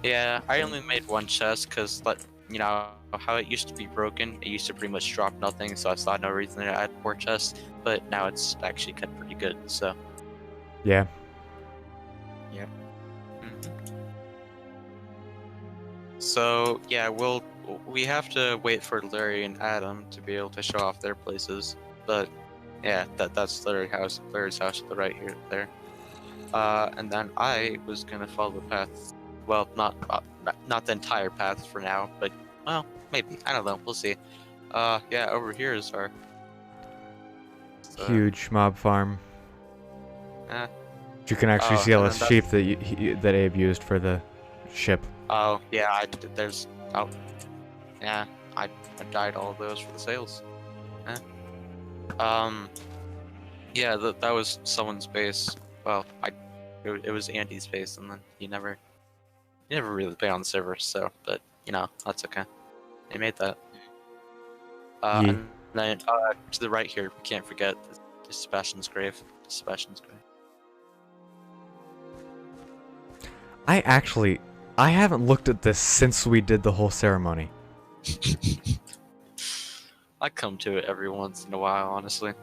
[SPEAKER 2] Yeah, I only made one chest because, you know, how it used to be broken. It used to pretty much drop nothing, so I saw no reason to add more chests. But now it's actually cut pretty good. So.
[SPEAKER 1] Yeah.
[SPEAKER 3] Yep.
[SPEAKER 2] So yeah, we have to wait for Larry and Adam to be able to show off their places. But yeah, that's Larry's house to the right here there. And then I was gonna follow the path. Well, not the entire path for now, but well, maybe, I don't know. We'll see. Yeah, over here is our
[SPEAKER 1] Huge mob farm.
[SPEAKER 2] eh.
[SPEAKER 1] You can actually see all
[SPEAKER 2] And
[SPEAKER 1] the
[SPEAKER 2] then
[SPEAKER 1] sheep that that Abe used for the ship.
[SPEAKER 2] oh yeah, there's oh yeah, I dyed all of those for the sales. Eh. Yeah, that was someone's base. Well, it was Andy's base, and then he never really played on the server. So, but you know, that's okay. They made that.
[SPEAKER 1] Ye.
[SPEAKER 2] And then to the right here, we can't forget Sebastian's grave. Sebastian's grave.
[SPEAKER 1] I haven't looked at this since we did the whole ceremony.
[SPEAKER 2] I come to it every once in a while, honestly.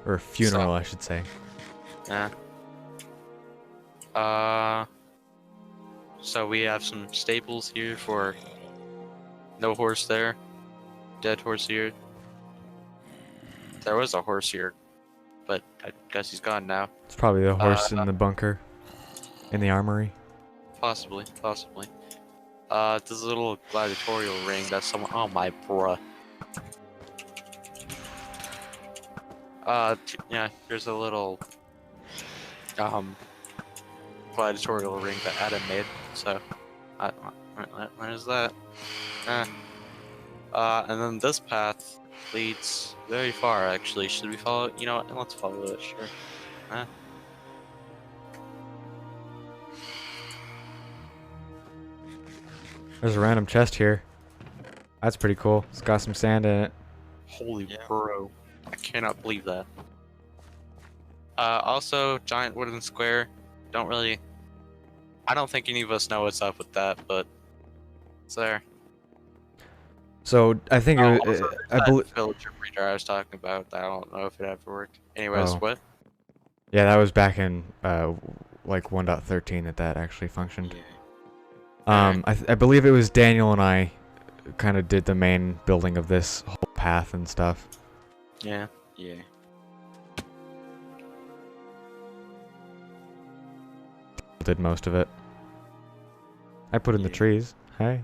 [SPEAKER 1] Or funeral, I should say.
[SPEAKER 2] Yeah. So we have some staples here for no horse there, dead horse here. There was a horse here, but I guess he's gone now.
[SPEAKER 1] It's probably the horse in the bunker, in the armory.
[SPEAKER 2] Possibly. This little gladiatorial ring that someone. Oh my bruh. Yeah, there's a little gladiatorial ring that Adam made. So, what is that? And then this path leads very far. Actually, should we follow it? You know what? Let's follow it. Sure.
[SPEAKER 1] There's a random chest here. That's pretty cool. It's got some sand in it.
[SPEAKER 2] Holy bro. I cannot believe that. Also, giant wooden square. I don't think any of us know what's up with that, but it's there.
[SPEAKER 1] So I think I believe.
[SPEAKER 2] Villager breeder I was talking about. I don't know if it ever worked. Anyways,
[SPEAKER 1] Oh.
[SPEAKER 2] what?
[SPEAKER 1] Yeah, that was back in like 1.13 that actually functioned.
[SPEAKER 3] Yeah.
[SPEAKER 1] I believe it was Daniel and I kind of did the main building of this whole path and stuff.
[SPEAKER 2] Yeah.
[SPEAKER 3] Yeah.
[SPEAKER 1] Did most of it. I put in the
[SPEAKER 3] Yeah.
[SPEAKER 1] trees. Hey.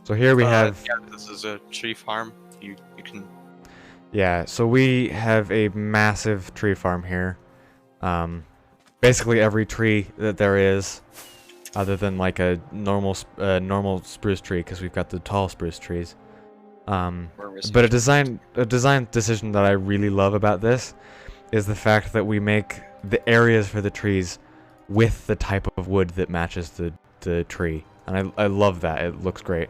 [SPEAKER 1] So here we have.
[SPEAKER 2] Yeah, this is a tree farm. You can.
[SPEAKER 1] Yeah, so we have a massive tree farm here. Basically every tree that there is, other than like a normal spruce tree, because we've got the tall spruce trees. But a design decision that I really love about this is the fact that we make the areas for the trees with the type of wood that matches the tree, and I love that. It looks great.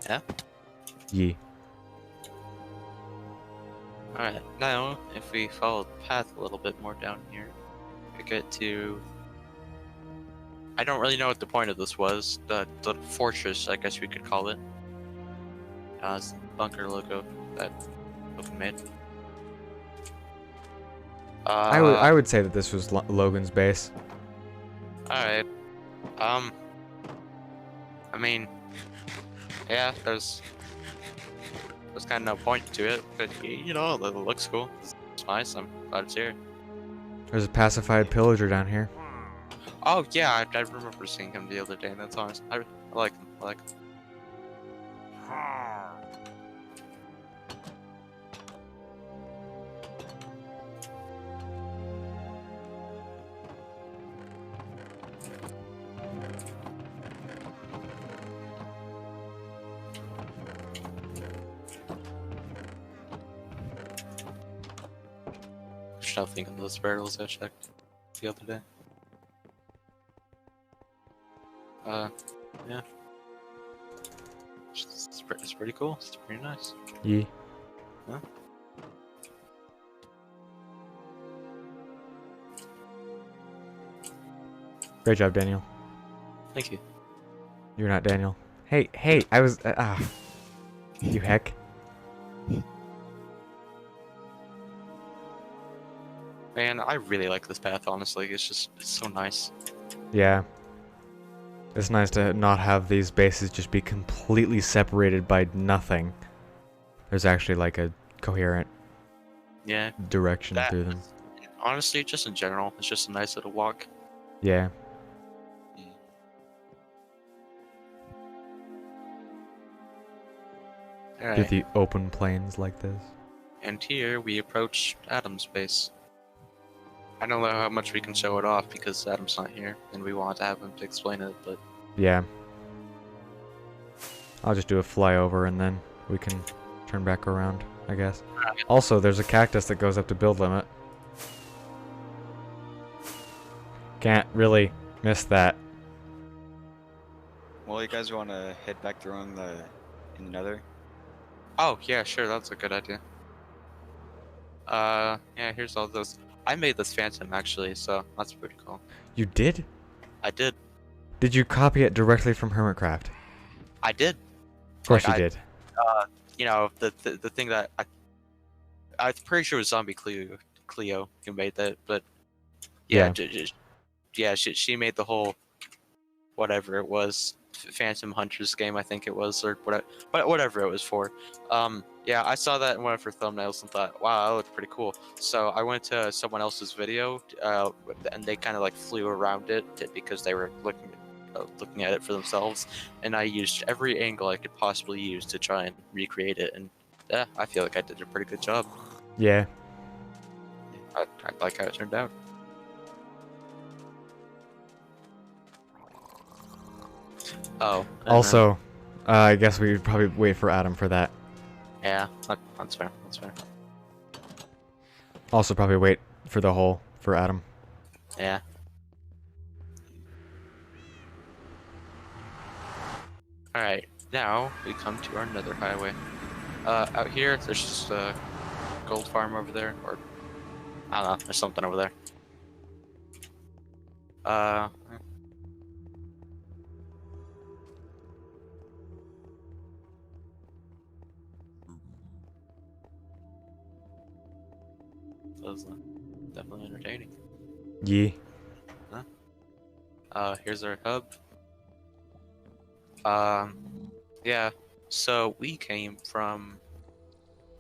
[SPEAKER 2] Yeah.
[SPEAKER 1] Yee.
[SPEAKER 2] Alright, now if we follow the path a little bit more down here, we get to. I don't really know what the point of this was. The fortress, I guess we could call it. It's the bunker logo that Logan made.
[SPEAKER 1] I would say that this was Logan's base.
[SPEAKER 2] Alright. I mean, yeah, there's kind of no point to it, but you know, it looks cool. It's nice. I'm glad it's here.
[SPEAKER 1] There's a pacified pillager down here.
[SPEAKER 2] Oh yeah, I remember seeing him the other day. That's honest. I like him. I like him. There's nothing in those barrels I checked the other day. Yeah. It's pretty cool. It's pretty nice.
[SPEAKER 1] Ye.
[SPEAKER 2] Huh?
[SPEAKER 1] Great job, Daniel.
[SPEAKER 2] Thank you.
[SPEAKER 1] You're not Daniel. Hey, hey, I was. You heck.
[SPEAKER 2] Man, I really like this path, honestly. It's so nice.
[SPEAKER 1] Yeah. It's nice to not have these bases just be completely separated by nothing. There's actually like a coherent
[SPEAKER 2] Yeah.
[SPEAKER 1] direction
[SPEAKER 2] That,
[SPEAKER 1] through them.
[SPEAKER 2] honestly, just in general, it's just a nice little walk.
[SPEAKER 1] Yeah. Through
[SPEAKER 2] Alright.
[SPEAKER 1] the open plains like this.
[SPEAKER 2] And here we approach Adam's base. I don't know how much we can show it off because Adam's not here, and we want to have him to explain it, but
[SPEAKER 1] Yeah. I'll just do a flyover and then we can turn back around, I guess. Also, there's a cactus that goes up to build limit. Can't really miss that.
[SPEAKER 3] Well, you guys want to head back through in the Nether?
[SPEAKER 2] oh yeah, sure, that's a good idea. Yeah, here's all those. I made this phantom actually, so that's pretty cool.
[SPEAKER 1] You did?
[SPEAKER 2] I did.
[SPEAKER 1] Did you copy it directly from Hermitcraft?
[SPEAKER 2] I did.
[SPEAKER 1] Of course
[SPEAKER 2] Like,
[SPEAKER 1] you did.
[SPEAKER 2] You know, the thing that I'm pretty sure it was Zombie Cleo who made that, but yeah, yeah, she made the whole whatever it was Phantom Hunters game, I think it was, or whatever it was for. Yeah, I saw that in one of her thumbnails and thought, wow, that looked pretty cool. So I went to someone else's video, and they kind of like flew around it because they were looking at it for themselves, and I used every angle I could possibly use to try and recreate it, and yeah, I feel like I did a pretty good job.
[SPEAKER 1] Yeah.
[SPEAKER 2] I like how it turned out. Oh. and
[SPEAKER 1] Also, I guess we would probably wait for Adam for that.
[SPEAKER 2] yeah, that's fair. That's fair.
[SPEAKER 1] Also, probably wait for the hole for Adam.
[SPEAKER 2] Yeah. Alright, now we come to our nether highway. Out here, there's just a gold farm over there, or I don't know, there's something over there. That was definitely entertaining.
[SPEAKER 1] Ye.
[SPEAKER 2] Here's our hub. Yeah, so we came from,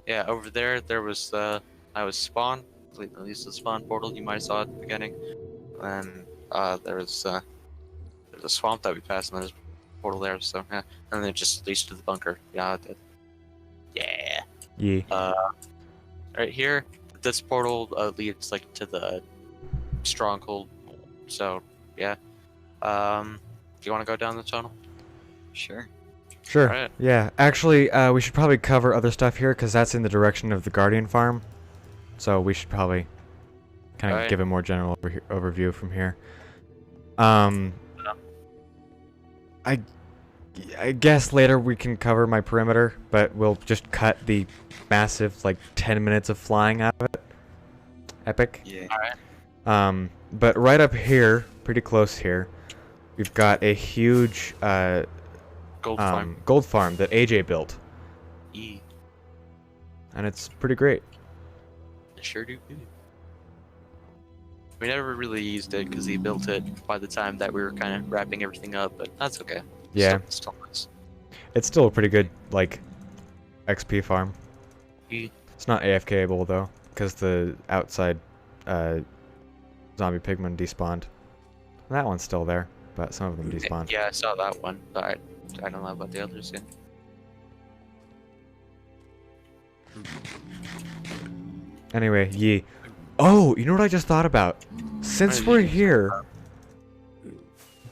[SPEAKER 2] yeah, over there, there was, I was spawn, at least the spawn portal you might have saw at the beginning. And, there's a swamp that we passed, and there's a portal there, so, yeah. And then it just leads to the bunker. Yeah, it did. Yeah.
[SPEAKER 1] Ye.
[SPEAKER 2] Right here, this portal, leads, like, to the stronghold, so, yeah. Do you want to go down the tunnel?
[SPEAKER 3] Sure.
[SPEAKER 1] Sure.
[SPEAKER 2] Alright.
[SPEAKER 1] Yeah. Actually, we should probably cover other stuff here because that's in the direction of the Guardian Farm. So we should probably kind of
[SPEAKER 2] Alright.
[SPEAKER 1] give a more general overview from here. I guess later we can cover my perimeter, but we'll just cut the massive, like, 10 minutes of flying out of it. Epic.
[SPEAKER 3] Yeah.
[SPEAKER 2] Alright.
[SPEAKER 1] But right up here, pretty close here, we've got a huge
[SPEAKER 2] Gold farm.
[SPEAKER 1] gold farm that AJ built,
[SPEAKER 2] E.
[SPEAKER 1] and it's pretty great.
[SPEAKER 2] Sure do. We never really used it because he built it by the time that we were kind of wrapping everything up, but that's okay.
[SPEAKER 1] Yeah.
[SPEAKER 2] Still nice.
[SPEAKER 1] It's still a pretty good, like, XP farm.
[SPEAKER 2] E.
[SPEAKER 1] It's not AFKable though, because the outside zombie pigmen despawned. That one's still there, but some of them despawned.
[SPEAKER 2] Yeah, I saw that one, but I don't know about the others yet.
[SPEAKER 1] Anyway, Yi. Oh, you know what I just thought about? Since we're here,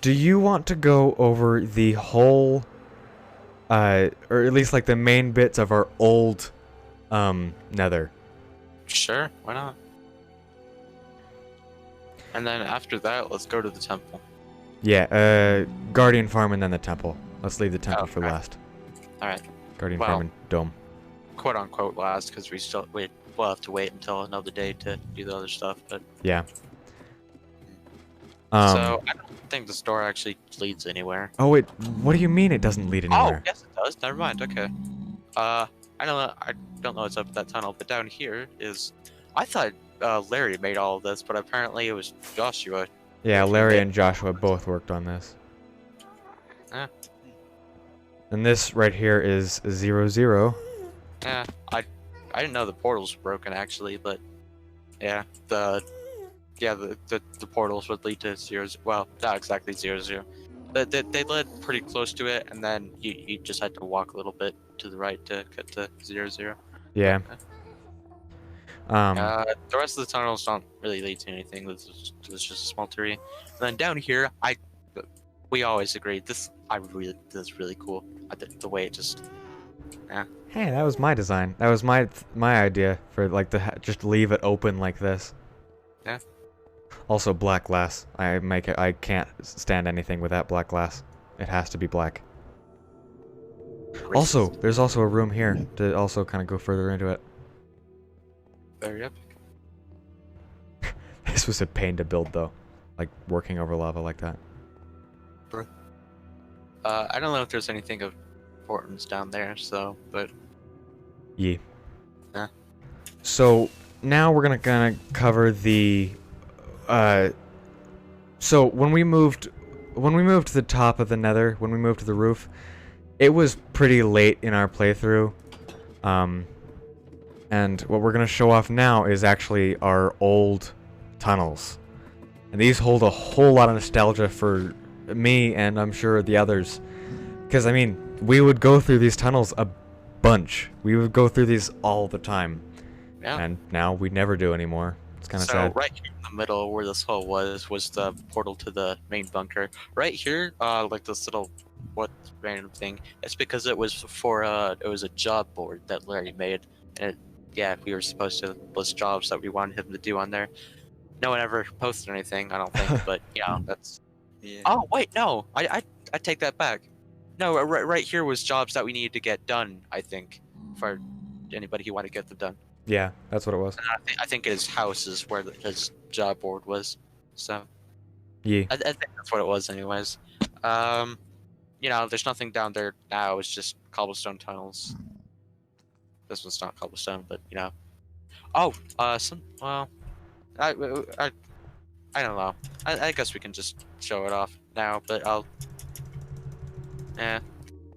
[SPEAKER 1] do you want to go over the whole, or at least like the main bits of our old nether?
[SPEAKER 2] Sure, why not? And then after that, let's go to the temple.
[SPEAKER 1] Yeah, Guardian Farm and then the temple. Let's leave the temple for
[SPEAKER 2] okay.
[SPEAKER 1] last.
[SPEAKER 2] All right.
[SPEAKER 1] Guardian
[SPEAKER 2] Well,
[SPEAKER 1] Farm and Dome.
[SPEAKER 2] quote unquote last, because we'll have to wait until another day to do the other stuff. But
[SPEAKER 1] Yeah.
[SPEAKER 2] so I don't think the store actually leads anywhere.
[SPEAKER 1] Oh wait, what do you mean it doesn't lead
[SPEAKER 2] Oh,
[SPEAKER 1] anywhere?
[SPEAKER 2] yes, it does. Never mind. Okay. I don't know. I don't know what's up with that tunnel, but down here is. I thought Larry made all of this, but apparently it was Joshua.
[SPEAKER 1] Yeah,
[SPEAKER 2] He
[SPEAKER 1] Larry
[SPEAKER 2] made
[SPEAKER 1] and Joshua
[SPEAKER 2] all of
[SPEAKER 1] both worked on this.
[SPEAKER 2] Eh.
[SPEAKER 1] And this right here is 0, 0.
[SPEAKER 2] Yeah, I didn't know the portals were broken actually, but yeah, the portals would lead to 0, well, not exactly 0, 0. But they led pretty close to it, and then you just had to walk a little bit to the right to get to 0, 0.
[SPEAKER 1] Yeah.
[SPEAKER 2] The rest of the tunnels don't really lead to anything. This is just a small tree. And then down here, we always agreed this is really cool. The way it just
[SPEAKER 1] Hey, that was my design. That was my idea for like just leave it open like this.
[SPEAKER 2] Yeah.
[SPEAKER 1] Also black glass. I can't stand anything without black glass. It has to be black. Also, there's also a room here to also kind of go further into it.
[SPEAKER 2] very epic.
[SPEAKER 1] This was a pain to build though, like working over lava like that.
[SPEAKER 2] I don't know if there's anything of importance down there, so but
[SPEAKER 1] Yeah.
[SPEAKER 2] Yeah.
[SPEAKER 1] So now we're gonna cover the. So when we moved to the top of the Nether, when we moved to the roof, it was pretty late in our playthrough. And what we're gonna show off now is actually our old tunnels, and these hold a whole lot of nostalgia for me and I'm sure the others, because I mean we would go through these tunnels a bunch. We would go through these all the time,
[SPEAKER 2] yeah.
[SPEAKER 1] and now we never do anymore. It's kind of
[SPEAKER 2] So
[SPEAKER 1] sad.
[SPEAKER 2] right here in the middle where this hole was the portal to the main bunker. Right here, like this little random thing. It's because it was for it was a job board that Larry made, and we were supposed to list jobs that we wanted him to do on there. No one ever posted anything, I don't think, but yeah, that's.
[SPEAKER 3] Yeah.
[SPEAKER 2] Oh wait, no, I take that back. No, right here was jobs that we needed to get done. I think for anybody who wanted to get them done.
[SPEAKER 1] Yeah, that's what it was.
[SPEAKER 2] And I think his house is where his job board was. So
[SPEAKER 1] Yeah.
[SPEAKER 2] I think that's what it was, anyways. There's nothing down there now. It's just cobblestone tunnels. This one's not cobblestone, but Oh, I don't know. I guess we can just show it off now, but I'll. Yeah.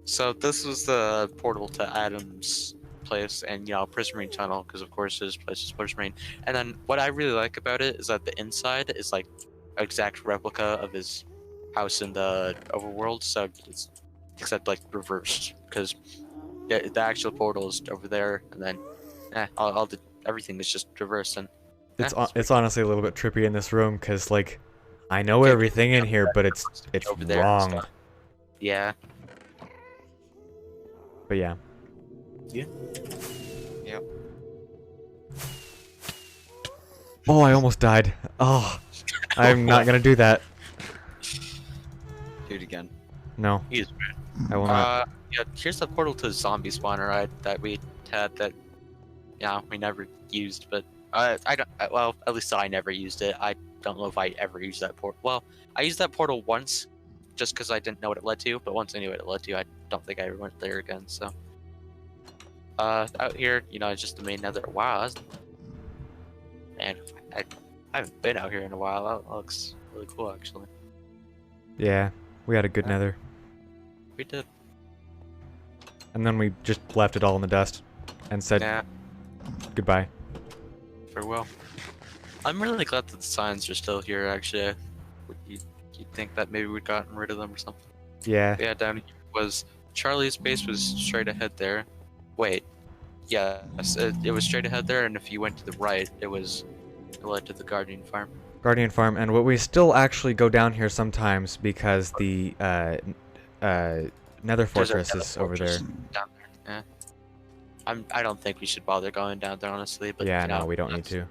[SPEAKER 2] So this was the portal to Adam's place, and Prismarine Tunnel, because of course his place is Prismarine. And then what I really like about it is that the inside is like exact replica of his house in the overworld, so it's except like reversed, because the actual portal is over there, and then all the everything is just reversed. And
[SPEAKER 1] It's honestly a little bit trippy in this room because like I know everything in here, but it's
[SPEAKER 2] over there and
[SPEAKER 1] wrong.
[SPEAKER 2] stuff. Yeah.
[SPEAKER 1] But yeah.
[SPEAKER 3] Yep.
[SPEAKER 1] Oh, I almost died. Oh, I'm not gonna do that.
[SPEAKER 3] Do it again.
[SPEAKER 1] No,
[SPEAKER 2] He's
[SPEAKER 1] I will not.
[SPEAKER 2] here's the portal to zombie spawner that we had that we never used, but I don't well, at least I never used it. I don't know if I ever used that portal. Well, I used that portal once just because I didn't know what it led to, but once I knew what it led to, I don't think I ever went there again. So out here, it's just the main Nether. Wow, and I haven't been out here in a while. That looks really cool, actually.
[SPEAKER 1] Yeah, we had a good Nether,
[SPEAKER 2] We did.
[SPEAKER 1] and then we just left it all in the dust and said goodbye.
[SPEAKER 2] Farewell. I'm really glad that the signs are still here, actually. You'd think that maybe we'd gotten rid of them or something.
[SPEAKER 1] Yeah.
[SPEAKER 2] Yeah, down here was Charlie's base was straight ahead there. Wait. Yeah, it was straight ahead there, and if you went to the right, it led to the Guardian Farm.
[SPEAKER 1] Guardian Farm, and what we still actually go down here sometimes because the Nether Fortress is over there.
[SPEAKER 2] Down there. Yeah. I don't think we should bother going down there, honestly. But
[SPEAKER 1] Yeah, no, we don't need to.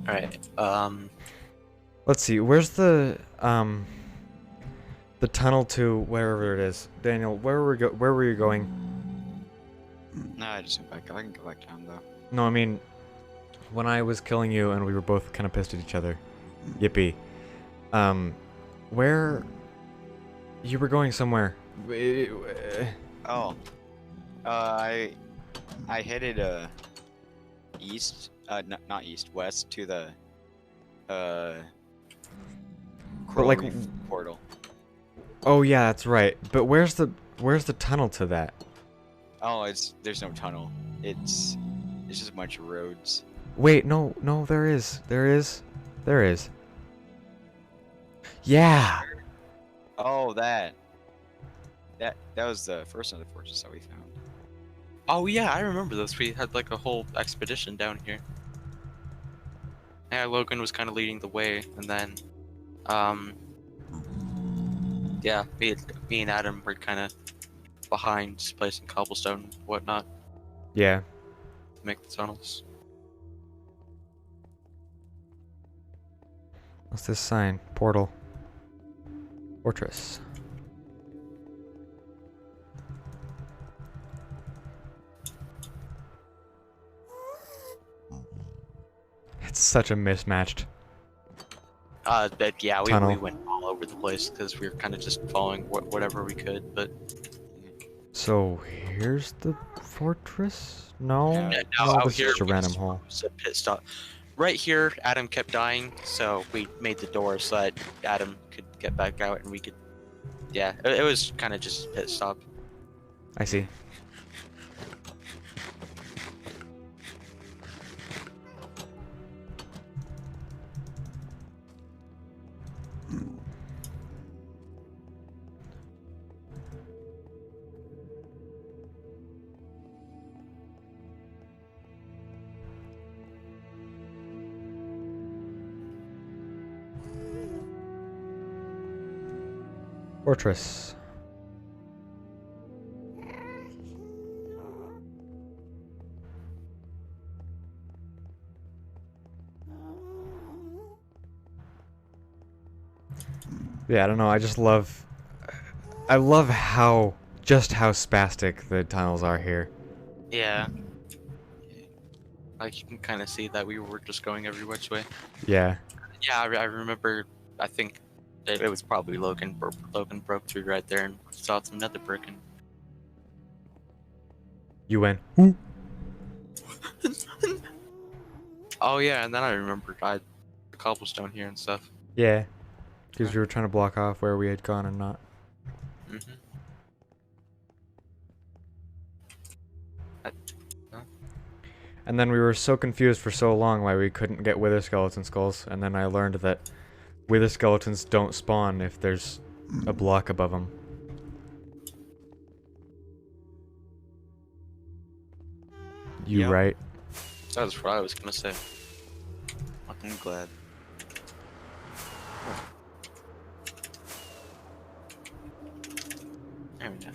[SPEAKER 2] Alright,
[SPEAKER 1] Let's see. Where's the tunnel to wherever it is? Daniel, where were you going?
[SPEAKER 3] No, I just went back. I can go back down though.
[SPEAKER 1] No, I mean when I was killing you and we were both kind of pissed at each other. Yippee. Where you were going somewhere.
[SPEAKER 3] Oh. I headed east. Not east. West to the
[SPEAKER 1] But
[SPEAKER 3] Coral
[SPEAKER 1] like
[SPEAKER 3] Reef portal.
[SPEAKER 1] oh yeah, that's right. But where's the tunnel to that?
[SPEAKER 3] Oh, there's no tunnel. It's just a bunch of roads.
[SPEAKER 1] Wait, no, there is. Yeah.
[SPEAKER 3] Oh, that was the first of the fortress that we found.
[SPEAKER 2] oh yeah, I remember this. We had like a whole expedition down here. Yeah, Logan was kind of leading the way, and then, yeah, me and Adam were kind of behind, just placing cobblestone and whatnot
[SPEAKER 1] Yeah.
[SPEAKER 2] to make the tunnels.
[SPEAKER 1] What's this sign? Portal. Fortress. It's such a mismatched.
[SPEAKER 2] But yeah, we
[SPEAKER 1] Tunnel.
[SPEAKER 2] went all over the place because we were kind of just following whatever we could, but
[SPEAKER 1] So here's the fortress? No,
[SPEAKER 3] Yeah,
[SPEAKER 2] no,
[SPEAKER 1] no,
[SPEAKER 2] out
[SPEAKER 1] this is
[SPEAKER 2] here
[SPEAKER 1] just a
[SPEAKER 2] we
[SPEAKER 1] random
[SPEAKER 2] just-
[SPEAKER 1] hole.
[SPEAKER 2] was a pit stop. Right here, Adam kept dying, so we made the door so that Adam could get back out and we could. Yeah, it was kind of just a pit stop.
[SPEAKER 1] I see. Fortress. Yeah, I don't know. I love how spastic the tunnels are here.
[SPEAKER 2] Yeah. Like you can kind of see that we were just going every which way.
[SPEAKER 1] Yeah.
[SPEAKER 2] Yeah, I remember. I think it was probably Logan. Logan broke through right there and saw some nether brick and.
[SPEAKER 1] You went. Ooh.
[SPEAKER 2] Oh yeah, and then I remembered I had cobblestone here and stuff.
[SPEAKER 1] Yeah. Because we were trying to block off where we had gone and not.
[SPEAKER 2] Mm-hmm.
[SPEAKER 1] And then we were so confused for so long why we couldn't get wither skeleton skulls. And then I learned that wither skeletons don't spawn if there's a block above them. You
[SPEAKER 3] Yep.
[SPEAKER 1] right?
[SPEAKER 2] That's what I was gonna say.
[SPEAKER 3] I'm glad.
[SPEAKER 2] There we go.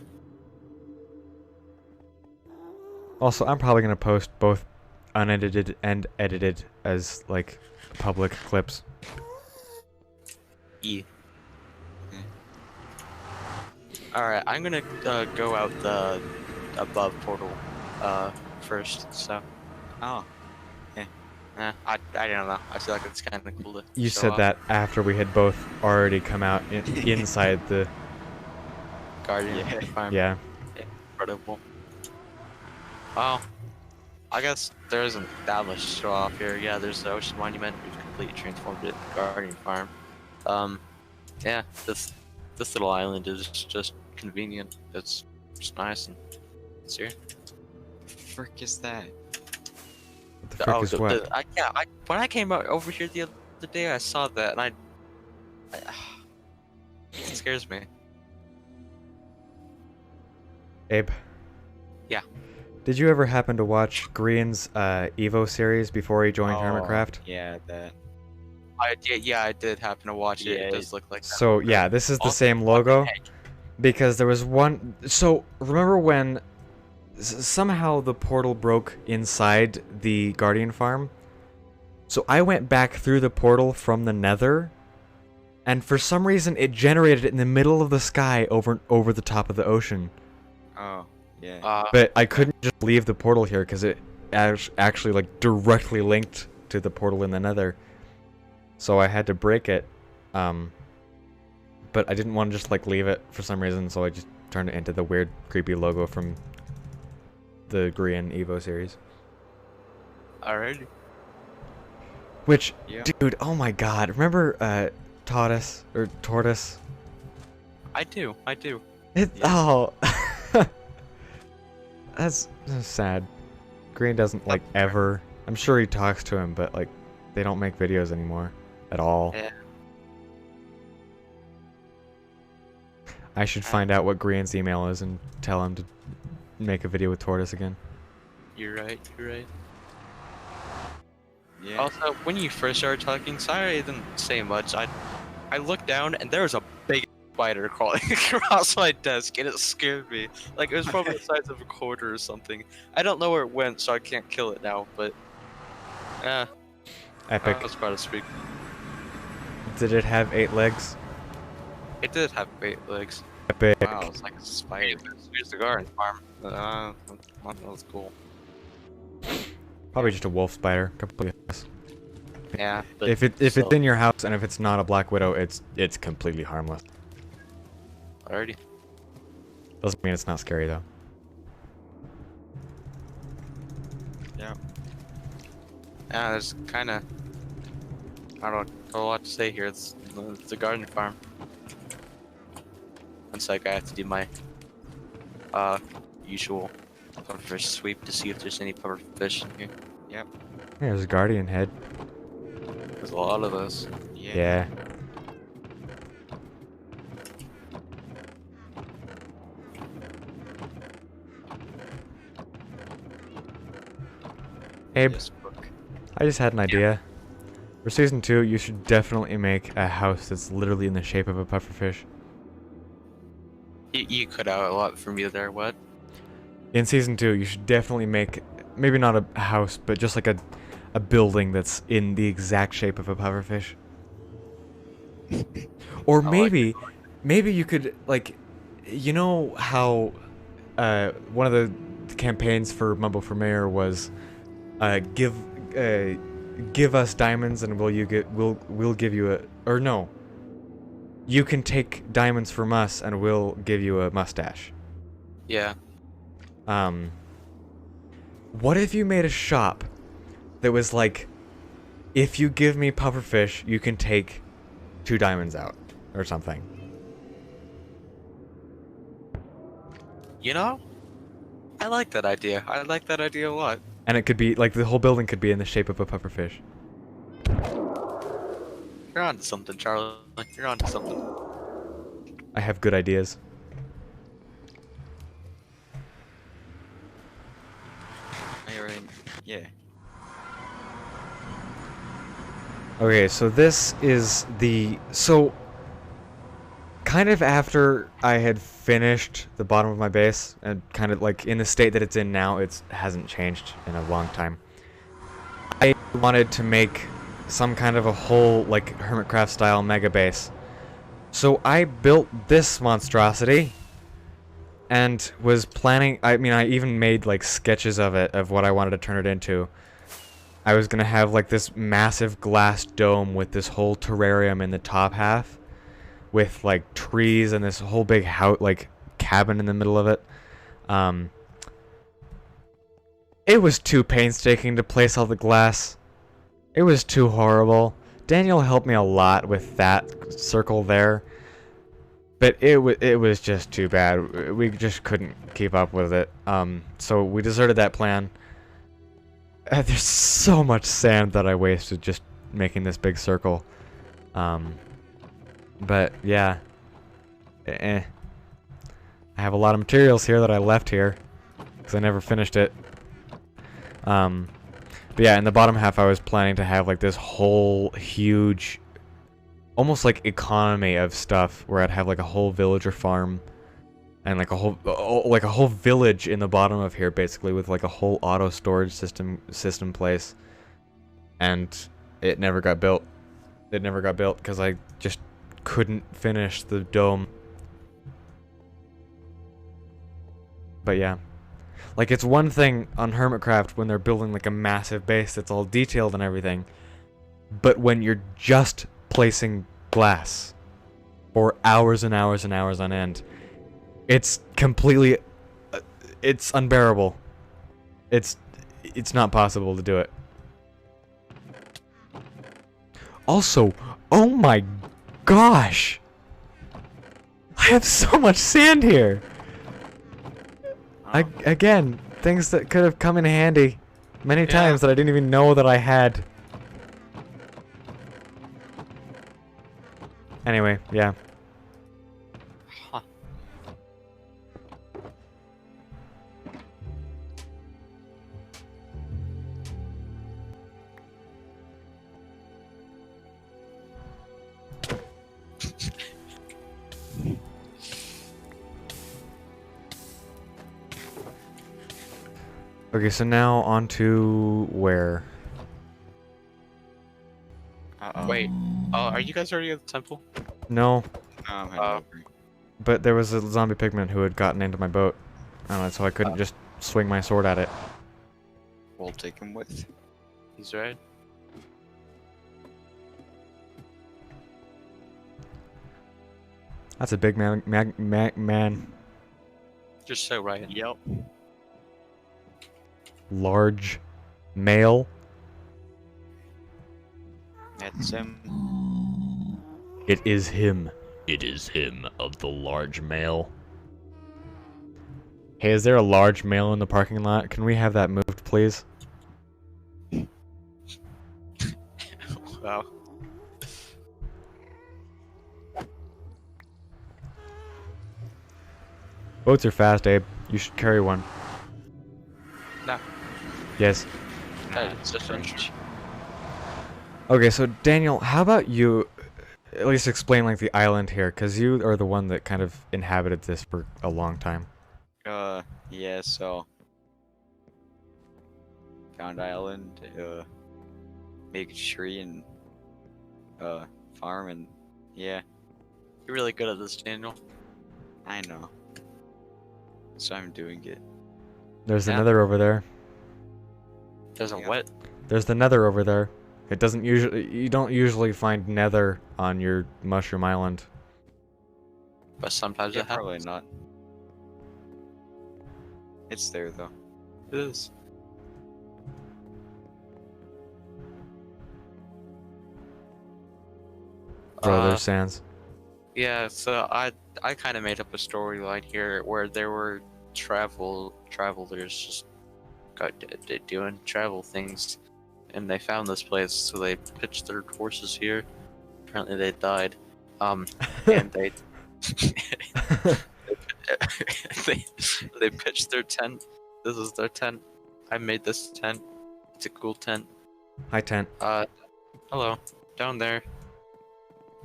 [SPEAKER 1] Also, I'm probably gonna post both unedited and edited as like public clips.
[SPEAKER 2] E. Alright, I'm gonna go out the above portal first, so.
[SPEAKER 3] Oh,
[SPEAKER 2] I don't know. I feel like it's kind of cool to
[SPEAKER 1] You
[SPEAKER 2] show
[SPEAKER 1] said
[SPEAKER 2] off.
[SPEAKER 1] that after we had both already come out inside the.
[SPEAKER 2] Guardian
[SPEAKER 3] Yeah.
[SPEAKER 2] environment.
[SPEAKER 1] Yeah.
[SPEAKER 2] Incredible. Well, I guess there isn't that much to show off here. Yeah, there's the ocean monument. We've completely transformed it. Guardian farm. Yeah, this little island is just convenient. It's just nice and it's here.
[SPEAKER 3] frick is that?
[SPEAKER 1] What the frick is what?
[SPEAKER 2] When I came out over here the other day, I saw that and it scares me.
[SPEAKER 1] Abe.
[SPEAKER 2] Yeah.
[SPEAKER 1] Did you ever happen to watch Green's Evo series before he joined Hermitcraft?
[SPEAKER 3] Yeah, that.
[SPEAKER 2] I did happen to watch it.
[SPEAKER 3] Yeah,
[SPEAKER 2] It does look like that.
[SPEAKER 1] So yeah, this is the
[SPEAKER 2] Also,
[SPEAKER 1] same logo because there was one. So remember when somehow the portal broke inside the Guardian farm? So I went back through the portal from the nether, and for some reason it generated it in the middle of the sky over the top of the ocean.
[SPEAKER 3] Oh, yeah.
[SPEAKER 1] But I couldn't just leave the portal here because it actually like directly linked to the portal in the nether. So I had to break it. But I didn't want to just like leave it for some reason, so I just turned it into the weird creepy logo from the Grian Evo series.
[SPEAKER 2] Alrighty.
[SPEAKER 1] Which,
[SPEAKER 3] Yeah.
[SPEAKER 1] dude, oh my god, remember Tortoise?
[SPEAKER 2] I do.
[SPEAKER 1] It,
[SPEAKER 3] Yeah.
[SPEAKER 1] Oh, that's sad. Green doesn't like ever. I'm sure he talks to him, but like they don't make videos anymore at all.
[SPEAKER 2] Yeah.
[SPEAKER 1] I should find out what Green's email is and tell him to make a video with Tortoise again.
[SPEAKER 2] You're right.
[SPEAKER 3] Yeah.
[SPEAKER 2] Also, when you first started talking, sorry I didn't say much. I looked down and there was a big spider crawling across my desk, and it scared me. Like it was probably the size of a quarter or something. I don't know where it went, so I can't kill it now. But
[SPEAKER 1] Epic.
[SPEAKER 2] I was about to speak.
[SPEAKER 1] Did it have 8 legs?
[SPEAKER 2] It did have 8 legs.
[SPEAKER 1] Epic.
[SPEAKER 2] Wow, it's like a spider. Here's the garden farm. That was cool.
[SPEAKER 1] Probably just a wolf spider. Completely.
[SPEAKER 2] Yeah. But
[SPEAKER 1] If it's
[SPEAKER 2] still,
[SPEAKER 1] in your house and if it's not a black widow, it's completely harmless.
[SPEAKER 2] already.
[SPEAKER 1] Doesn't mean it's not scary though.
[SPEAKER 3] Yeah.
[SPEAKER 2] Yeah, there's kind of. I don't know a lot to say here. It's a garden farm. It's like I have to do my usual pufferfish sweep to see if there's any pufferfish in here.
[SPEAKER 3] Yep.
[SPEAKER 1] There's a guardian head.
[SPEAKER 2] There's a lot of those.
[SPEAKER 1] Yeah. Abe,
[SPEAKER 3] This book.
[SPEAKER 1] I just had an idea. For season 2, you should definitely make a house that's literally in the shape of a pufferfish.
[SPEAKER 2] You cut out a lot from you there. What?
[SPEAKER 1] In season 2, you should definitely make, maybe not a house, but just like a building that's in the exact shape of a pufferfish. Or maybe you could, like, you know how one of the campaigns for Mumble for Mayor was give us diamonds and we'll give you a, or no, you can take diamonds from us and we'll give you a mustache.
[SPEAKER 2] Yeah.
[SPEAKER 1] What if you made a shop that was like, if you give me pufferfish, you can take 2 diamonds out or something?
[SPEAKER 2] You know, I like that idea. I like that idea a lot.
[SPEAKER 1] And it could be like the whole building could be in the shape of a pufferfish.
[SPEAKER 2] You're onto something, Charlie. You're onto something.
[SPEAKER 1] I have good ideas.
[SPEAKER 3] Yeah.
[SPEAKER 1] Okay, so this is kind of after I had finished the bottom of my base and kind of like in the state that it's in now, it hasn't changed in a long time. I wanted to make some kind of a whole like Hermitcraft style mega base. So I built this monstrosity and was planning, I mean, I even made like sketches of it, of what I wanted to turn it into. I was gonna have like this massive glass dome with this whole terrarium in the top half, with like trees and this whole big house, like cabin in the middle of it. It was too painstaking to place all the glass. It was too horrible. Daniel helped me a lot with that circle there, but it was just too bad. We just couldn't keep up with it. So we deserted that plan. There's so much sand that I wasted just making this big circle. But yeah. I have a lot of materials here that I left here because I never finished it. But yeah, in the bottom half I was planning to have like this whole huge, almost like economy of stuff where I'd have like a whole villager farm and like a whole village in the bottom of here basically, with like a whole auto storage system place. And it never got built. It never got built because I just couldn't finish the dome. But yeah. Like, it's one thing on Hermitcraft when they're building like a massive base that's all detailed and everything. But when you're just placing glass for hours and hours and hours on end, it's completely... it's unbearable. It's not possible to do it. Also, oh my gosh! I have so much sand here! Again, things that could have come in handy many times that I didn't even know that I had. Anyway, yeah.
[SPEAKER 2] Huh.
[SPEAKER 1] Okay, so now on to where?
[SPEAKER 2] Wait. Are you guys already at the temple?
[SPEAKER 1] No,
[SPEAKER 3] I'm heading over.
[SPEAKER 1] but there was a zombie pigman who had gotten into my boat. I don't know, so I couldn't just swing my sword at it.
[SPEAKER 3] We'll take him with.
[SPEAKER 2] He's right.
[SPEAKER 1] That's a big man.
[SPEAKER 2] Just so right.
[SPEAKER 3] Yep.
[SPEAKER 1] Large male.
[SPEAKER 3] That's him.
[SPEAKER 1] It is him. It is him of the large male. Hey, is there a large male in the parking lot? Can we have that moved, please?
[SPEAKER 2] Wow.
[SPEAKER 1] Boats are fast, Abe. You should carry one.
[SPEAKER 2] No.
[SPEAKER 1] Yes.
[SPEAKER 2] It's different.
[SPEAKER 1] Okay, so Daniel, how about you at least explain like the island here, because you are the one that kind of inhabited this for a long time.
[SPEAKER 3] Yeah, so found island, make a tree and farm, and yeah,
[SPEAKER 2] You're really good at this, Daniel.
[SPEAKER 3] I know. So I'm doing it.
[SPEAKER 1] There's the
[SPEAKER 2] Yeah.
[SPEAKER 1] nether over there.
[SPEAKER 2] There's a
[SPEAKER 3] Yeah.
[SPEAKER 2] what?
[SPEAKER 1] There's the nether over there. It doesn't usually, you don't usually find nether on your mushroom island.
[SPEAKER 2] But sometimes
[SPEAKER 3] Yeah,
[SPEAKER 2] it
[SPEAKER 3] probably
[SPEAKER 2] happens.
[SPEAKER 3] not. It's there though.
[SPEAKER 2] It is.
[SPEAKER 1] Brother Sans.
[SPEAKER 2] Yeah, so I kind of made up a storyline here where there were travelers just doing travel things, and they found this place, so they pitched their horses here. Apparently they died, and they they pitched their tent. This is their tent. I made this tent. It's a cool tent.
[SPEAKER 1] Hi, tent.
[SPEAKER 2] Hello, down there.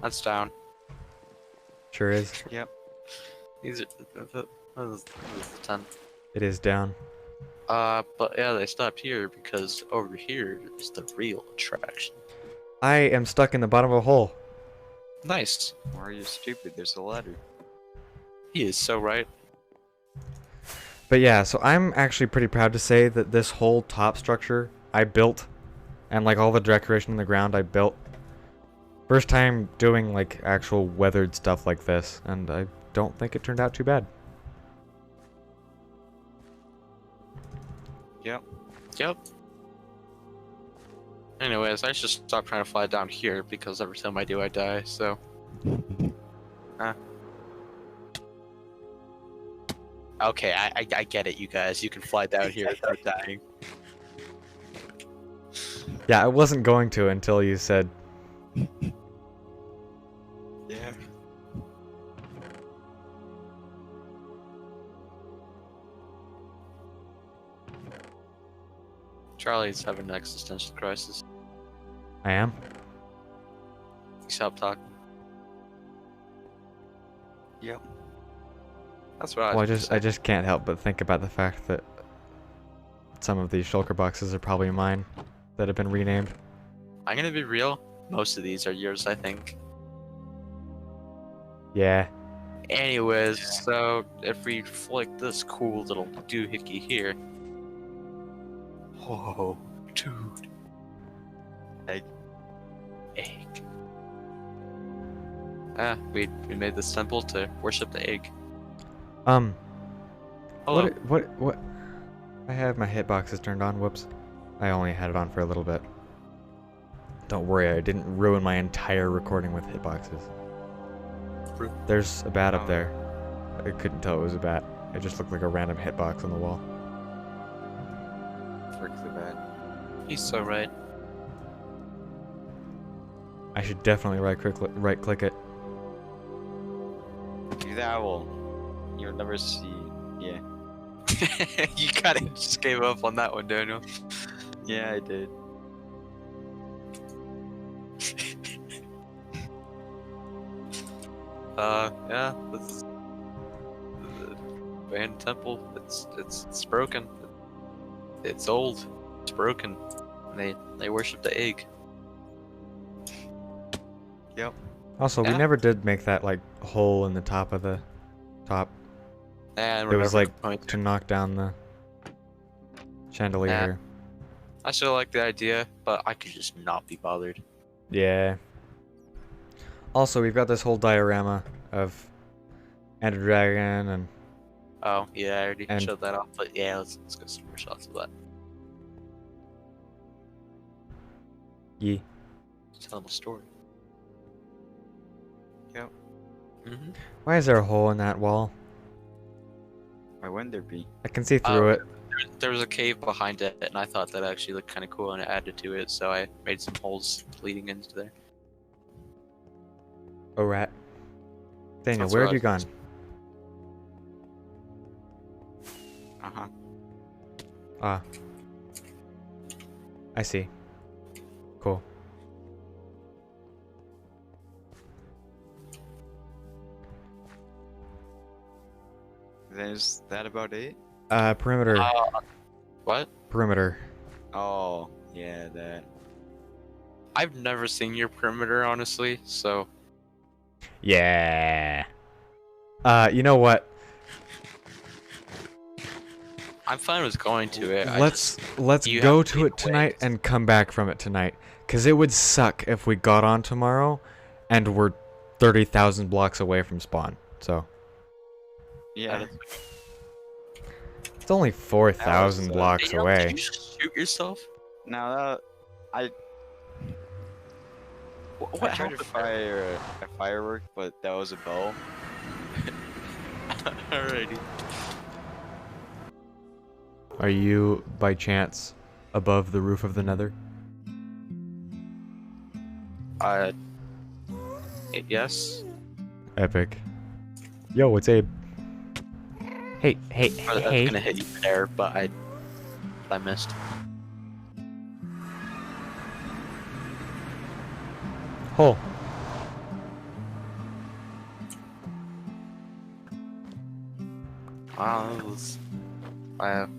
[SPEAKER 2] That's down.
[SPEAKER 1] Sure is.
[SPEAKER 3] Yep.
[SPEAKER 2] These are this is the tent.
[SPEAKER 1] It is down.
[SPEAKER 2] But yeah, they stopped here because over here is the real attraction.
[SPEAKER 1] I am stuck in the bottom of a hole.
[SPEAKER 2] Nice.
[SPEAKER 3] Why are you stupid? There's a ladder.
[SPEAKER 2] He is so right.
[SPEAKER 1] But yeah, so I'm actually pretty proud to say that this whole top structure I built, and like all the decoration in the ground I built. First time doing like actual weathered stuff like this, and I don't think it turned out too bad.
[SPEAKER 3] Yep.
[SPEAKER 2] Yep. Anyways, I should stop trying to fly down here because every time I do, I die. So. Okay, I get it, you guys. You can fly down here without dying.
[SPEAKER 1] Yeah, I wasn't going to until you said.
[SPEAKER 3] Yeah.
[SPEAKER 2] Charlie's having an existential crisis.
[SPEAKER 1] I am.
[SPEAKER 2] Stop talking.
[SPEAKER 3] Yep.
[SPEAKER 2] That's what
[SPEAKER 1] Well,
[SPEAKER 2] I was
[SPEAKER 1] I just can't help but think about the fact that some of these shulker boxes are probably mine that have been renamed.
[SPEAKER 2] I'm gonna be real. Most of these are yours, I think.
[SPEAKER 1] Yeah.
[SPEAKER 2] Anyways, so if we flick this cool little doohickey here. Oh, dude.
[SPEAKER 3] Egg.
[SPEAKER 2] Egg. Ah, we made this temple to worship the egg. Hello.
[SPEAKER 1] What? I have my hitboxes turned on. Whoops. I only had it on for a little bit. Don't worry, I didn't ruin my entire recording with hitboxes. There's a bat up there. I couldn't tell it was a bat. It just looked like a random hitbox on the wall.
[SPEAKER 3] Frick the bad.
[SPEAKER 2] He's so right.
[SPEAKER 1] I should definitely right click it.
[SPEAKER 3] Do that, you'll never see. Yeah.
[SPEAKER 2] You kinda just gave up on that one, Daniel.
[SPEAKER 3] Yeah, I did.
[SPEAKER 2] Yeah, this is the abandoned temple. It's broken. It's old. It's broken. They worship the egg.
[SPEAKER 3] Yep.
[SPEAKER 1] Also, we
[SPEAKER 2] Yeah.
[SPEAKER 1] never did make that like hole in the top of the top.
[SPEAKER 2] And
[SPEAKER 1] It was like
[SPEAKER 2] going
[SPEAKER 1] to knock down the chandelier.
[SPEAKER 2] I still like the idea, but I could just not be bothered.
[SPEAKER 1] Yeah. Also, we've got this whole diorama of Ender Dragon and
[SPEAKER 2] Oh yeah, I already
[SPEAKER 1] And-
[SPEAKER 2] showed that off. But yeah, let's go some more shots of that.
[SPEAKER 1] Yi.
[SPEAKER 2] Tell them a story.
[SPEAKER 3] Yep.
[SPEAKER 2] Mm-hmm.
[SPEAKER 1] Why is there a hole in that wall?
[SPEAKER 3] Why wouldn't there be?
[SPEAKER 1] I can see through it.
[SPEAKER 2] There was a cave behind it, and I thought that actually looked kind of cool, and it added to it, so I made some holes leading into there.
[SPEAKER 1] Oh, rat. Daniel,
[SPEAKER 2] Sounds
[SPEAKER 1] where have
[SPEAKER 2] right.
[SPEAKER 1] you gone?
[SPEAKER 3] Uh-huh.
[SPEAKER 1] Ah. I see. Cool.
[SPEAKER 3] Then is that about it?
[SPEAKER 1] Perimeter.
[SPEAKER 2] What?
[SPEAKER 1] Perimeter.
[SPEAKER 3] Oh, yeah, that.
[SPEAKER 2] I've never seen your perimeter, honestly, so
[SPEAKER 1] Yeah. You know what?
[SPEAKER 2] I'm fine with going to it.
[SPEAKER 1] Let's
[SPEAKER 2] you
[SPEAKER 1] go
[SPEAKER 2] have to
[SPEAKER 1] to
[SPEAKER 2] lead
[SPEAKER 1] it
[SPEAKER 2] the way.
[SPEAKER 1] tonight and come back from it tonight. Cause it would suck if we got on tomorrow and we're 30,000 blocks away from spawn. So
[SPEAKER 3] Yeah.
[SPEAKER 1] it's only 4,000 blocks
[SPEAKER 2] Daniel,
[SPEAKER 1] away.
[SPEAKER 2] did you just shoot yourself?
[SPEAKER 3] Now that
[SPEAKER 2] What
[SPEAKER 3] I tried to
[SPEAKER 2] happened?
[SPEAKER 3] fire a firework, but that was a bow.
[SPEAKER 2] Alrighty.
[SPEAKER 1] Are you by chance above the roof of the Nether?
[SPEAKER 2] Yes.
[SPEAKER 1] Epic. Yo, it's Abe. Hey,
[SPEAKER 2] I was gonna hit you there, but I missed.
[SPEAKER 1] Hole.
[SPEAKER 2] Wow, that was. I'm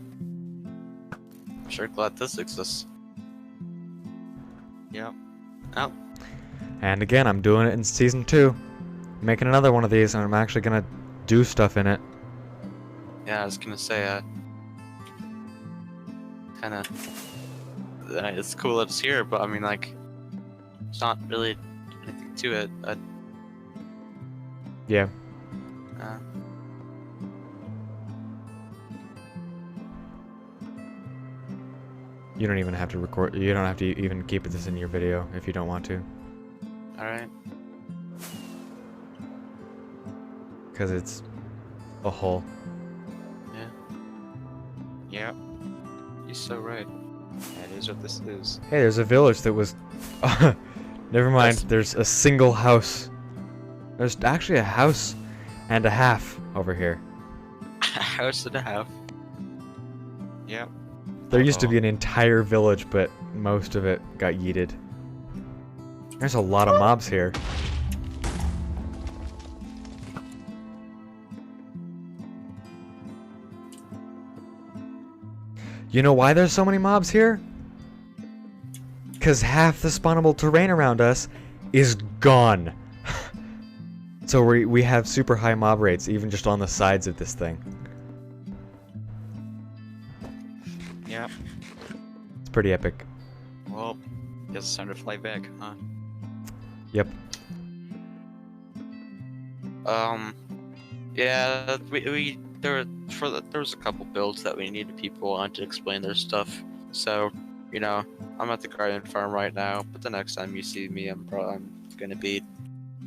[SPEAKER 2] sure glad this exists.
[SPEAKER 3] Yep.
[SPEAKER 2] Oh,
[SPEAKER 1] And again, I'm doing it in season 2. Making another one of these, and I'm actually gonna do stuff in it.
[SPEAKER 2] yeah, I was gonna say, kinda. It's cool that it's here, but I mean, like, it's not really anything to it.
[SPEAKER 1] Yeah. You don't even have to record. You don't have to even keep this in your video if you don't want to,
[SPEAKER 2] Alright.
[SPEAKER 1] because it's a hole.
[SPEAKER 2] Yeah,
[SPEAKER 3] Yep.
[SPEAKER 2] you're so right.
[SPEAKER 3] That is what this is.
[SPEAKER 1] Hey, there's a village that was. Never mind.
[SPEAKER 2] That's-
[SPEAKER 1] There's a single house. There's actually a house and a half over here.
[SPEAKER 2] A house and a half.
[SPEAKER 3] Yep.
[SPEAKER 1] There used to
[SPEAKER 2] Uh-oh.
[SPEAKER 1] be an entire village, but most of it got yeeted. There's a lot of mobs here. You know why there's so many mobs here? because half the spawnable terrain around us is gone. So we have super high mob rates even just on the sides of this thing.
[SPEAKER 3] Yeah.
[SPEAKER 1] It's pretty epic.
[SPEAKER 3] Well, guess it's time to fly back, huh?
[SPEAKER 1] Yep.
[SPEAKER 2] Yeah, there was a couple builds that we needed people on to explain their stuff. So, you know, I'm at the garden farm right now, but the next time you see me, I'm gonna be,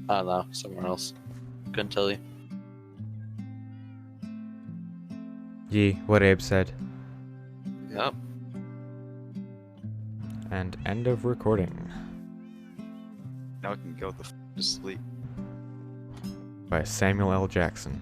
[SPEAKER 2] I don't know, somewhere else. Couldn't tell you.
[SPEAKER 1] Yee, what Abe said.
[SPEAKER 2] Yep.
[SPEAKER 1] And end of recording.
[SPEAKER 3] Now we can go to sleep.
[SPEAKER 1] By Samuel L. Jackson.